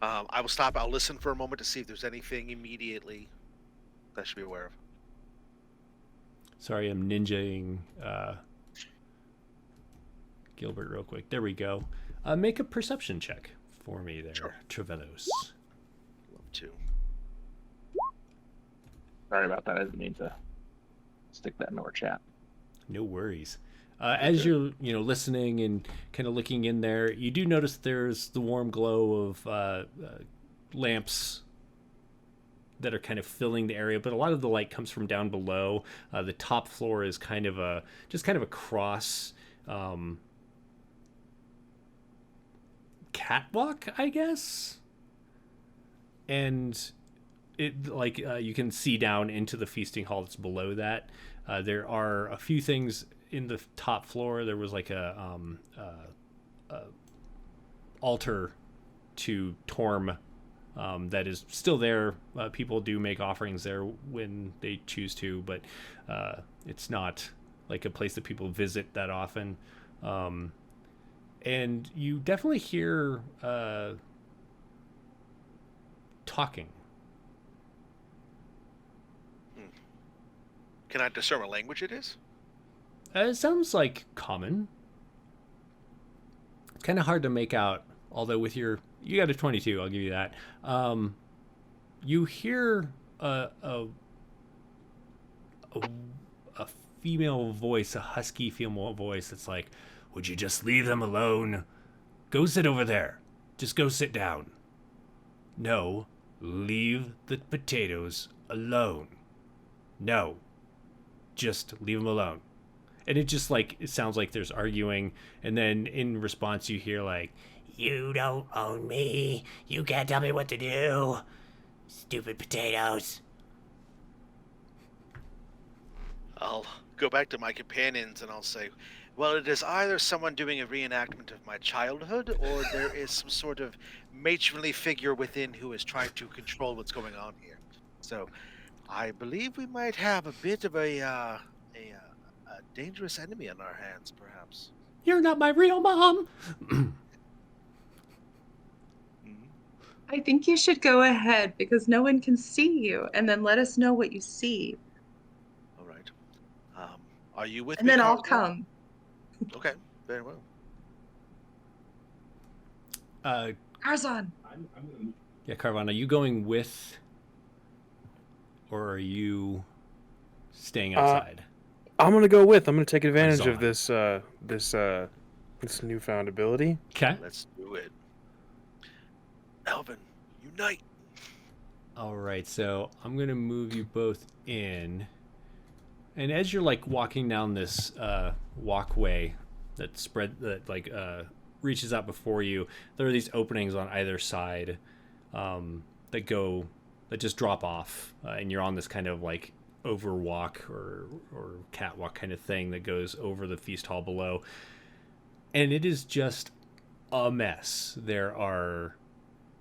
I will stop. I'll listen for a moment to see if there's anything immediately that I should be aware of. Sorry, I'm ninjaing Gilbert real quick. There we go. Make a perception check for me there, Sure. Trevelos. Love to. Sorry about that. I didn't mean to stick that in our chat. No worries. As you're, listening and kind of looking in there, you do notice there's the warm glow of lamps that are kind of filling the area, but a lot of the light comes from down below. The top floor is kind of a cross catwalk, I guess. And it you can see down into the feasting hall that's below that. There are a few things in the top floor. There was like a altar to Torm that is still there. People do make offerings there when they choose to, but it's not like a place that people visit that often. And you definitely hear talking. Can I discern what language it is? It sounds like common. It's kind of hard to make out, although with you got a 22, I'll give you that. You hear a female voice, a husky female voice that's like, "Would you just leave them alone? Go sit over there. Just go sit down. No, leave the potatoes alone. No, just leave them alone." And it just it sounds like there's arguing, and then in response you hear like, "You don't own me. You can't tell me what to do. Stupid potatoes." I'll go back to my companions and I'll say, well, it is either someone doing a reenactment of my childhood, or there is some sort of matronly figure within who is trying to control what's going on here. So I believe we might have a bit of a dangerous enemy on our hands, perhaps. You're not my real mom. I think you should go ahead because no one can see you, and then let us know what you see. All right. Are you with And me? then I'll Carl? come. Okay, very well. Tarzan. Yeah, Carvana, are you going with, or are you staying outside? I'm gonna go with. I'm gonna take advantage Tarzan. of this newfound ability. Okay. Let's do it. Elvin, unite. All right, so I'm gonna move you both in, and as you're walking down this walkway that reaches out before you, there are these openings on either side that just drop off, and you're on this kind of overwalk or catwalk kind of thing that goes over the feast hall below, and it is just a mess. There are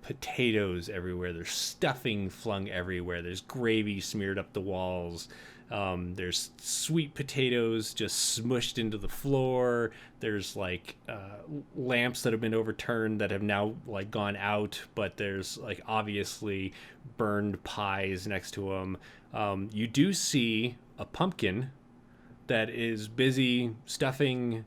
potatoes everywhere. There's stuffing flung everywhere. There's gravy smeared up the walls. There's sweet potatoes just smushed into the floor. There's lamps that have been overturned that have now gone out, but there's obviously burned pies next to them. You do see a pumpkin that is busy stuffing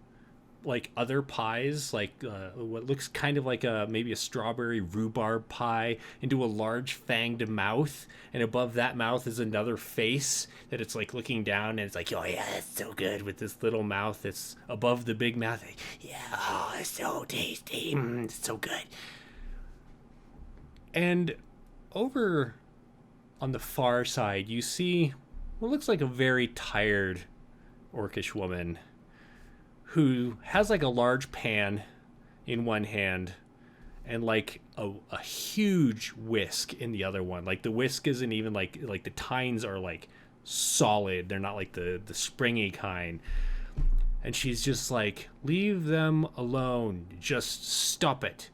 other pies, what looks kind of like maybe a strawberry rhubarb pie, into a large fanged mouth, and above that mouth is another face that it's looking down, and it's "Oh yeah, that's so good," with this little mouth that's above the big mouth. "Yeah, oh, it's so tasty, it's so good." And over on the far side, you see what looks like a very tired orcish woman who has a large pan in one hand and a huge whisk in the other one. The whisk isn't even the tines are solid. They're not the springy kind. And she's just like, leave them alone. Just stop it.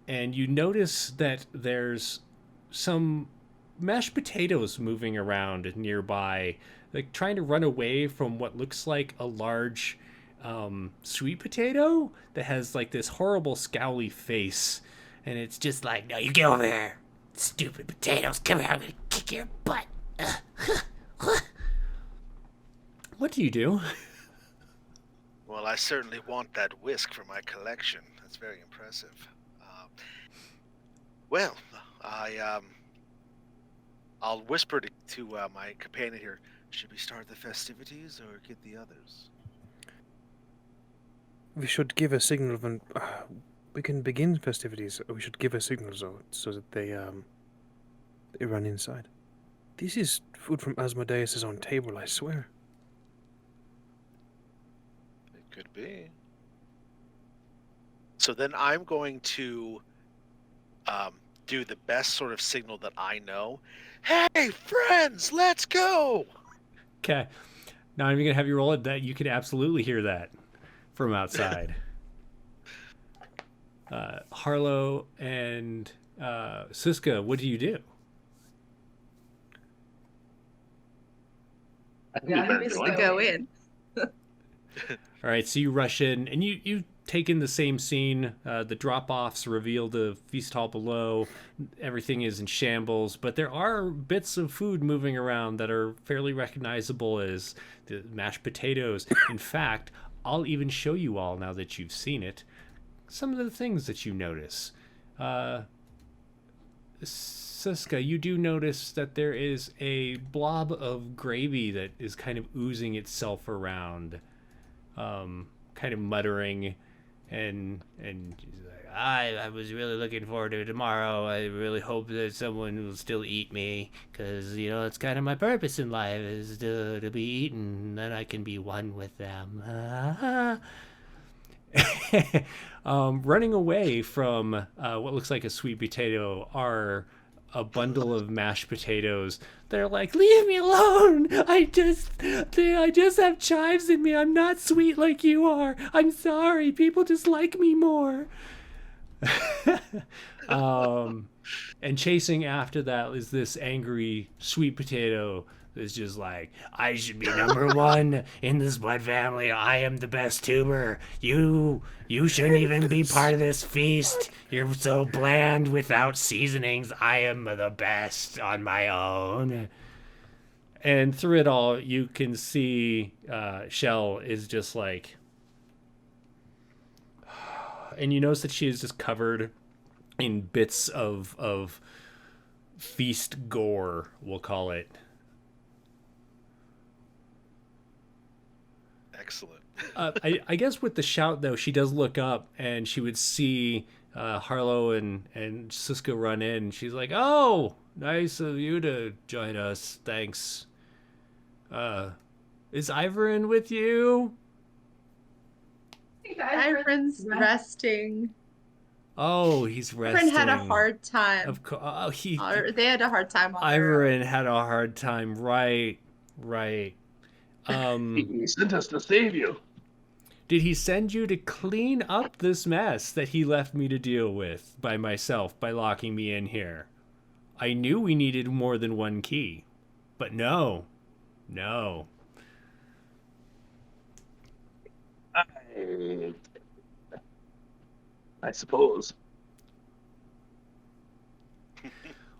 And you notice that there's some mashed potatoes moving around nearby, like trying to run away from what looks like a large sweet potato that has like this horrible scowly face. And it's just like, no, you get over here. Stupid potatoes. Come here, I'm going to kick your butt. What do you do? Well, I certainly want that whisk for my collection. That's very impressive. Well, I'll whisper to my companion here. Should we start the festivities or get the others? We should give a signal when we can begin festivities. We should give a signal so that they run inside. This is food from Asmodeus' own table, I swear. It could be. So then I'm going to do the best sort of signal that I know. Hey, friends, let's go! Okay. Now I'm going to have you roll it that you could absolutely hear that from outside. Harlow and Siska, what do you do? I think Yeah, we he better needs go to in. go in. All right, so you rush in, and you take in the same scene. The drop-offs reveal the feast hall below. Everything is in shambles, but there are bits of food moving around that are fairly recognizable as the mashed potatoes. In fact, I'll even show you all, now that you've seen it, some of the things that you notice. Siska, you do notice that there is a blob of gravy that is kind of oozing itself around. Kind of muttering, and she's like, I was really looking forward to tomorrow. I really hope that someone will still eat me, because it's kind of my purpose in life is to be eaten, and then I can be one with them. Running away from what looks like a sweet potato are a bundle of mashed potatoes. They're like, leave me alone. I just have chives in me. I'm not sweet like you are. I'm sorry. People just like me more. And chasing after that is this angry sweet potato that's just like, I should be number one in this blood family. I am the best tuber. You shouldn't even be part of this feast. You're so bland without seasonings. I am the best on my own. And through it all, you can see Shell is just like, and you notice that she is just covered in bits of feast gore, we'll call it. Excellent. I guess with the shout, though, she does look up and she would see Harlow and Siska run in. She's like, oh, nice of you to join us. Thanks. Is Ivorin with you? Iron's resting. Oh, he's resting. Iron had a hard time. Of course. Oh, They had a hard time on their own. Ivorin had a hard time. Right. He sent us to save you. Did he send you to clean up this mess that he left me to deal with by myself by locking me in here? I knew we needed more than one key, but no. I suppose.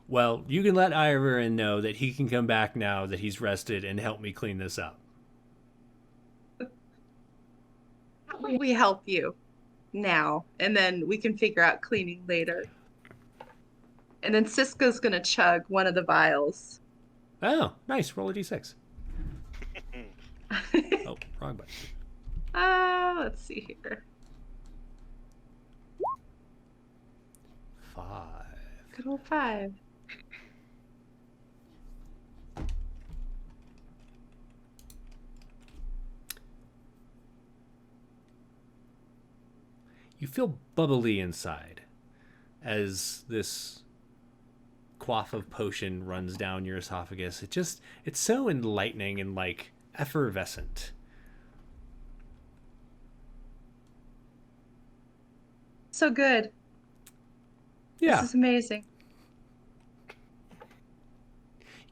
Well, you can let Ivorin know that he can come back now that he's rested and help me clean this up. We help you now, and then we can figure out cleaning later. And then Siska's gonna chug one of the vials. Oh, nice. Roll a d6. Oh, wrong button. Let's see here. 5. Good old 5. You feel bubbly inside as this quaff of potion runs down your esophagus. It's so enlightening and like effervescent. So good. Yeah. This is amazing.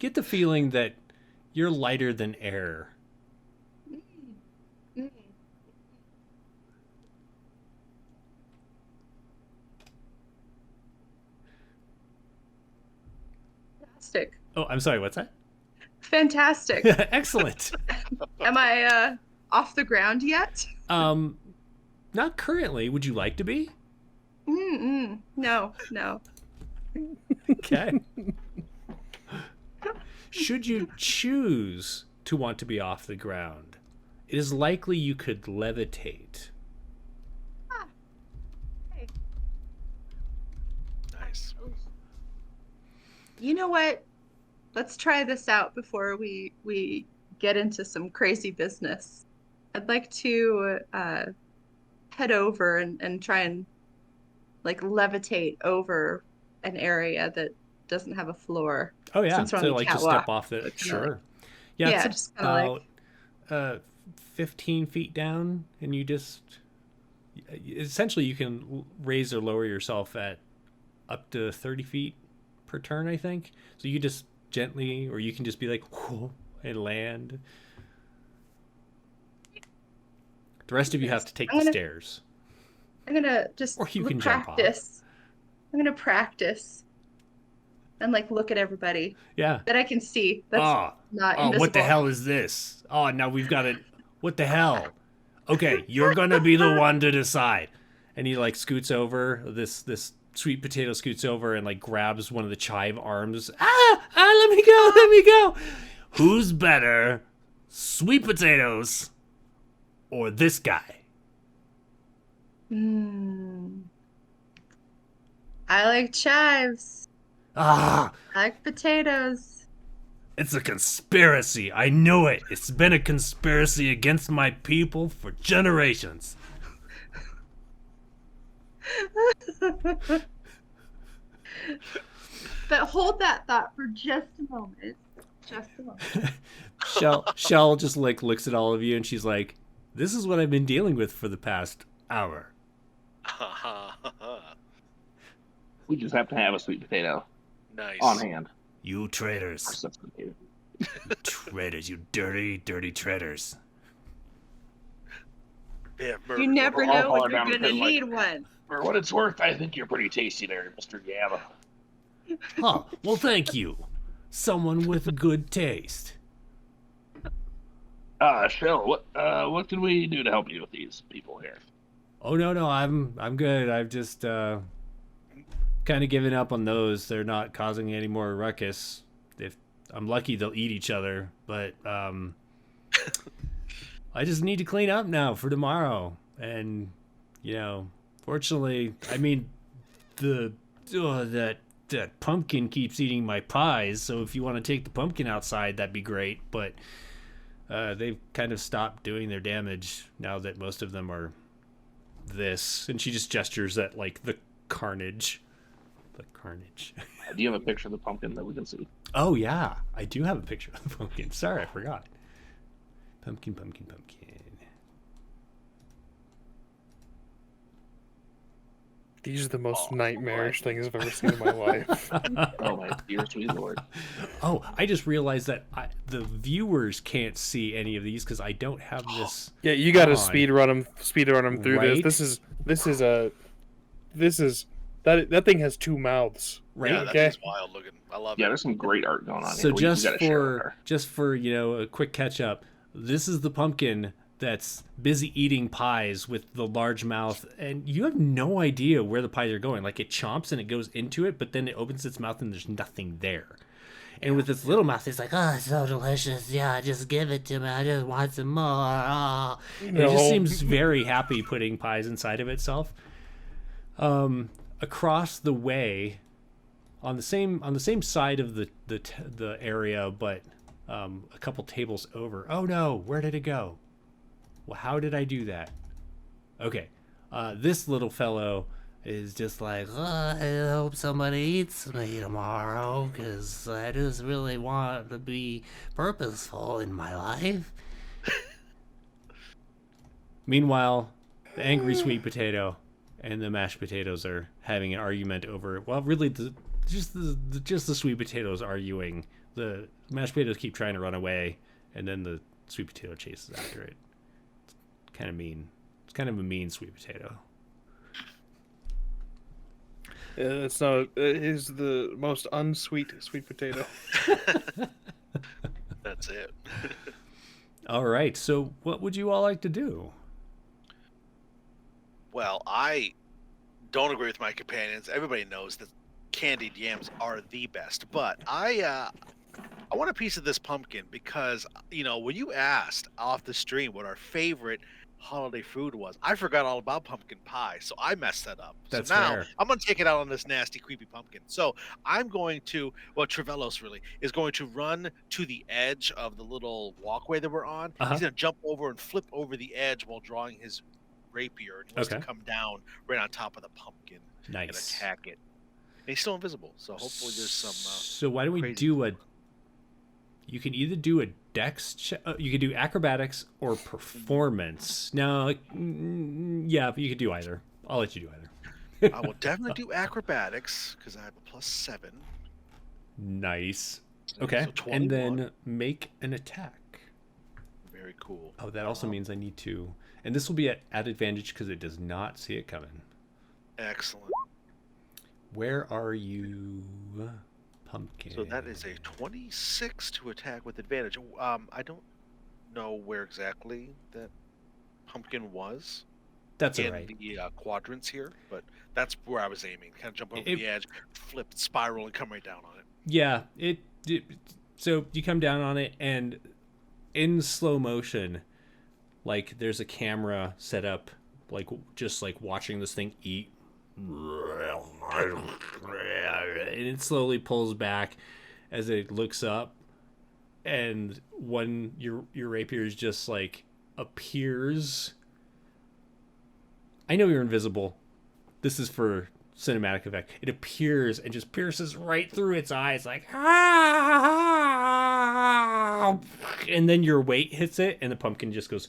Get the feeling that you're lighter than air. Mm, mm. Fantastic. Oh, I'm sorry, what's that? Fantastic. Excellent. Am I off the ground yet? Not currently. Would you like to be? No, no. Okay. Should you choose to want to be off the ground, it is likely you could levitate. Hey. Nice. You know what? Let's try this out before we get into some crazy business. I'd like to head over and try and like levitate over an area that doesn't have a floor. Oh yeah, Since we're on so the like just catwalk, step off the kinda sure. like- Yeah, yeah, it's just kinda about 15 feet down, and you just essentially you can raise or lower yourself at up to 30 feet per turn, I think. So you just gently, or you can just be like whoa, and land. The rest of you have to take I'm the gonna- stairs. I'm gonna just Or you can jump off. practice. I'm gonna practice and like look at everybody Yeah. that I can see. That's not Oh, invisible. what the hell is this? Oh, now we've got it. What the hell? Okay, you're gonna be the one to decide. And he like scoots over. This sweet potato scoots over and like grabs one of the chive arms. Let me go, let me go. Who's better, sweet potatoes or this guy? I like chives. Ah, I like potatoes. it's a conspiracy. I knew it. It's been a conspiracy against my people for generations. But hold that thought for just a moment. Just a moment. Shell just like looks at all of you and she's like, "This is what I've been dealing with for the past hour." We just have to have a sweet potato Nice. on hand. You traitors. Resuscitated. You traitors, you dirty, dirty traitors. Yeah, You never all know falling when you're down the gonna pit like- need one. For what it's worth, I think you're pretty tasty there, Mr. Gabba. Huh, well thank you. Someone with good taste. Shell, what can we do to help you with these people here? Oh no, I'm good. I've just kind of given up on those. They're not causing any more ruckus. If I'm lucky they'll eat each other, but I just need to clean up now for tomorrow. And fortunately, I mean that pumpkin keeps eating my pies, so if you want to take the pumpkin outside, that'd be great, but they've kind of stopped doing their damage now that most of them are this. And she just gestures at like the carnage. Do you have a picture of the pumpkin that we can see? Oh yeah, I do have a picture of the pumpkin. Sorry, I forgot. Pumpkin. These are the most nightmarish things I've ever seen in my life. Oh my dear sweet lord. Oh, I just realized that the viewers can't see any of these because I don't have this. Yeah, you got to on. speed run them through Right? this. This is that thing has two mouths. Right? Yeah, that Okay. is wild looking. I love Yeah, it. there's some great art going on So here. We gotta share it. just for a quick catch up, this is the pumpkin that's busy eating pies with the large mouth, and you have no idea where the pies are going. Like it chomps and it goes into it, but then it opens its mouth and there's nothing there. And with its little mouth, it's like, oh, it's so delicious. Yeah, just give it to me. I just want some more. Oh. And it just No. seems very happy putting pies inside of itself. Across the way, on the same side of the area, but a couple tables over. Oh no, where did it go? Well, how did I do that? Okay, this little fellow is just like, I hope somebody eats me tomorrow, because I just really want to be purposeful in my life. Meanwhile, the angry sweet potato and the mashed potatoes are having an argument over. Well, really, just the sweet potatoes arguing. The mashed potatoes keep trying to run away, and then the sweet potato chases after it. It's kind of mean. It's kind of a mean sweet potato. It's not. He's the most unsweet sweet potato. That's it. All right. So, what would you all like to do? Well, I don't agree with my companions. Everybody knows that candied yams are the best, but I want a piece of this pumpkin because when you asked off the stream what our favorite holiday food was, I forgot all about pumpkin pie, so I messed that up. That's so now fair. I'm gonna take it out on this nasty, creepy pumpkin. So I'm going to, well, Trevellos really is going to run to the edge of the little walkway that we're on. Uh-huh. He's gonna jump over and flip over the edge while drawing his rapier, and he wants to come down right on top of the pumpkin and Nice. attack it. And he's still invisible, so hopefully there's some. So why don't we crazy do a? You can either do a dex. You can do acrobatics or performance. No, yeah, you could do either. I'll let you do either. I will definitely do acrobatics because I have a +7. Nice. Okay, So and 21. then make an attack. Very cool. Oh, that also means I need to, and this will be at advantage because it does not see it coming. Excellent. Where are you, pumpkin? So that is a 26 to attack with advantage. I don't know where exactly that pumpkin was That's all in right. the quadrants here, but that's where I was aiming. Kind of jump over the edge, flip, spiral, and come right down on it. Yeah, so you come down on it, and in slow motion, like there's a camera set up, like just like watching this thing eat, and it slowly pulls back as it looks up, and when your rapier is just like appears. I know you're invisible. This is for cinematic effect. It appears and just pierces right through its eyes, like, ah! And then your weight hits it, and the pumpkin just goes.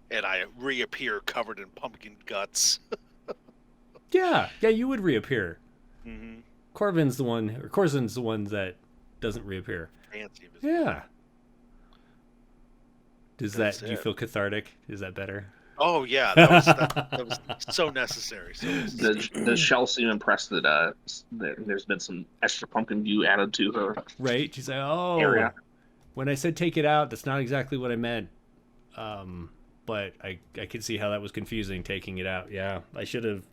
And I reappear covered in pumpkin guts. Yeah, you would reappear. Mm-hmm. Corzin's the one that doesn't reappear. Fancy invisible. Yeah. Do you feel cathartic? Is that better? Oh yeah, that was so necessary. Does Shell seem impressed that there's been some extra pumpkin goo added to her Right? She's like, oh, area? When I said take it out, that's not exactly what I meant. But I could see how that was confusing, taking it out. Yeah, I should have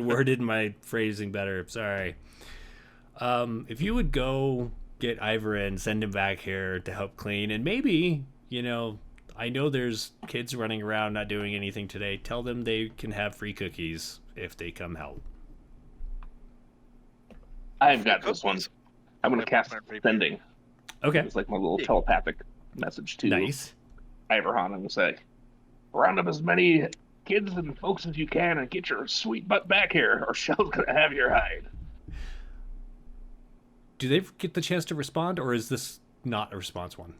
worded my phrasing better. Sorry. If you would go get Ivor and send him back here to help clean, and maybe, I know there's kids running around not doing anything today. Tell them they can have free cookies if they come help. I've got this one. I'm going to cast sending. Okay. It's like my little telepathic message to Nice. Ivor. I'm going to say, round up as many kids and folks as you can and get your sweet butt back here, or Shell's going to have your hide. Do they get the chance to respond, or is this not a response one?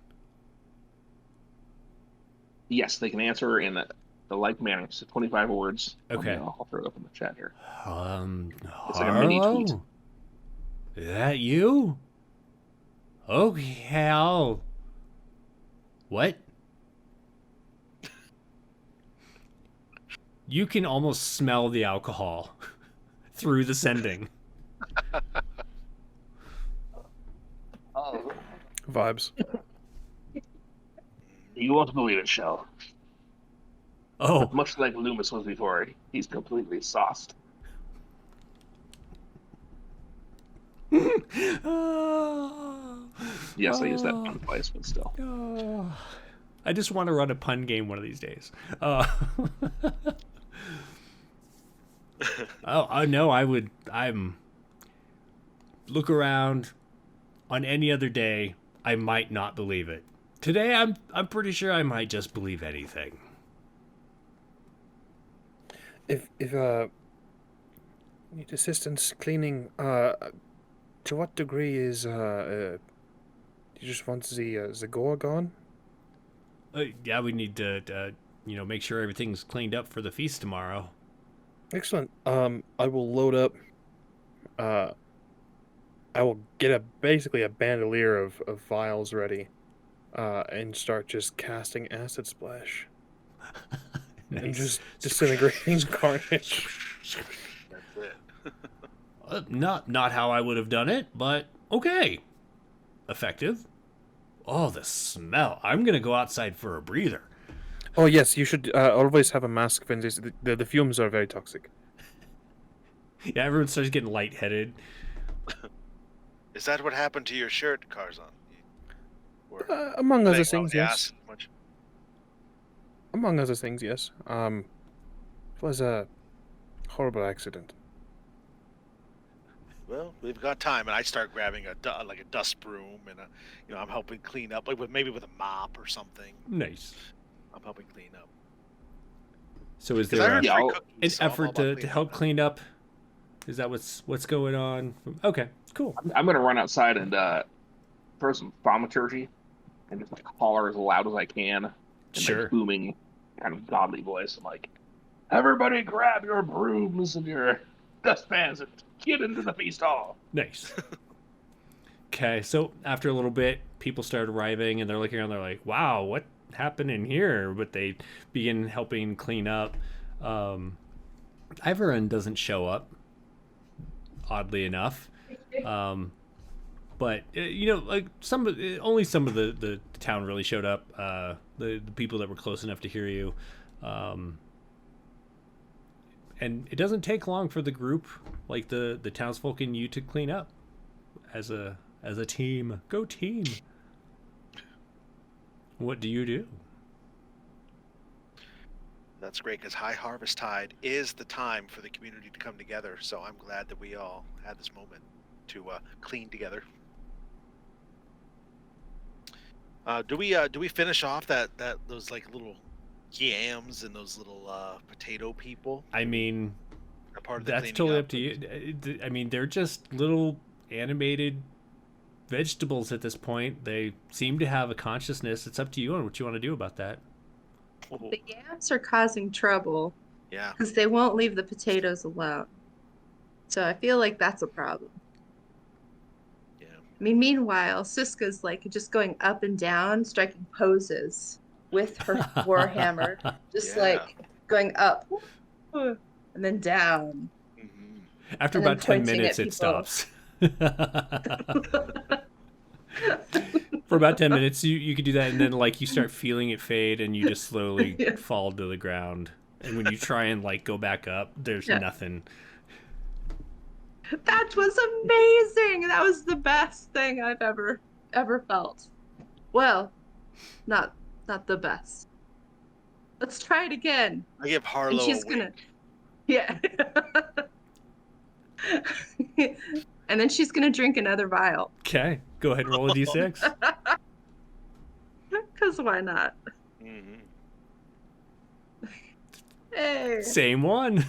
Yes, they can answer in the like manner. So 25 words. Okay. I'll throw it up in the chat here. It's like a mini tweet. Is that you? Oh, hell. What? You can almost smell the alcohol through the sending. Vibes. You won't believe it, Shell. Oh. Much like Loomis was before, he's completely sauced. Yes, I use that pun twice, but still. I just want to run a pun game one of these days. No, I'm look around. On any other day, I might not believe it. Today, I'm pretty sure I might just believe anything. If need assistance cleaning, to what degree is you just want the gore gone? Yeah, we need to make sure everything's cleaned up for the feast tomorrow. Excellent. I will load up. I will get basically a bandolier of vials ready, and start just casting acid splash and Nice. just disintegrating carnage. That's it. Not how I would have done it, but okay. Effective. Oh, the smell. I'm going to go outside for a breather. Oh yes, you should always have a mask, Vince. The fumes are very toxic. Yeah, everyone starts getting lightheaded. Is that what happened to your shirt, Karzan? Or Among other laying things, out the yes. acid much? Among other things, yes. It was a horrible accident. Well, we've got time, and I start grabbing a dust broom, and I'm helping clean up, maybe with a mop or something. Nice. I'm helping clean up. So is 'Cause I there heard Yeah, free I'll- cookies, an so I'm all effort about to cleaning help up. clean up? Is that what's going on? Okay, cool. I'm gonna run outside and throw some thaumaturgy and just like holler as loud as I can in Sure. a booming, kind of godly voice. I'm like, "Everybody, grab your brooms and your dustpans and get into the feast hall." Nice. Okay, so after a little bit, people start arriving and they're looking around. They're like, "Wow, what happened in here?" But they begin helping clean up. Ivorin doesn't show up, oddly enough. But like only some of the town really showed up. The people that were close enough to hear you. And it doesn't take long for the group, like the townsfolk and you, to clean up as a team. Go team. What do you do? That's great, because Highharvestide is the time for the community to come together. So I'm glad that we all had this moment to clean together. Do we finish off those like little yams and those little potato people? I mean, A part of the that's cleaning totally up? up to you. I mean, they're just little animated vegetables at this point. They seem to have a consciousness. It's up to you on what you want to do about that. Oh, The yams are causing trouble yeah. because they won't leave the potatoes alone. So I feel like that's a problem. Yeah. I mean, meanwhile, Siska's like just going up and down, striking poses with her warhammer, just Yeah. like going up and then down. Hmm. After And then about 10 pointing minutes, at it people. stops. For about 10 minutes, you could do that, and then like you start feeling it fade, and you just slowly Yeah. fall to the ground. And when you try and like go back up, there's Yeah. nothing. That was amazing. That was the best thing I've ever felt. Well, not the best. Let's try it again. I give And Harlow she's a gonna, wink. yeah. And then she's gonna drink another vial. Okay, go ahead and roll a d6. Cause why not? Hmm. Hey. Same one.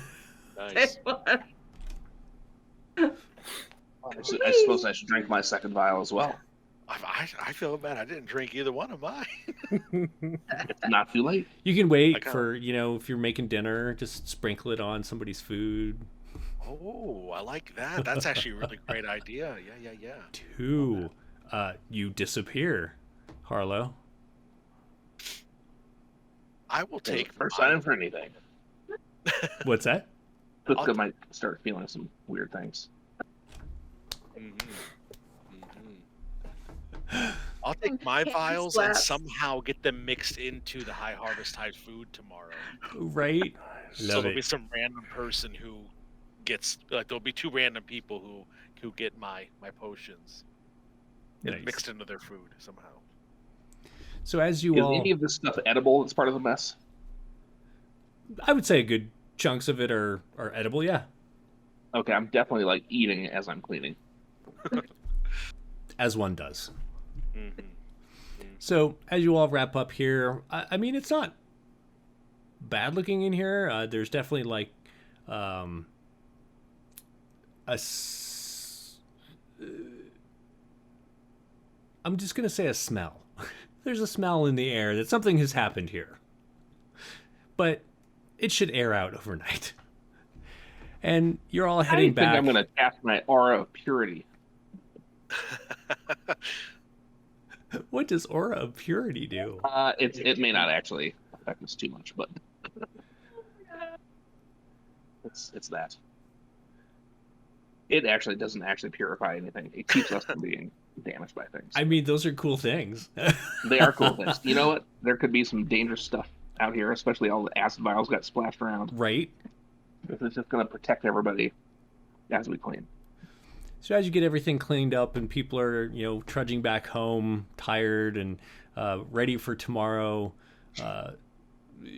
Nice. I suppose I should drink my second vial as well. I feel bad. I didn't drink either one of mine. It's not too late. You can wait Okay. for, if you're making dinner, just sprinkle it on somebody's food. Oh, I like that. That's actually a really great idea. Yeah. 2, you disappear, Harlow. I will take First mine. sign for anything. What's that? Siska might start feeling some weird things. I'll take my Candy vials and slaps. somehow get them mixed into the Highharvestide food tomorrow. Right? So Love there'll be it. some random person who gets there'll be 2 random people who get my potions Nice. mixed into their food somehow. So as you Is all, any of this stuff edible that's part of the mess? I would say good chunks of it are edible, yeah. Okay, I'm definitely like eating as I'm cleaning. As one does. Mm-hmm. So as you all wrap up here, I mean, it's not bad looking in here. There's definitely like I'm just gonna say a smell. There's a smell in the air that something has happened here. but it should air out overnight. And you're all I heading think back. I'm going to cast my aura of purity. What does Aura of Purity do? It may not actually affect us too much, but it's that. It actually doesn't actually purify anything. It keeps us from being damaged by things. I mean, those are cool things. They are cool things. You know what? There could be some dangerous stuff out here, especially all the acid vials got splashed around. Right? It's just going to protect everybody as we clean. So as you get everything cleaned up and people are, trudging back home, tired and ready for tomorrow,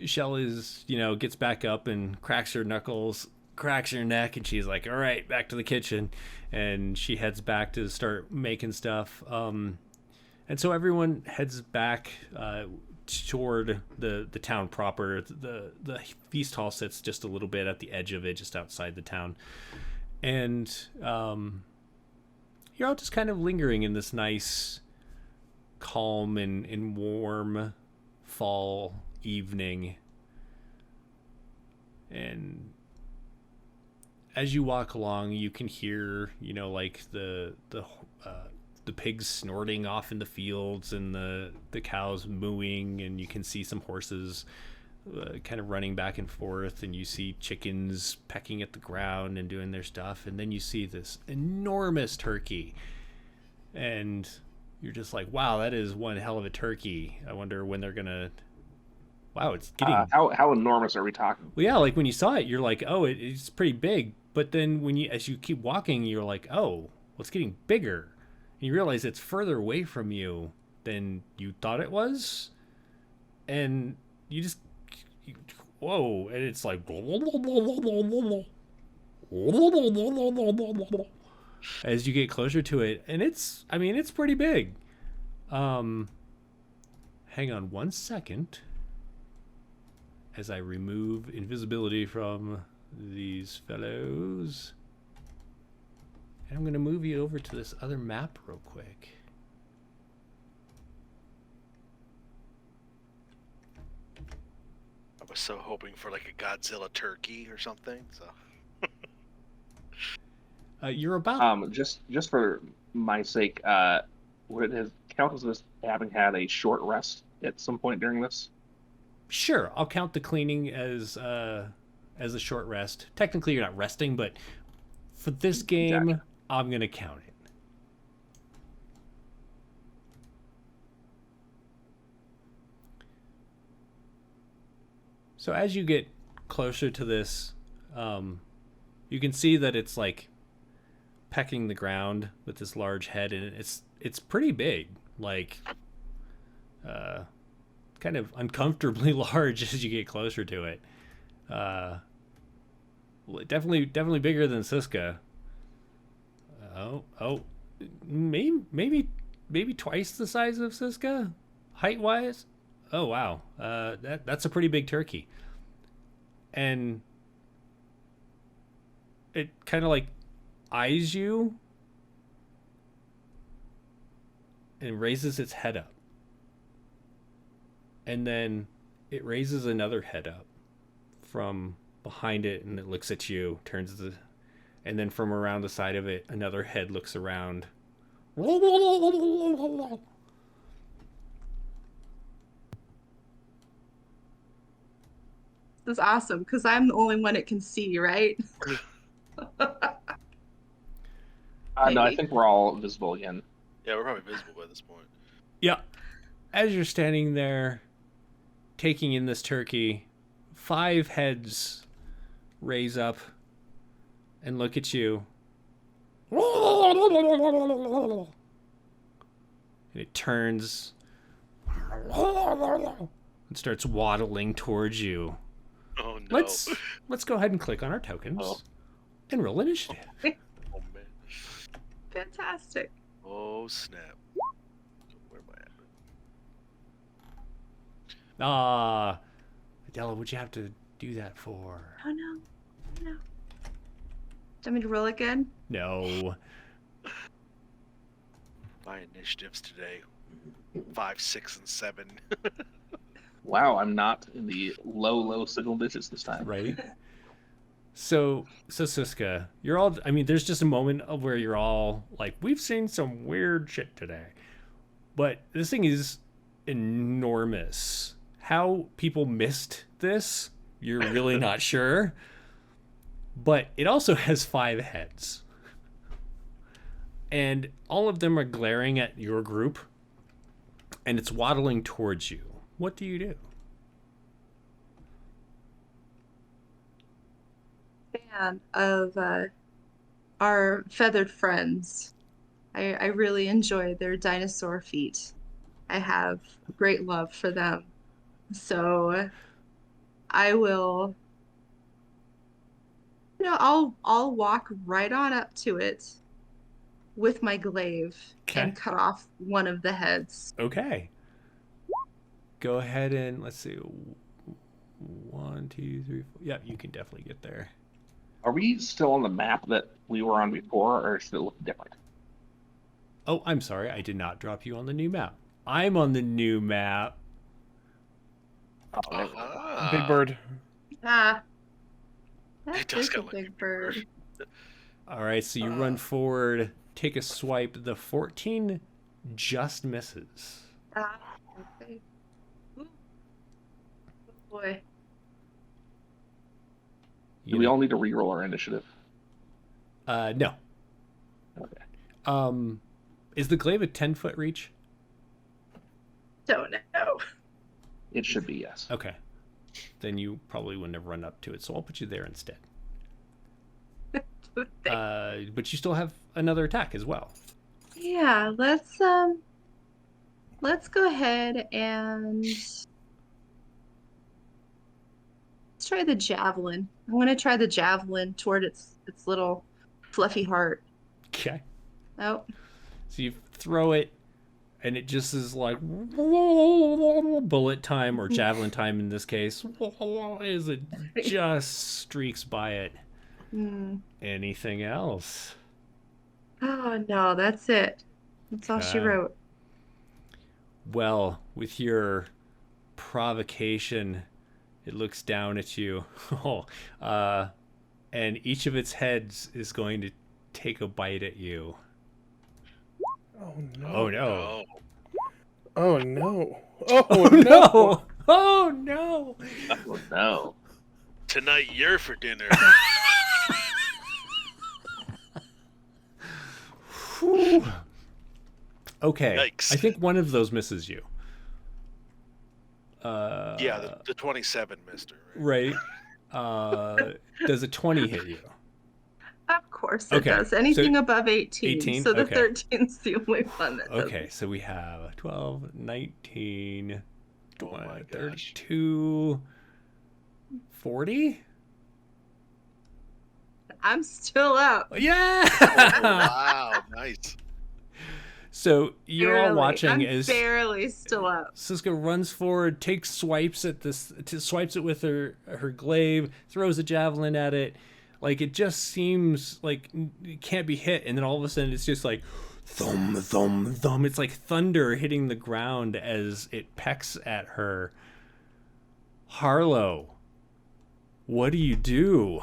Shell is, gets back up and cracks her knuckles, cracks her neck, and she's like, all right, back to the kitchen. And she heads back to start making stuff. And so everyone heads back toward the town proper. The feast hall sits just a little bit at the edge of it, just outside the town. And you're all just kind of lingering in this nice, calm and warm fall evening. And as you walk along, you can hear, like the pigs snorting off in the fields and the cows mooing, and you can see some horses kind of running back and forth, and you see chickens pecking at the ground and doing their stuff, and then you see this enormous turkey, and you're just like, wow, that is one hell of a turkey. I wonder when they're gonna... Wow, it's getting... How enormous are we talking? Well, yeah, like when you saw it, you're like, oh, it's pretty big, but then as you keep walking, you're like, oh, well, it's getting bigger, and you realize it's further away from you than you thought it was, and you just... Whoa, and it's like as you get closer to it, and it's pretty big. Hang on one second as I remove invisibility from these fellows. And I'm gonna move you over to this other map real quick. I was so hoping for like a Godzilla turkey or something. So you're about just for my sake, would it count as this having had a short rest at some point during this? Sure, I'll count the cleaning as a short rest. Technically, you're not resting, but for this game, Gotcha. I'm gonna count it. So as you get closer to this, you can see that it's like pecking the ground with this large head, and it's pretty big, like kind of uncomfortably large as you get closer to it. Definitely bigger than Siska. Maybe twice the size of Siska, height wise. Oh wow, that's a pretty big turkey, and it kind of like eyes you and raises its head up, and then it raises another head up from behind it, and it looks at you, and then from around the side of it, another head looks around. This is awesome because I'm the only one it can see, right? No, I Maybe. think we're all visible again. yeah, we're probably visible by this point. Yeah. As you're standing there taking in this turkey, 5 heads raise up and look at you. And it turns and starts waddling towards you. Oh no! Let's go ahead and click on our tokens Oh. and roll initiative. Oh man! Fantastic. Oh snap! Where am I at? Ah, Adela, what'd you have to do that for? Oh no. Do you want me to roll again? No. My initiatives today: 5, 6, and 7. Wow, I'm not in the low single digits this time. Right? So Siska, you're all. I mean, there's just a moment of where you're all like, we've seen some weird shit today, but this thing is enormous. How people missed this, you're really not sure. But it also has 5 heads, and all of them are glaring at your group, and it's waddling towards you. What do you do? Fan of our feathered friends. I really enjoy their dinosaur feet. I have great love for them. So I will, I'll walk right on up to it with my glaive Okay. and cut off one of the heads. Okay. Go ahead and let's see. 1, 2, 3, 4. Yeah, you can definitely get there. Are we still on the map that we were on before, or does it look different? Oh, I'm sorry. I did not drop you on the new map. I'm on the new map. Oh, there we go. Uh-huh. Big bird. Ah, It that does is a kinda look big bird. All right, so you run forward, take a swipe. The 14 just misses. Ah, okay. Ooh. Oh boy. Do we all need to reroll our initiative? No. Okay. Is the glaive a 10-foot reach? Don't know. It should be, yes. Okay. Then you probably wouldn't have run up to it, so I'll put you there instead. But you still have another attack as well. Yeah, let's go ahead and let's try the javelin. I'm gonna try the javelin toward its little fluffy heart. Okay. Oh, So you throw it, and it just is like bullet time, or javelin time in this case. As it just streaks by it. Anything else? Oh no, that's it. That's all she Okay. wrote. Well, with your provocation, it looks down at you. And each of its heads is going to take a bite at you. Oh no. Oh no. Oh no. Oh Oh no. no. Oh no. Oh, no. Tonight you're for dinner. Whew. Okay. Yikes. I think one of those misses you. Yeah, the 27, mister. Right. Does a 20 hit you? Of course it Okay, does. Anything so above 18. 18? So the Okay. 13's the only one that doesn't. Okay, so we have 12, 19, Oh my 20, gosh. 32, 40? I'm still up. Yeah! Oh, wow, nice. So you're all Barely. watching I'm as barely still up. Siska runs forward, takes swipes at this, swipes it with her glaive, throws a javelin at it. Like, it just seems like it can't be hit, and then all of a sudden it's just like thump, thump, thump. It's like thunder hitting the ground as it pecks at her. Harlow, what do you do?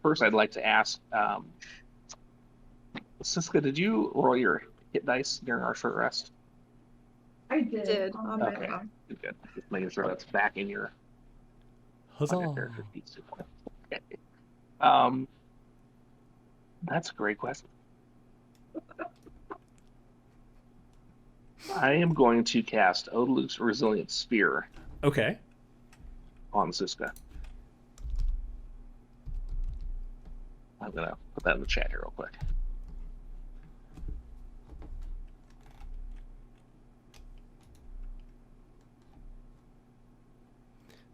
First, I'd like to ask, Siska, did you roll your hit dice during our short rest? I did. On my Okay. phone. Good. Just making sure that's back in your Huzzah. on your character sheets. That's a great question. I am going to cast Odaluk's Resilient Spear Okay. on Siska. I'm gonna put that in the chat here real quick.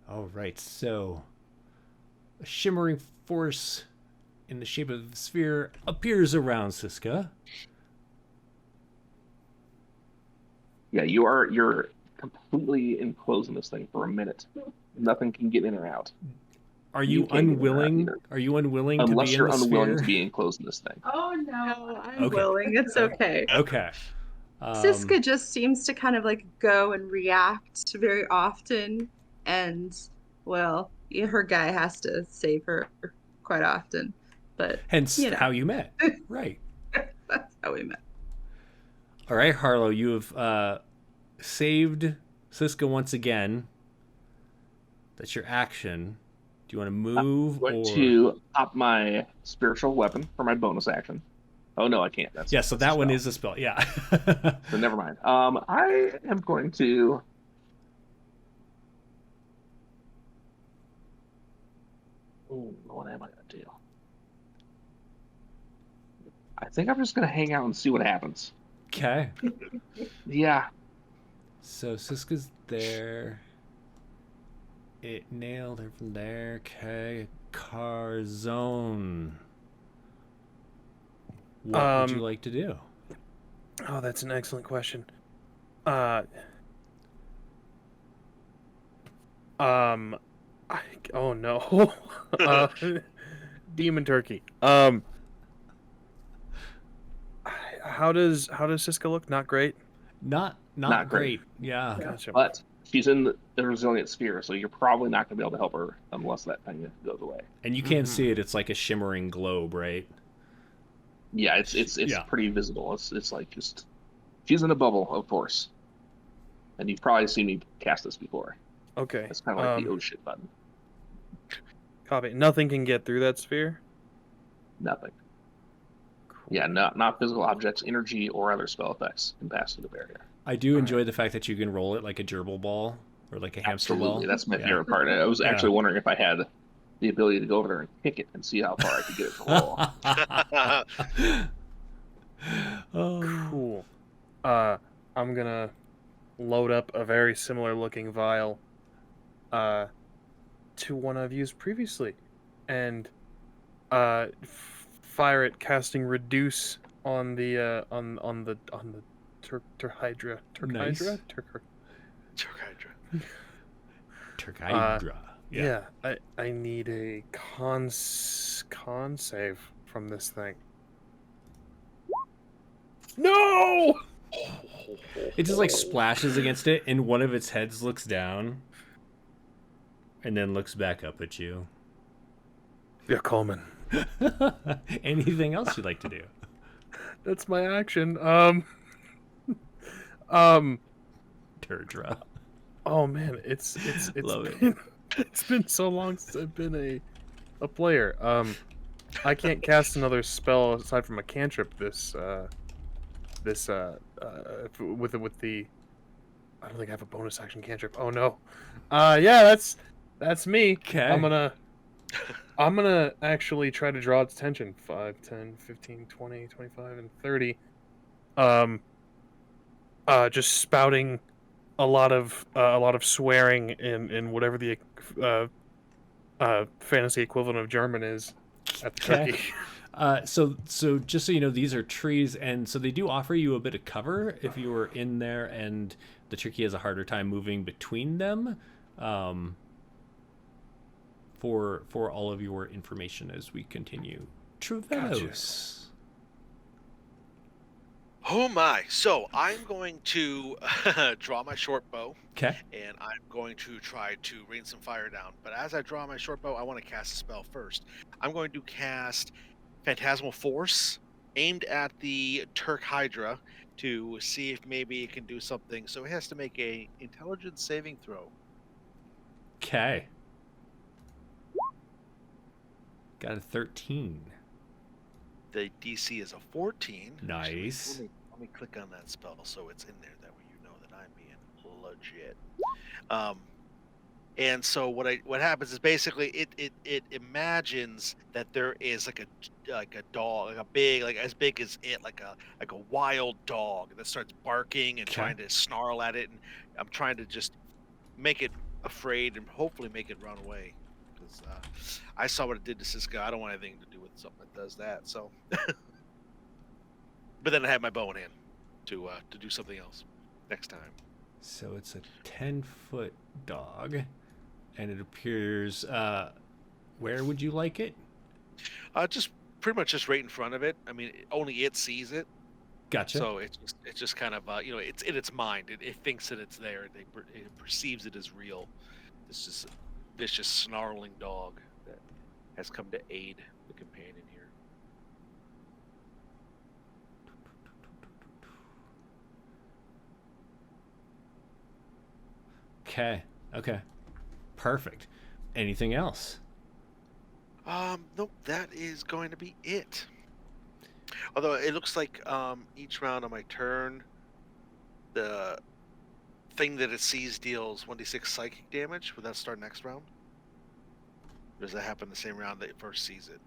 All right, so a shimmering force in the shape of the sphere appears around Siska. Yeah, you're completely enclosed in this thing for a minute. Nothing can get in or out. Are You you can't get in or out unwilling? either. Are you unwilling Unless to be you're in the unwilling sphere? to be enclosed in this thing. Oh no, I'm Okay. willing. It's okay. Okay. Siska just seems to kind of like go and react very often, and well, yeah, her guy has to save her quite often, but hence you know, how you met. Right. that's how we met. All right, Harlow, you have saved Siska once again. That's your action. Do you want to move I'm going or? to pop my spiritual weapon for my bonus action. Oh no, I can't. Yeah, so that's a that one spell. is a spell. Yeah. So never mind. I am going to. Oh, what am I going to do? I think I'm just going to hang out and see what happens. Okay. Yeah. So Siska's there. It nailed her from there. Okay. Car zone. What would you like to do? Oh, that's an excellent question. Oh no. Demon turkey. How does Siska look? Not great. Not Not great. great. Yeah. Gotcha. But she's in the resilient sphere, so you're probably not going to be able to help her unless that thing goes away. And you can't see it. It's like a shimmering globe, right? Yeah, it's Yeah. pretty visible. It's like just she's in a bubble, of course. And you've probably seen me cast this before. Okay. It's kind of like the oh shit button. Copy. Nothing can get through that sphere. Nothing. Cool. Yeah, not physical objects, energy, or other spell effects can pass through the barrier. I do enjoy the fact that you can roll it like a gerbil ball or like a hamster ball. Absolutely, that's my Yeah. favorite part. I was actually wondering if I had the ability to go over there and kick it and see how far I could get it to roll. Oh. Cool. I'm gonna load up a very similar looking vial to one I've used previously, and fire it, casting reduce on the Turkhydra. Nice. Turkhydra. Turkhydra. Yeah. I need a con save from this thing. No! It just like splashes against it, and one of its heads looks down, and then looks back up at you. Yeah, Coleman. Anything else you'd like to do? That's my action. Turdra. Oh man, it's Love it. been it's been so long since I've been a player. I can't cast another spell aside from a cantrip with the I don't think I have a bonus action cantrip. Oh no. Yeah, that's me. Okay. I'm gonna actually try to draw its attention. 5, 10, 15, 20, 25, and 30. Just spouting a lot of swearing in whatever the fantasy equivalent of German is at the turkey. So just so you know, these are trees, and so they do offer you a bit of cover if you were in there, and the turkey has a harder time moving between them. For all of your information as we continue. Truvelos. Oh my! So I'm going to draw my short bow. Okay. And I'm going to try to rain some fire down. But as I draw my short bow, I want to cast a spell first. I'm going to cast Phantasmal Force aimed at the Turkhydra to see if maybe it can do something. So it has to make a intelligence saving throw. Okay. Got a 13. The DC is a 14. Nice. Let me click on that spell so it's in there. That way you know that I'm being legit. And so what happens is basically it imagines that there is like a dog, like a big, like as big as it, like a wild dog that starts barking and trying to snarl at it, and I'm trying to just make it afraid and hopefully make it run away. Because I saw what it did to Siska. I don't want anything to do with something that does that. So, but then I have my bow in hand to do something else next time. So it's a 10-foot dog, and it appears. Where would you like it? Just pretty much just right in front of it. I mean, only it sees it. Gotcha. So it's just kind of it's in its mind. It thinks that it's there. It perceives it as real. This is vicious snarling dog that has come to aid the companion here. Okay. Okay. Perfect. Anything else? Nope, that is going to be it. Although it looks like each round on my turn, the thing that it sees deals 1d6 psychic damage. Would that start next round? Or does that happen the same round that it first sees it?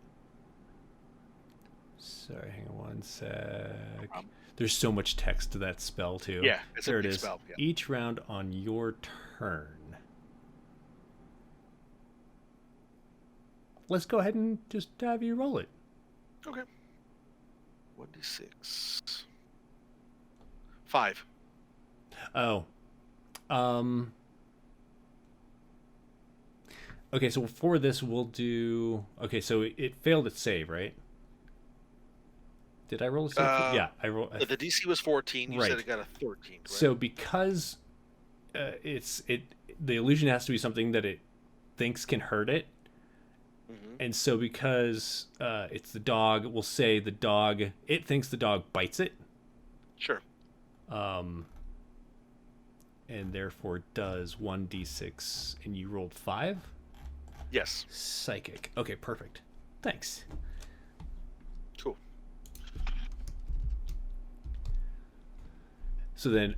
Sorry, hang on one sec. Um, There's so much text to that spell too. Yeah, it's there a it big is. spell. Yeah. Each round on your turn. Let's go ahead and just have you roll it. Okay. 1d6. 5. Oh. Okay, so for this we'll do. Okay, so it failed its save, right? Did I roll a save? Yeah, I rolled. The DC was 14. You Right. said it got a 13. Right? So because the illusion has to be something that it thinks can hurt it, and so because it's the dog, we'll say the dog. It thinks the dog bites it. Sure. And therefore does 1d6, and you rolled 5. Yes. Psychic. Okay, perfect. Thanks. Cool. So then,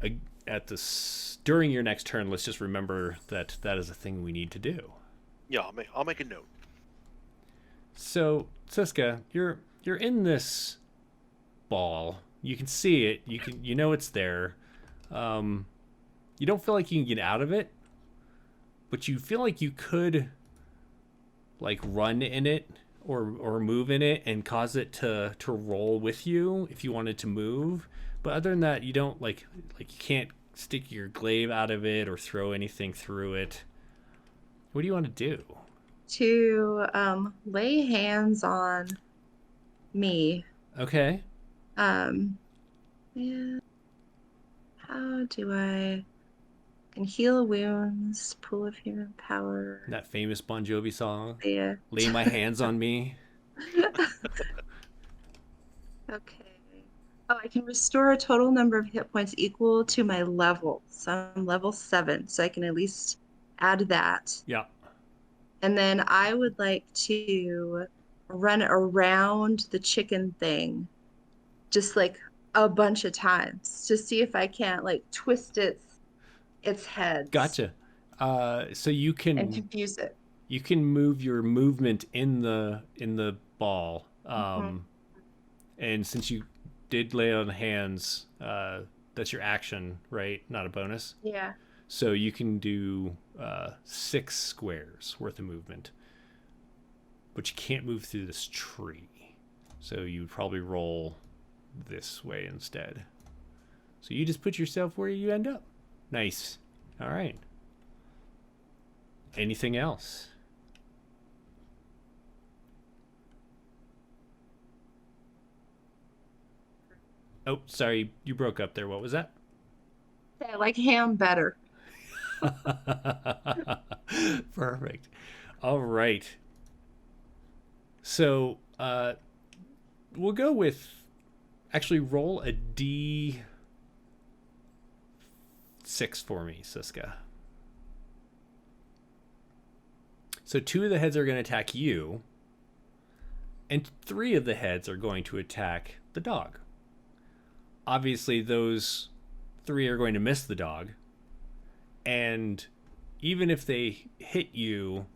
during your next turn, let's just remember that is a thing we need to do. Yeah, I'll make a note. So, Siska, you're in this ball. You can see it. You know it's there. You don't feel like you can get out of it, but you feel like you could, like, run in it or move in it and cause it to roll with you if you wanted to move. But other than that, you don't like you can't stick your glaive out of it or throw anything through it. What do you want to do? To lay hands on me. Okay. And how do I can heal wounds, pool of human power. That famous Bon Jovi song. Yeah. Lay my hands on me. Okay. Oh, I can restore a total number of hit points equal to my level. So I'm level 7, so I can at least add that. Yeah. And then I would like to run around the chicken thing just like a bunch of times to see if I can't like twist its head. Gotcha. So you can and confuse it. You can move your movement in the ball. And since you did lay on hands, that's your action, right? Not a bonus. Yeah. So you can do 6 squares worth of movement, but you can't move through this tree. So you would probably roll this way instead. So you just put yourself where you end up. Nice. All right. Anything else? Oh, sorry, you broke up there. What was that? I like ham better. Perfect. All right. So, we'll go with actually roll a D6 for me, Siska. So 2 of the heads are going to attack you, and 3 of the heads are going to attack the dog. Obviously, those 3 are going to miss the dog, and even if they hit you,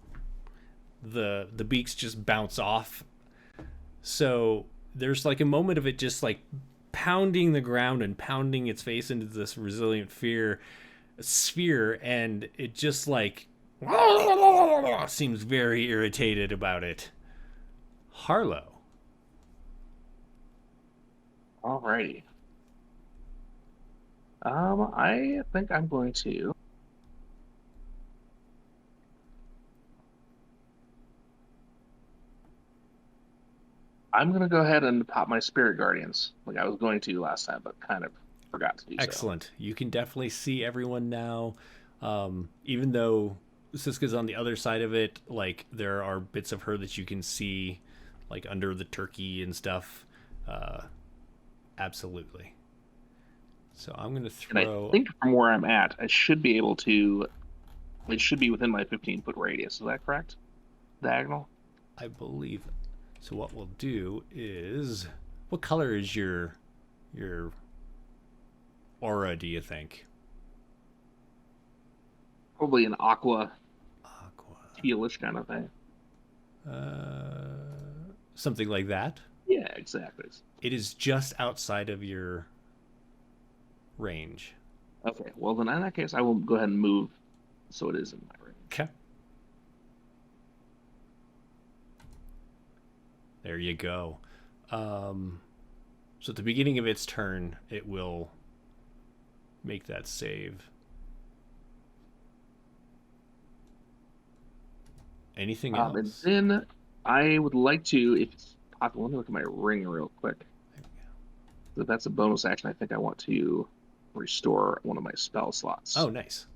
the beaks just bounce off. So there's like a moment of it just like pounding the ground and pounding its face into this resilient sphere, and it just like seems very irritated about it. Harlow. Alrighty. I think I'm going to I'm gonna go ahead and pop my Spirit Guardians, like I was going to last time, but kind of forgot to do so. Excellent. You can definitely see everyone now. Even though Siska's on the other side of it, like there are bits of her that you can see, like under the turkey and stuff. Absolutely. So I'm gonna And I throw. think from where I'm at, I should be able to. It should be within my 15-foot radius. Is that correct? Diagonal. I believe. So what we'll do is, what color is your aura? Do you think? Probably an aqua, Aqua. tealish kind of thing. Something like that. Yeah, exactly. It is just outside of your range. Okay, well then in that case, I will go ahead and move so it is in my range. Okay. There you go. So at the beginning of its turn, it will make that save. Anything And else? then I would like to, if it's possible, let me look at my ring real quick. There we go. So if that's a bonus action, I think I want to restore one of my spell slots. Oh, nice.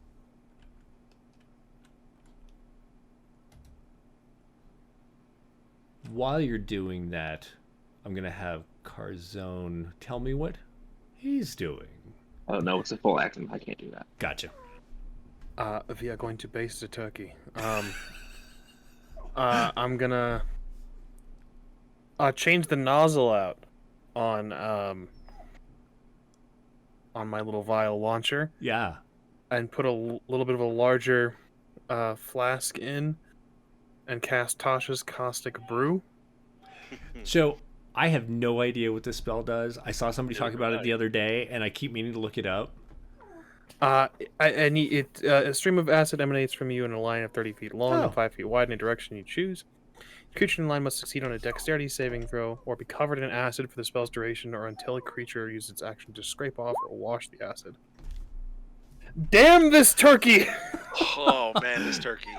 While you're doing that, I'm going to have Carzone tell me what he's doing. Oh no, it's a full action. I can't do that. Gotcha. We are going to baste the turkey. I'm gonna change the nozzle out on my little vial launcher Yeah. and put a little bit of a larger flask in and cast Tasha's Caustic Brew. So I have no idea what this spell does. I saw somebody talk about it the other day, and I keep meaning to look it up. A stream of acid emanates from you in a line of 30 feet long Oh. and 5 feet wide in a direction you choose. The creature in the line must succeed on a dexterity saving throw or be covered in acid for the spell's duration or until a creature uses its action to scrape off or wash the acid. Damn this turkey! Oh man, this turkey.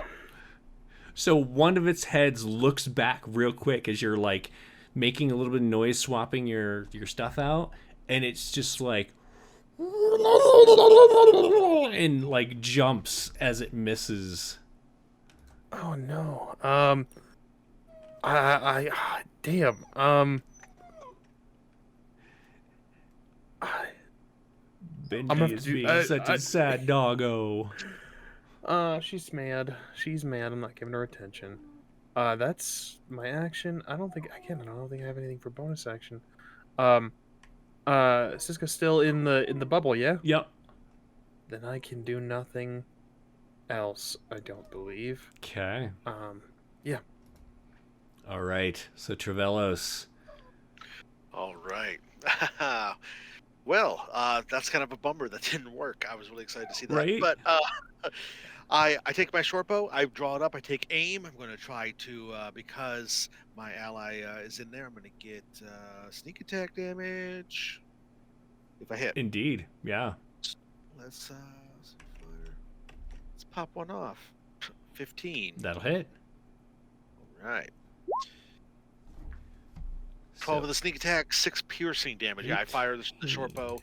So one of its heads looks back real quick as you're like making a little bit of noise, swapping your stuff out, and it's just like and like jumps as it misses. Oh no. Damn. Benji gonna have is to do- being such a sad doggo. She's mad. She's mad. I'm not giving her attention. That's my action. I don't think I have anything for bonus action. Siska's still in the bubble, yeah? Yep. Then I can do nothing else, I don't believe. Okay. Yeah. All right. So Travelos. All right. Well, that's kind of a bummer that didn't work. I was really excited to see that. Right? But I take my short bow, I draw it up, I take aim. I'm going to try to, because my ally is in there, I'm going to get sneak attack damage if I hit. Indeed. Yeah. Let's pop one off. 15. That'll hit. All right. 12 So- with the sneak attack, 6 piercing damage. Yeah, I fire the short bow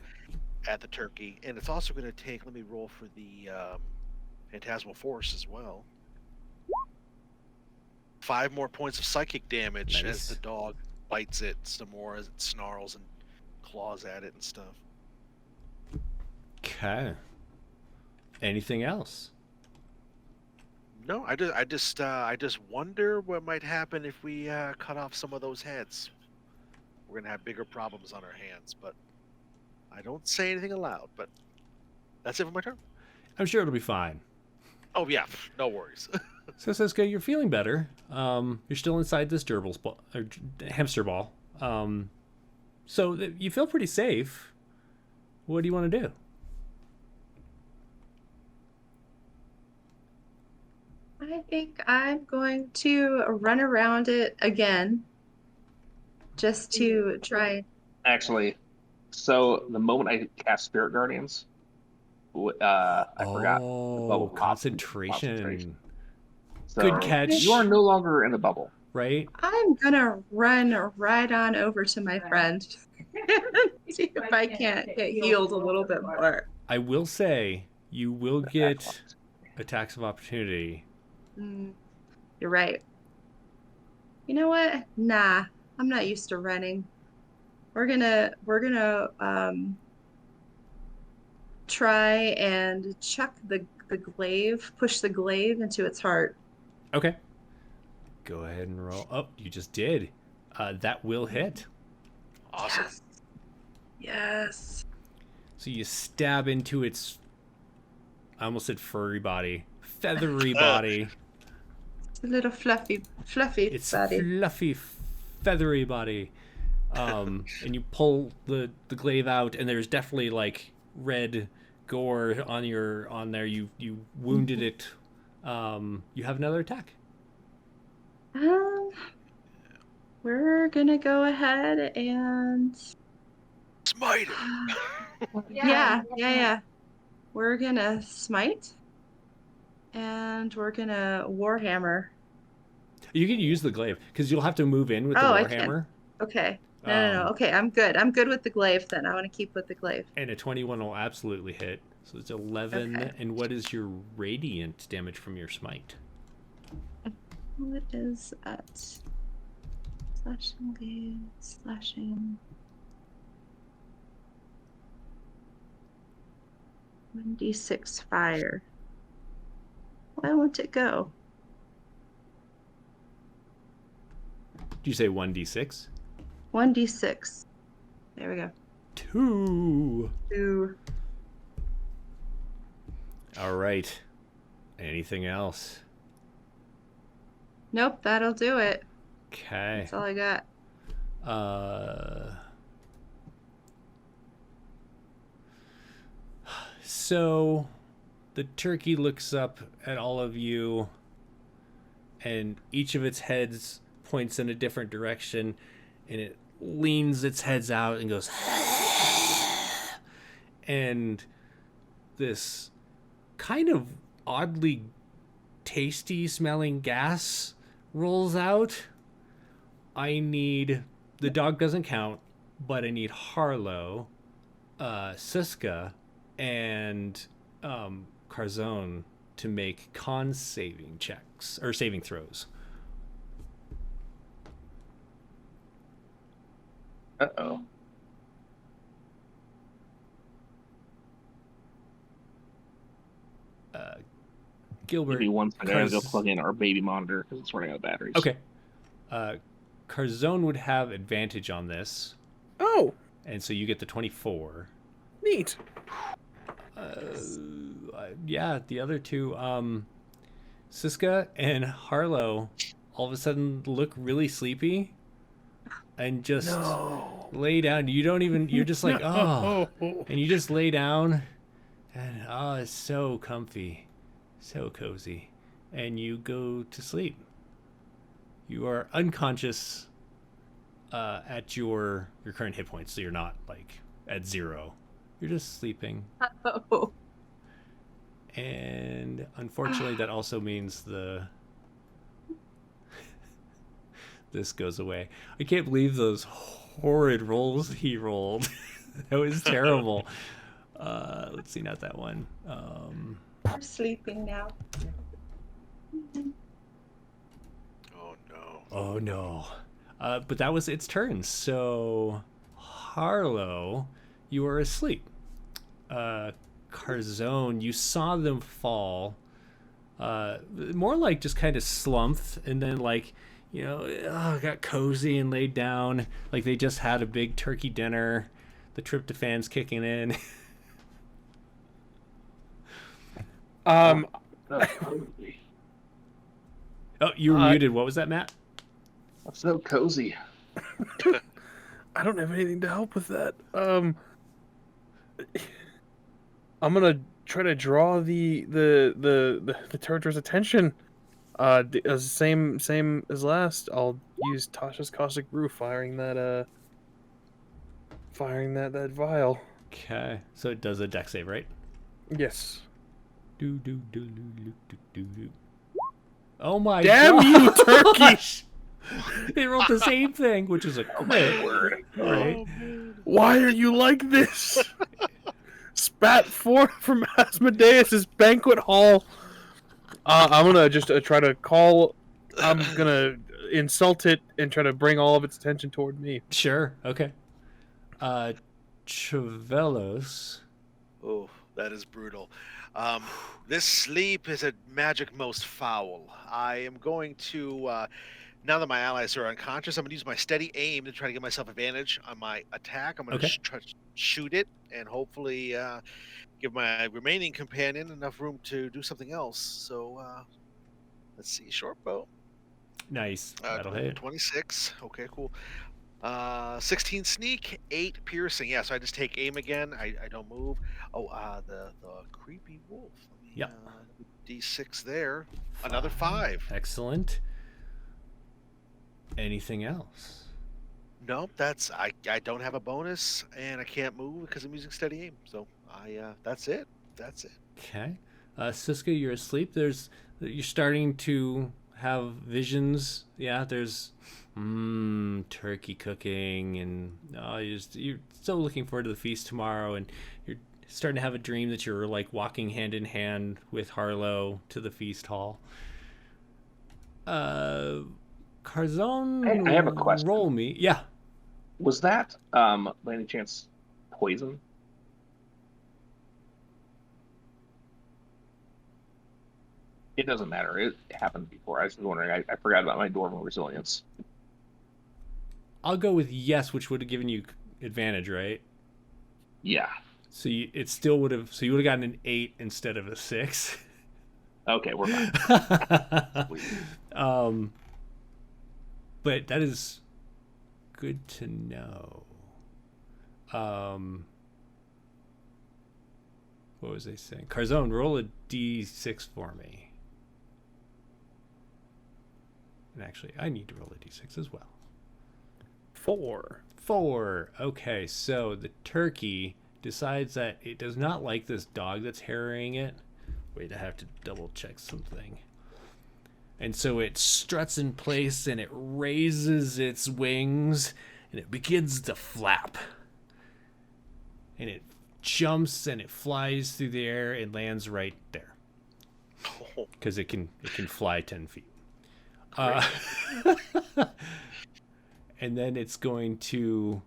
at the turkey, and it's also going to take. Let me roll for the phantasmal force as well. 5 more points of psychic damage Nice. as the dog bites it some more, as it snarls and claws at it and stuff. Okay. Anything else? No, I just wonder what might happen if we cut off some of those heads. We're gonna have bigger problems on our hands, but I don't say anything aloud. But that's it for my turn. I'm sure it'll be fine. Oh yeah, no worries. So Siska, you're feeling better. You're still inside this hamster ball. So you feel pretty safe. What do you want to do? I think I'm going to run around it again, just to try. Actually, so the moment I cast Spirit Guardians, I forgot. The bubble popped. Concentration. So Good catch. You are no longer in the bubble. right? I'm gonna run right on over to my friend. See if I can't get healed a little bit more. I will say you will get attacks of opportunity. You're right. You know what? Nah, I'm not used to running. We're gonna try and chuck the glaive, push the glaive into its heart. Okay. Go ahead and roll. Oh, you just did. That will hit. Awesome. Yes. Yes. So you stab into its, I almost said furry body, feathery body. It's a little fluffy It's body. fluffy, feathery body. And you pull the glaive out, and there's definitely like red gore on there. You wounded it. You have another attack. We're gonna go ahead and Smite it. yeah. We're gonna smite, and we're gonna warhammer. You can use the glaive because you'll have to move in with the I can. warhammer. Okay. No. Okay, I'm good. I'm good with the glaive then. I want to keep with the glaive. And a 21 will absolutely hit. So it's 11. Okay. And what is your radiant damage from your smite? What is at slashing glaive, slashing 1d6 fire. Why won't it go? Did you say 1d6? 1d6. There we go. 2. 2. All right. Anything else? Nope, that'll do it. Okay. That's all I got. So the turkey looks up at all of you, and each of its heads points in a different direction, and it leans its heads out and goes and this kind of oddly tasty smelling gas rolls out. I need, the dog doesn't count, but I need Harlow, Siska, and Carzone to make con saving checks or saving throws. Uh-oh. Gilbert. Maybe one second, I gotta go plug in our baby monitor because it's running out of batteries. Okay. Carzone would have advantage on this, Oh, and so you get the 24. neat. Yeah, the other two, Siska and Harlow, all of a sudden look really sleepy and just lay down. You don't even, you're just like, oh, and you just lay down, and oh, it's so comfy, so cozy, and you go to sleep. You are unconscious at your current hit points, so you're not like at 0. You're just sleeping. Oh. And unfortunately, that also means this goes away. I can't believe those horrid rolls he rolled. That was terrible. Let's see, not that one. I'm sleeping now. Oh no. Oh no. But that was its turn. So Harlow, you are asleep. Carzone, you saw them fall. More like just kind of slumped, and then like, you know, got cozy and laid down. Like they just had a big turkey dinner. The tryptophan's kicking in. Oh, Oh, you were muted. What was that, Matt? that's so cozy. I don't have anything to help with that. I'm gonna try to draw the character's attention. Same as last. I'll use Tasha's caustic brew, firing that vial. Okay, so it does a dex save, right? Yes. Do do do do do do do. Oh my Damn gosh. you, turkey! They rolled the same thing, which is a crit. Word. Right? Why are you like this? Spat forth from Asmodeus's banquet hall. I'm gonna just try to call. I'm gonna insult it and try to bring all of its attention toward me. Sure. Okay. Chavelos. Oh, that is brutal. This sleep is a magic most foul. I am going to, now that my allies are unconscious, I'm going to use my steady aim to try to get myself advantage on my attack. I'm going to Okay. try to shoot it and hopefully give my remaining companion enough room to do something else. So let's see, short bow. Nice. That'll hit. 26. Okay, cool. 16 sneak, 8 piercing. Yeah, so I just take aim again. I don't move. Oh, the creepy wolf. Let me, Yep. D6 there. Another 5. Excellent. Anything else? Nope, I don't have a bonus and I can't move because I'm using steady aim. So that's it. That's it. Okay. Siska, you're asleep. You're starting to have visions. Yeah, there's turkey cooking, and you're still looking forward to the feast tomorrow, and you're starting to have a dream that you're like walking hand in hand with Harlow to the feast hall. Carzone, I have a question. Roll me. Yeah. Was that, by any chance, poison? It doesn't matter. It happened before. I was wondering. I forgot about my Dwarven resilience. I'll go with yes, which would have given you advantage, right? Yeah. So it still would have. So you would have gotten an 8 instead of a 6. Okay, we're fine. But that is good to know. What was I saying? Carzone, roll a d6 for me. And actually, I need to roll a d6 as well. 4. 4. Okay, so the turkey decides that it does not like this dog that's harrying it. Wait, I have to double check something. And so it struts in place and it raises its wings and it begins to flap. And it jumps and it flies through the air and lands right there. Because it can fly 10 feet. And then it's going to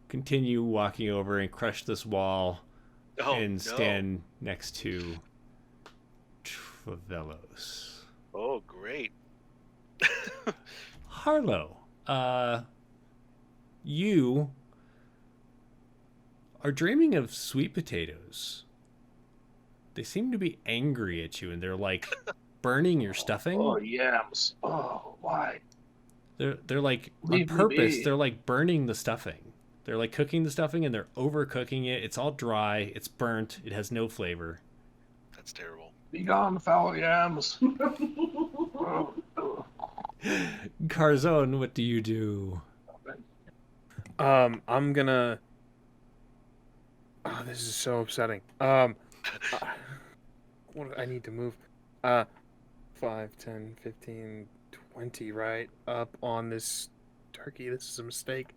continue walking over and crush this wall and stand next to Travelos. Oh, great. Harlow, you are dreaming of sweet potatoes. They seem to be angry at you, and they're like burning your stuffing. Oh, yams. Oh, why? They're like on Leave me purpose. be. They're like burning the stuffing. They're like cooking the stuffing, and they're overcooking it. It's all dry. It's burnt. It has no flavor. That's terrible. Be gone, foul yams. Carzone, what do you do? I'm gonna. Oh, this is so upsetting. What I need to move. 5, 10, 15, 20, right? Up on this turkey. This is a mistake.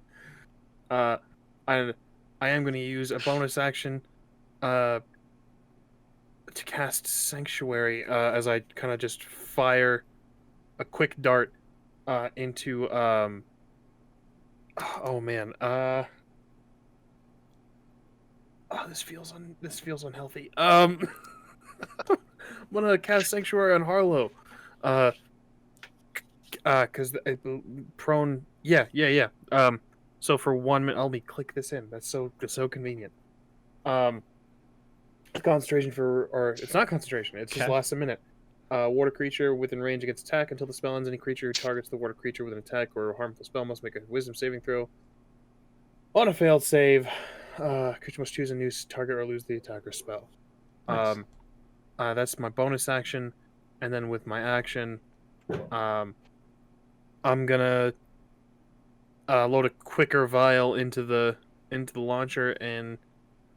I am going to use a bonus action to cast Sanctuary as I kind of just fire a quick dart into oh man. This feels unhealthy. I'm gonna cast Sanctuary on Harlow. Cause prone. Yeah. So for 1 minute, let me click this in. That's so convenient. Concentration or it's not concentration. It's just Okay. lasts a minute. Water creature within range against attack until the spell ends. Any creature who targets the water creature with an attack or a harmful spell must make a Wisdom saving throw. On a failed save, creature must choose a new target or lose the attacker's spell. Nice. That's my bonus action, and then with my action, I'm gonna load a quicker vial into the launcher and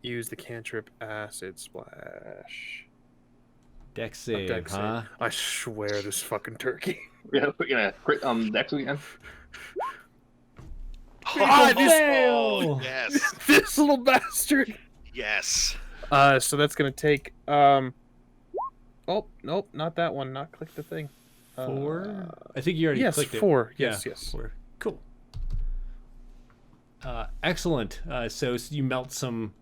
use the cantrip Acid Splash. Dex save, Dex save. huh? I swear this fucking turkey. We're gonna crit Dex again. Oh, fail! yes, This little bastard. yes. So that's gonna take Oh nope, not that one. Not click the thing. 4. I think you already Yes, clicked 4. it. Yes, yes. 4. Cool. Excellent. So you melt some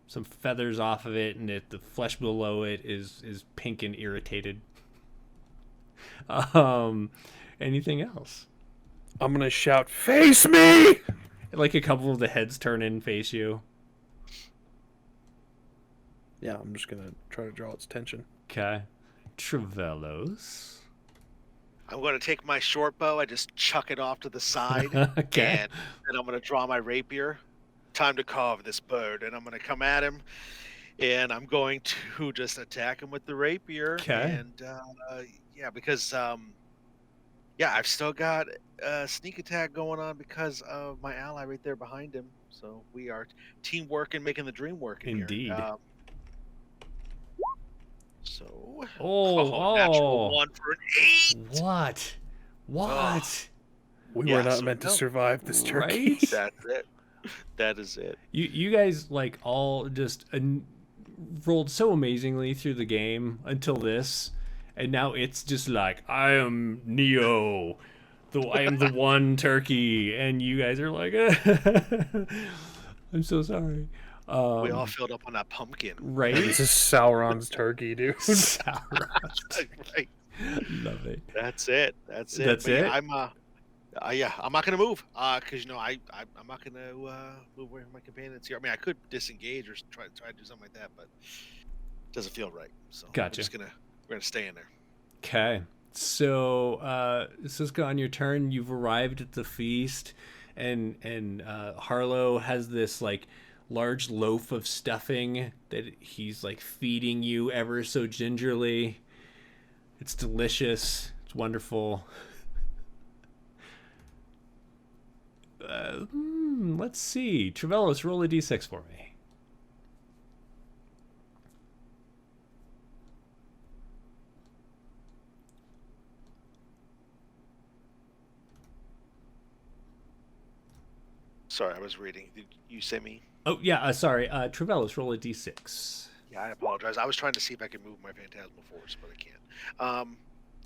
feathers off of it, and the flesh below it is pink and irritated. Anything else? I'm gonna shout, "Face me!" Like a couple of the heads turn and face you. Yeah, I'm just gonna try to draw its attention. Okay. Trevellos. I'm going to take my short bow. I just chuck it off to the side, Okay. and then I'm going to draw my rapier. Time to carve this bird, and I'm going to come at him, and I'm going to just attack him with the rapier. Okay. And yeah, because yeah, I've still got a sneak attack going on because of my ally right there behind him. So we are teamwork and making the dream work. Indeed. So Oh. natural 1 for an 8. What? What? We Yeah, were not so meant to no. survive this turkey. Right? That's it. That is it. You guys like all just rolled so amazingly through the game until this, and now it's just like, I am Neo, I am the one turkey, and you guys are like, I'm so sorry. We all filled up on that pumpkin. Right? This is Sauron's turkey, dude. Sauron. Right. Love it. That's it. That's it. That's But it? yeah, I'm not gonna move. Cause I'm not gonna move away from my companions here. I mean, I could disengage or try to do something like that, but it doesn't feel right. So Gotcha. we're gonna stay in there. Okay. So, Siska, on your turn, you've arrived at the feast, and Harlow has this like large loaf of stuffing that he's like feeding you ever so gingerly. It's delicious. It's wonderful. Let's see. Trevellos, roll a d6 for me. Sorry, I was reading. Did you say me? Oh, yeah, sorry. Trevellos, roll a d6. Yeah, I apologize. I was trying to see if I could move my phantasmal force, but I can't.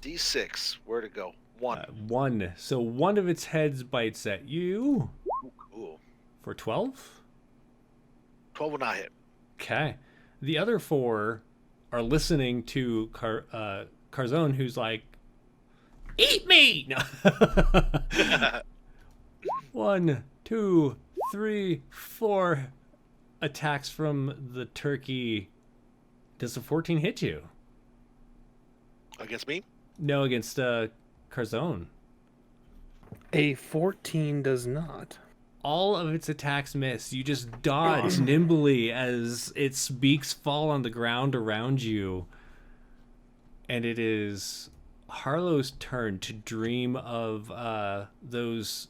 D6. Where to go? 1. 1. So one of its heads bites at you Ooh, cool. for 12. 12 will not hit. Okay. The other 4 are listening to Carzone, who's like, eat me! No. 1, 2, 3, 4 attacks from the turkey. Does a 14 hit you? Against me? No, against Carzone. A 14 does not. All of its attacks miss. You just dodge nimbly as its beaks fall on the ground around you. And it is Harlow's turn to dream of those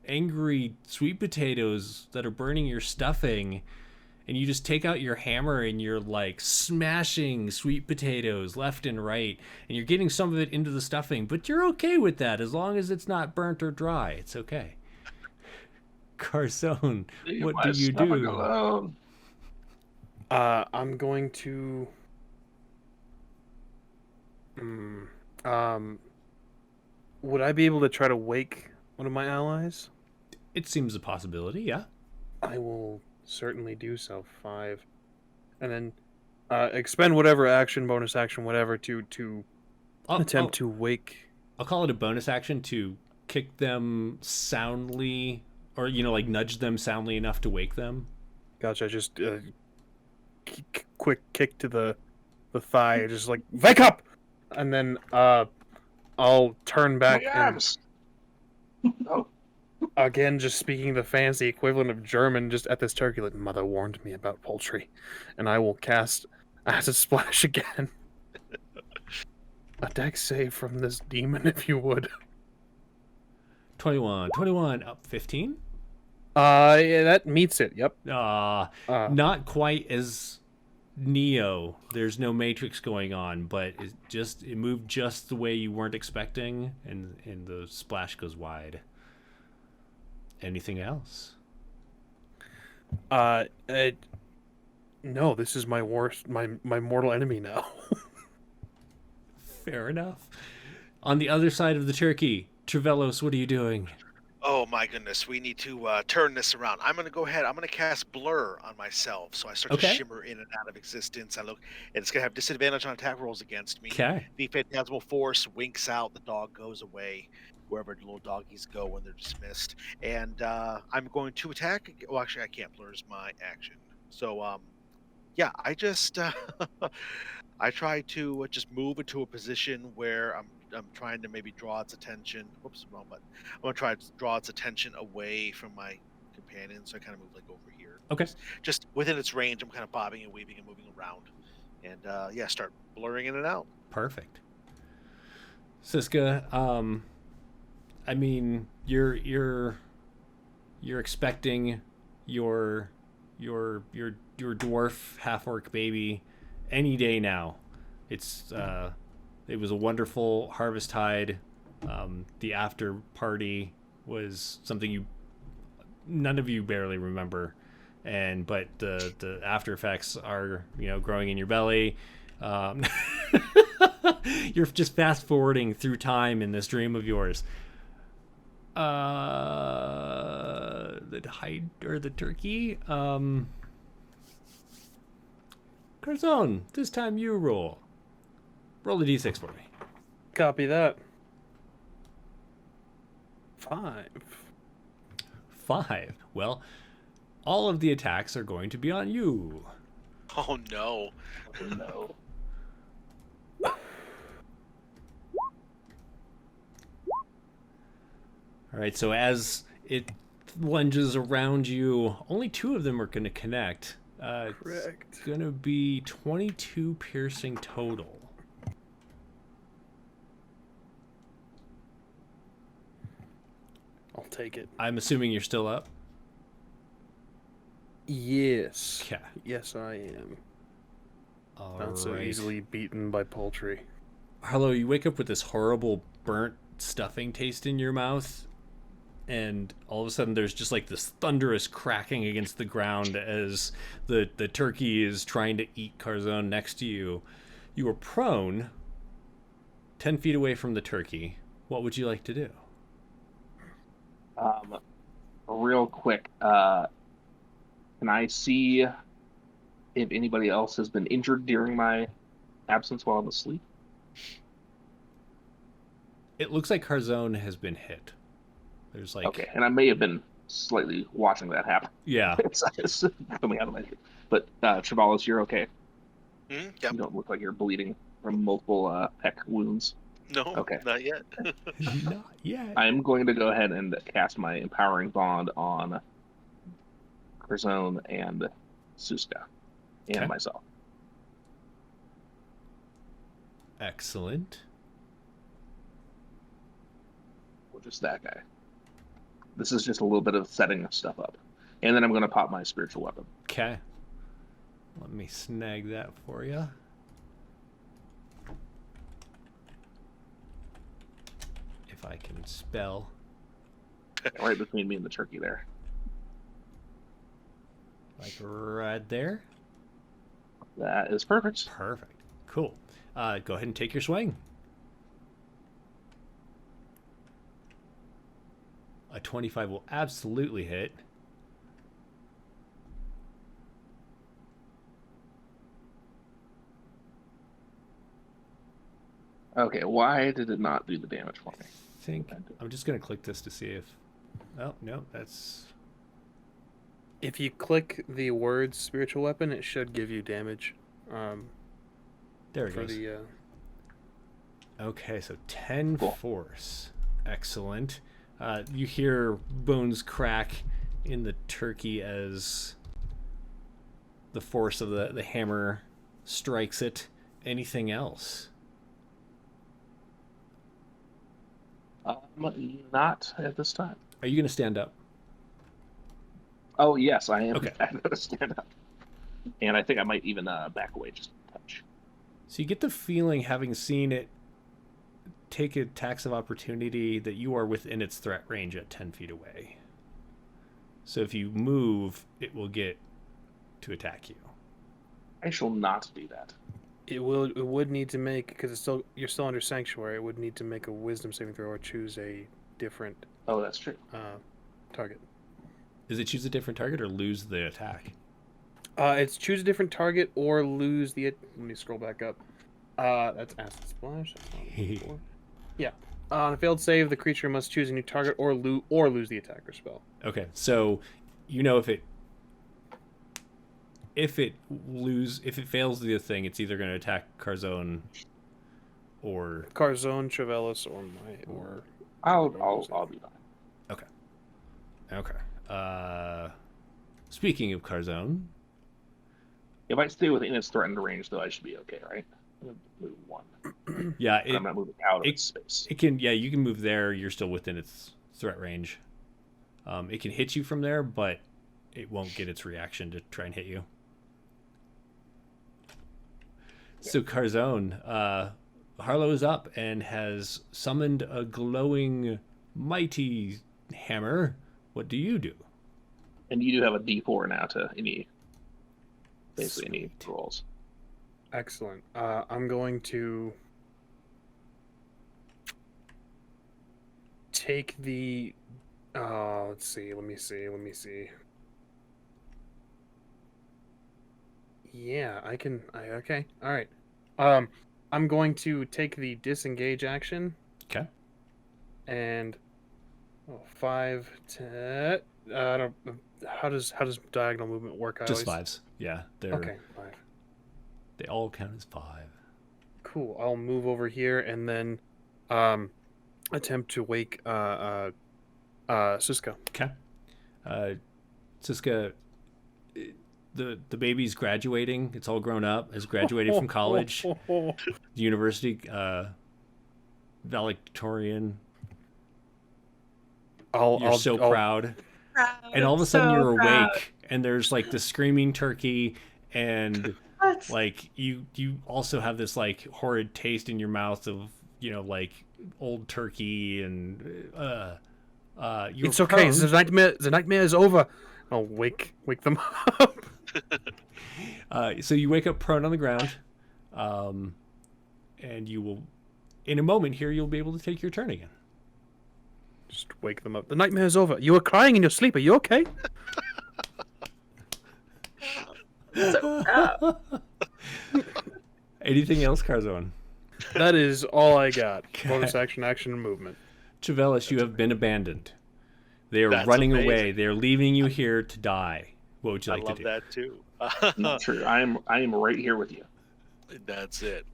angry sweet potatoes that are burning your stuffing. And you just take out your hammer and you're like smashing sweet potatoes left and right. And you're getting some of it into the stuffing. But you're okay with that as long as it's not burnt or dry. It's okay. Carzone, what do you do? Alone. I'm going to. Would I be able to try to wake one of my allies? It seems a possibility, yeah. I will certainly do so. 5, and then expend whatever action, bonus action, whatever to attempt to wake. I'll call it a bonus action to kick them soundly, or like nudge them soundly enough to wake them. Gotcha. Just quick kick to the thigh, just like wake up, and then I'll turn back My and arms. Oh, again, just speaking the fancy equivalent of German, just at this turkey, like, mother warned me about poultry, and I will cast Acid Splash again. A dex save from this demon, if you would. 21 up 15. Yeah, that meets it. Yep. Not quite as Neo. There's no matrix going on, but it moved just the way you weren't expecting, and the splash goes wide. Anything else? No, this is my worst, my mortal enemy now. Fair enough. On the other side of the turkey, Trevellos, what are you doing? Oh my goodness, we need to turn this around. I'm gonna go ahead. I'm gonna cast Blur on myself, so I start Okay. to shimmer in and out of existence. I look, and it's gonna have disadvantage on attack rolls against me. Okay. The Phantasmal Force winks out. The dog goes away, wherever the little doggies go when they're dismissed. And I'm going to attack. Well, actually, I can't. Blur is my action. So yeah, I just I try to just move into a position where I'm trying to maybe draw its attention. Whoops, wrong button. I'm gonna try to draw its attention away from my companion, so I kind of move like over here. Okay. Just within its range, I'm kind of bobbing and weaving and moving around, and yeah, start blurring in and out. Perfect. Siska, I mean, you're expecting your dwarf half orc baby any day now. It was a wonderful Harvestide. The after party was something none of you barely remember, but the after effects are growing in your belly. You're just fast forwarding through time in this dream of yours. The turkey. Carzone, this time you roll. Roll a d6 for me. Copy that. 5. 5. Well, all of the attacks are going to be on you. Oh no! Oh, no. All right, so as it lunges around you, only 2 of them are going to connect. Correct. It's going to be 22 piercing total. I'll take it. I'm assuming you're still up? Yes. Okay. Yes, I am. All Not so right. easily beaten by poultry. Hello, you wake up with this horrible burnt stuffing taste in your mouth, and all of a sudden there's just like this thunderous cracking against the ground as the turkey is trying to eat Carzone next to you. You are prone 10 feet away from the turkey. What would you like to do? Real quick, can I see if anybody else has been injured during my absence while I'm asleep? It looks like Carzone has been hit. There's like... Okay, and I may have been slightly watching that happen. Yeah. It's coming out of my head. But Travalis, you're okay. Yeah. You don't look like you're bleeding from multiple peck wounds. No. Okay. Not yet. Not yet. I'm going to go ahead and cast my Empowering Bond on Carzone and Suska and Okay. myself. Excellent. Or just that guy. This is just a little bit of setting stuff up. And then I'm going to pop my spiritual weapon. Okay. Let me snag that for you. If I can spell. Right between me and the turkey there. Like right there. That is perfect. Perfect. Cool. Go ahead and take your swing. A 25 will absolutely hit. Okay, why did it not do the damage for me? I think I'm just going to click this to see if... Oh, no, that's... If you click the word spiritual weapon, it should give you damage. There it For goes. the Okay, so 10 Cool. force. Excellent. You hear bones crack in the turkey as the force of the hammer strikes it. Anything else? Not at this time. Are you going to stand up? Oh, yes, I am. Okay. I'm going to stand up. And I think I might even back away just a touch. So you get the feeling, having seen it take attacks of opportunity, that you are within its threat range at 10 feet away. So if you move, it will get to attack you. I shall not do that. It would need to make, because you're still under sanctuary. It would need to make a wisdom saving throw or choose a different Oh, that's true. target. Is it choose a different target or lose the attack? It's choose a different target or lose the. Let me scroll back up. That's acid splash. That's not before. Yeah. On a failed save, the creature must choose a new target or lose the attack or spell. Okay, so if it fails the thing, it's either going to attack Carzone or Carzone, Trevellis, or I'll be fine. Okay. Speaking of Carzone, If I stay within its threatened range, though, I should be okay, right? I'm gonna move 1. yeah, I'm not moving out of its space. it can. Yeah, you can move there. You're still within its threat range. It can hit you from there, but it won't get its reaction to try and hit you. So Carzone, Harlow is up and has summoned a glowing, mighty hammer. What do you do? And you do have a D4 now to any rolls. Excellent. I'm going to take the. Let's see. Let me see. Yeah, I can. Okay. All right. I'm going to take the disengage action. Okay. And 5, 10. I don't. How does diagonal movement work? Just 5s. Yeah, they're Okay, 5. They all count as 5. Cool. I'll move over here and then attempt to wake Suska. Okay. Siska, the baby's graduating. It's all grown up. Has graduated from college, university, valedictorian. You're so proud. And all of a sudden So you're proud. awake, and there's like the screaming turkey, and What? like you also have this like horrid taste in your mouth of like old turkey, and you're It's okay. prone. The nightmare is over. I'll wake them up. So you wake up prone on the ground, and you will, in a moment here, you'll be able to take your turn again. Just wake them up. The nightmare is over. You were crying in your sleep. Are you okay? So proud. Anything else, Carzone? That is all I got. Bonus action, and movement. Trevellis, you have been abandoned. They are That's running amazing. away. They are leaving you here to die. What would you I like love to do? that too. Not true. I am right here with you. That's it.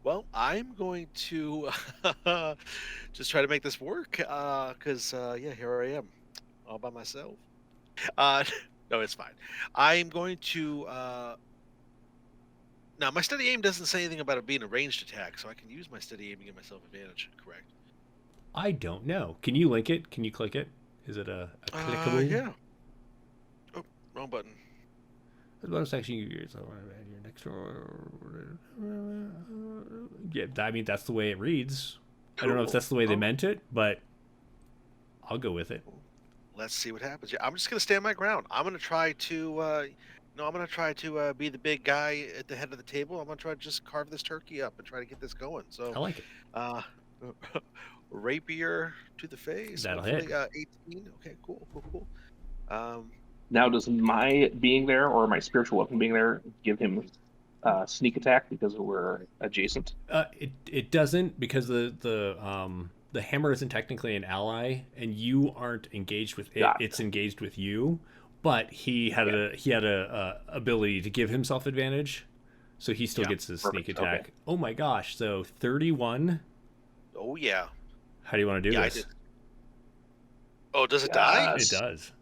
Well, I'm going to just try to make this work because here I am, all by myself. No, it's fine. I'm going to. Now, my steady aim doesn't say anything about it being a ranged attack, so I can use my steady aim to give myself advantage. Correct? I don't know. Can you link it? Can you click it? Is it a clickable? Yeah. Oh, wrong button. The bonus action you use your next Yeah, I mean that's the way it reads. I don't know if that's the way they Oh. meant it, but I'll go with it. Let's see what happens. Yeah, I'm just gonna stand my ground. I'm gonna try to, be the big guy at the head of the table. I'm gonna try to just carve this turkey up and try to get this going. So, I like it. rapier to the face. That'll hopefully, hit. 18. Okay, cool. Now, does my being there or my spiritual weapon being there give him sneak attack because we're adjacent? It doesn't, because the hammer isn't technically an ally, and you aren't engaged with it. Got it. It's engaged with you. But he had a ability to give himself advantage, so he still Yeah, gets his sneak perfect. attack. Okay. Oh my gosh! So 31. Oh yeah. How do you want to do Yeah, I this? did. Oh, does it die? Yes. It does.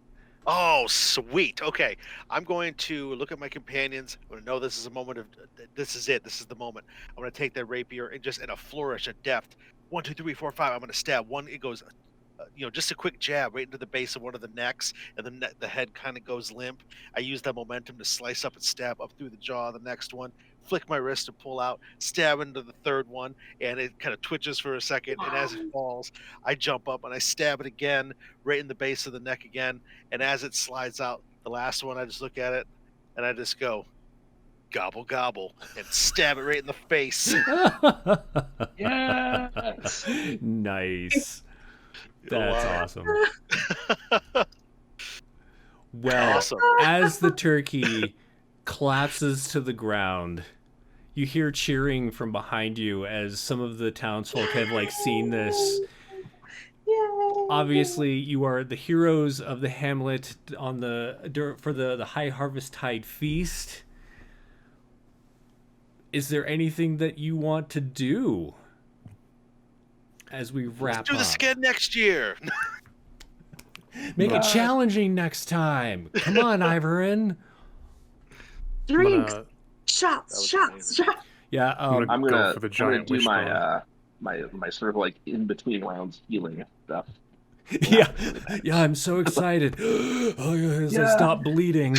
Oh, sweet. Okay, I'm going to look at my companions. I'm going to know this is a moment of. This is it. This is the moment. I'm going to take that rapier and just in a flourish of deft. 1, 2, 3, 4, 5. I'm going to stab one. It goes just a quick jab right into the base of one of the necks, and the head kind of goes limp. I use that momentum to slice up and stab up through the jaw of the next one, flick my wrist to pull out, stab into the third one, and it kind of twitches for a second. And as it falls, I jump up and I stab it again, right in the base of the neck again. And as it slides out, the last one, I just look at it and I just go, gobble, gobble, and stab it right in the face. Yes. Nice. That's awesome. Well, Awesome. as the turkey collapses to the ground, you hear cheering from behind you as some of the townsfolk have seen this. Yay! Obviously, you are the heroes of the hamlet for the Highharvestide feast. Is there anything that you want to do as we wrap Let's do this up? again next year. Make it challenging next time. Come on, Ivorin. Drinks, That shots, was shots, amazing. shots. Yeah, I'm go gonna for the I'm gonna giant do wishbone. my sort of in between rounds healing stuff. yeah, yeah. I'm so excited. Oh, as I stop bleeding.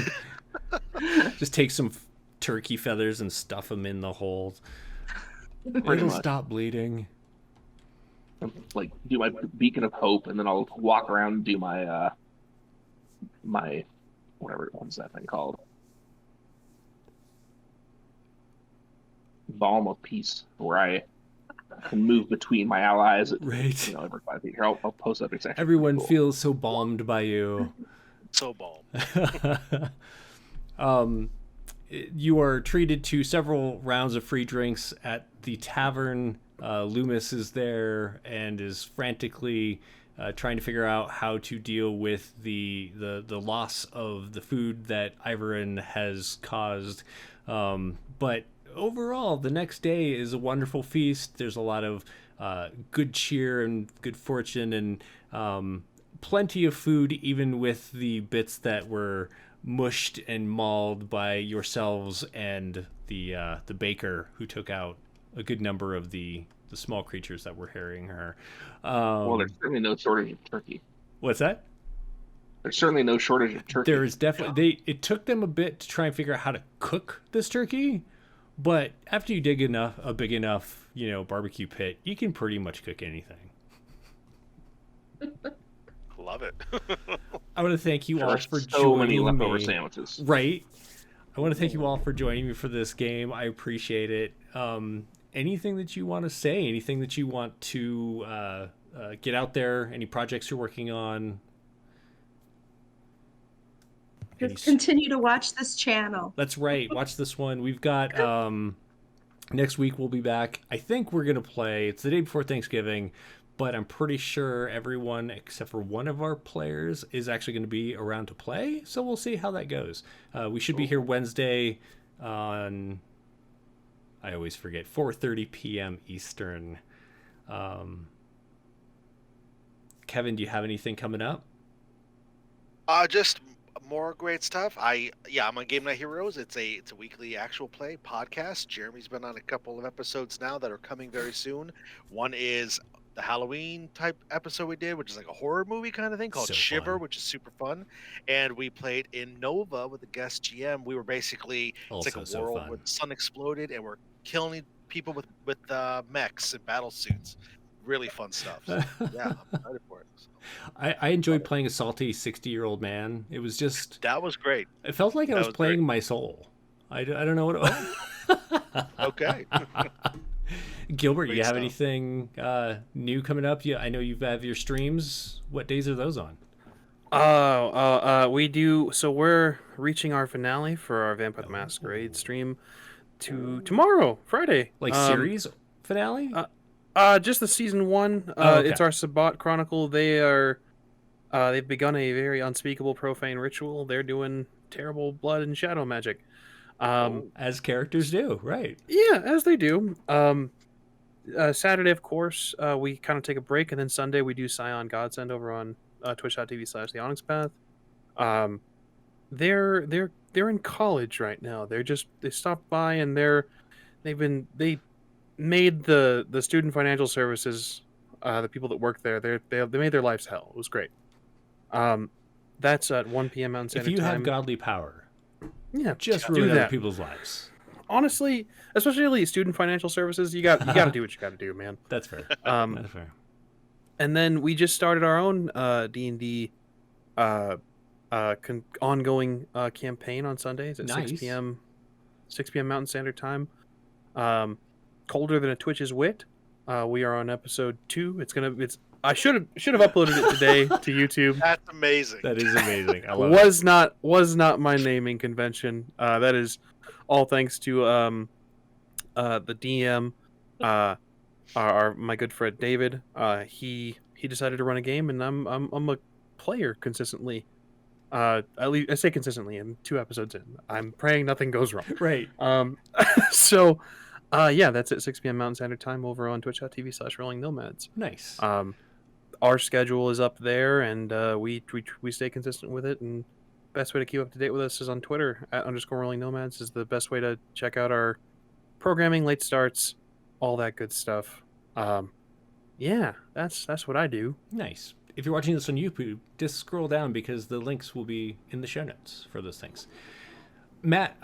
Just take some turkey feathers and stuff them in the holes. Pretty It'll much. stop bleeding. Do my beacon of hope, and then I'll walk around and do my my whatever one's that thing called, balm of peace, where I can move between my allies. Right. Every 5 feet. Here, I'll post that exactly. Everyone Cool. feels so balmed by you. So balm. You are treated to several rounds of free drinks at the tavern. Loomis is there and is frantically trying to figure out how to deal with the loss of the food that Ivorin has caused. But overall, the next day is a wonderful feast. There's a lot of good cheer and good fortune, and plenty of food, even with the bits that were mushed and mauled by yourselves and the baker, who took out a good number of the small creatures that were harrying her. Well, there's certainly no shortage of turkey. What's that? There's certainly no shortage of turkey. There is definitely it took them a bit to try and figure out how to cook this turkey, but after you dig a big enough barbecue pit, you can pretty much cook anything. Love it. I want to thank you all There's for so many joining leftover me. sandwiches. Right. I want to thank you all for joining me for this game. I appreciate it. Anything that you want to say? Anything that you want to get out there? Any projects you're working on? Just continue to watch this channel. That's right. Watch this one. We've got next week we'll be back. I think we're going to play. It's the day before Thanksgiving, but I'm pretty sure everyone except for one of our players is actually going to be around to play. So we'll see how that goes. We should be here Wednesday on, I always forget, 4:30 p.m. Eastern. Kevin, do you have anything coming up? Just more great stuff. I'm on Game Night Heroes. It's a weekly actual play podcast. Jeremy's been on a couple of episodes now that are coming very soon. One is the Halloween type episode we did, which is like a horror movie kind of thing called So Shiver, fun. which is super fun. And we played in Nova with the guest GM. We were basically it's like Also a so world fun. where the sun exploded and we're killing people with mechs and battle suits. Really fun stuff. So, yeah, I'm excited for it. So, I enjoyed playing a salty 60-year-old man. It was just, that was great. it felt like I That was was playing great. my soul. I don't know what it was. Okay. Gilbert, Great you have stuff. anything new coming up? I know you have your streams. What days are those on? We do. So we're reaching our finale for our Vampire the Masquerade stream tomorrow, Friday. Series finale? Just the season 1. Okay. It's our Sabbat Chronicle. They've begun a very unspeakable profane ritual. They're doing terrible blood and shadow magic. As characters do, right? Yeah, as they do. Saturday, of course, we kind of take a break, and then Sunday we do Scion Godsend over on twitch.tv/The Onyx Path. They're in college right now. They stopped by, and they made the student financial services The people that work there, they made their lives hell. It was great. That's at 1 p.m. Mountain If Standard you Time. have godly power, yeah, just do ruin other that. people's lives. Honestly, especially student financial services, you got to do what you got to do, man. That's fair. That's fair. And then we just started our own D&D ongoing campaign on Sundays at Nice. 6 p.m. Mountain Standard Time. Colder than a Twitch's wit. We are on episode 2. I should have uploaded it today to YouTube. That's amazing. That is amazing. I love it. Was not my naming convention. That is all thanks to the DM, my good friend David. He decided to run a game, and I'm a player consistently. At least I say consistently. I'm 2 episodes in. I'm praying nothing goes wrong. Right. So, yeah, that's at 6 p.m. Mountain Standard Time over on twitch.tv/rollingnomads. Nice. Our schedule is up there, and we stay consistent with it. And best way to keep up to date with us is on Twitter @_rollingnomads is the best way to check out our programming, late starts, all that good stuff. Yeah, that's what I do. Nice. If you're watching this on YouTube, just scroll down because the links will be in the show notes for those things. Matt,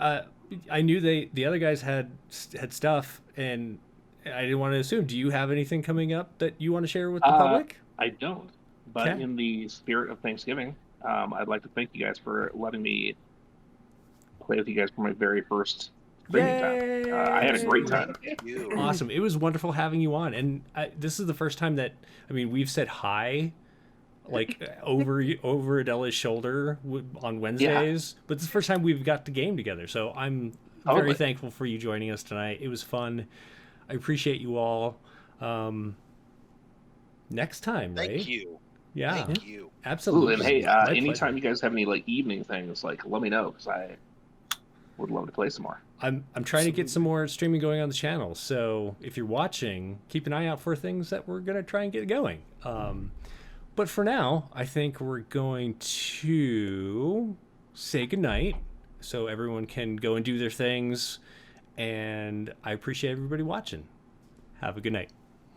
I knew the other guys had stuff, and I didn't want to assume. Do you have anything coming up that you want to share with the public? I don't. But Okay. in the spirit of Thanksgiving, I'd like to thank you guys for letting me play with you guys for my very first streaming time. I had a great time. Thank you. Awesome. It was wonderful having you on. And this is the first time that, we've said hi, like over Adela's shoulder on Wednesdays, but it's the first time we've got the game together. So I'm very Totally. thankful for you joining us tonight. It was fun. I appreciate you all. Next time, right? Thank you. Yeah, Thank you. absolutely. Ooh, and hey, My anytime pleasure. you guys have any like evening things, like let me know because I would love to play some more. I'm trying to get some more streaming going on the channel. So if you're watching, keep an eye out for things that we're gonna try and get going. But for now, I think we're going to say goodnight so everyone can go and do their things. And I appreciate everybody watching. Have a good night.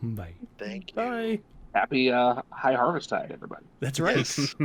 Bye. Thank you. Bye. Happy High Harvestide, everybody. That's right. Yes.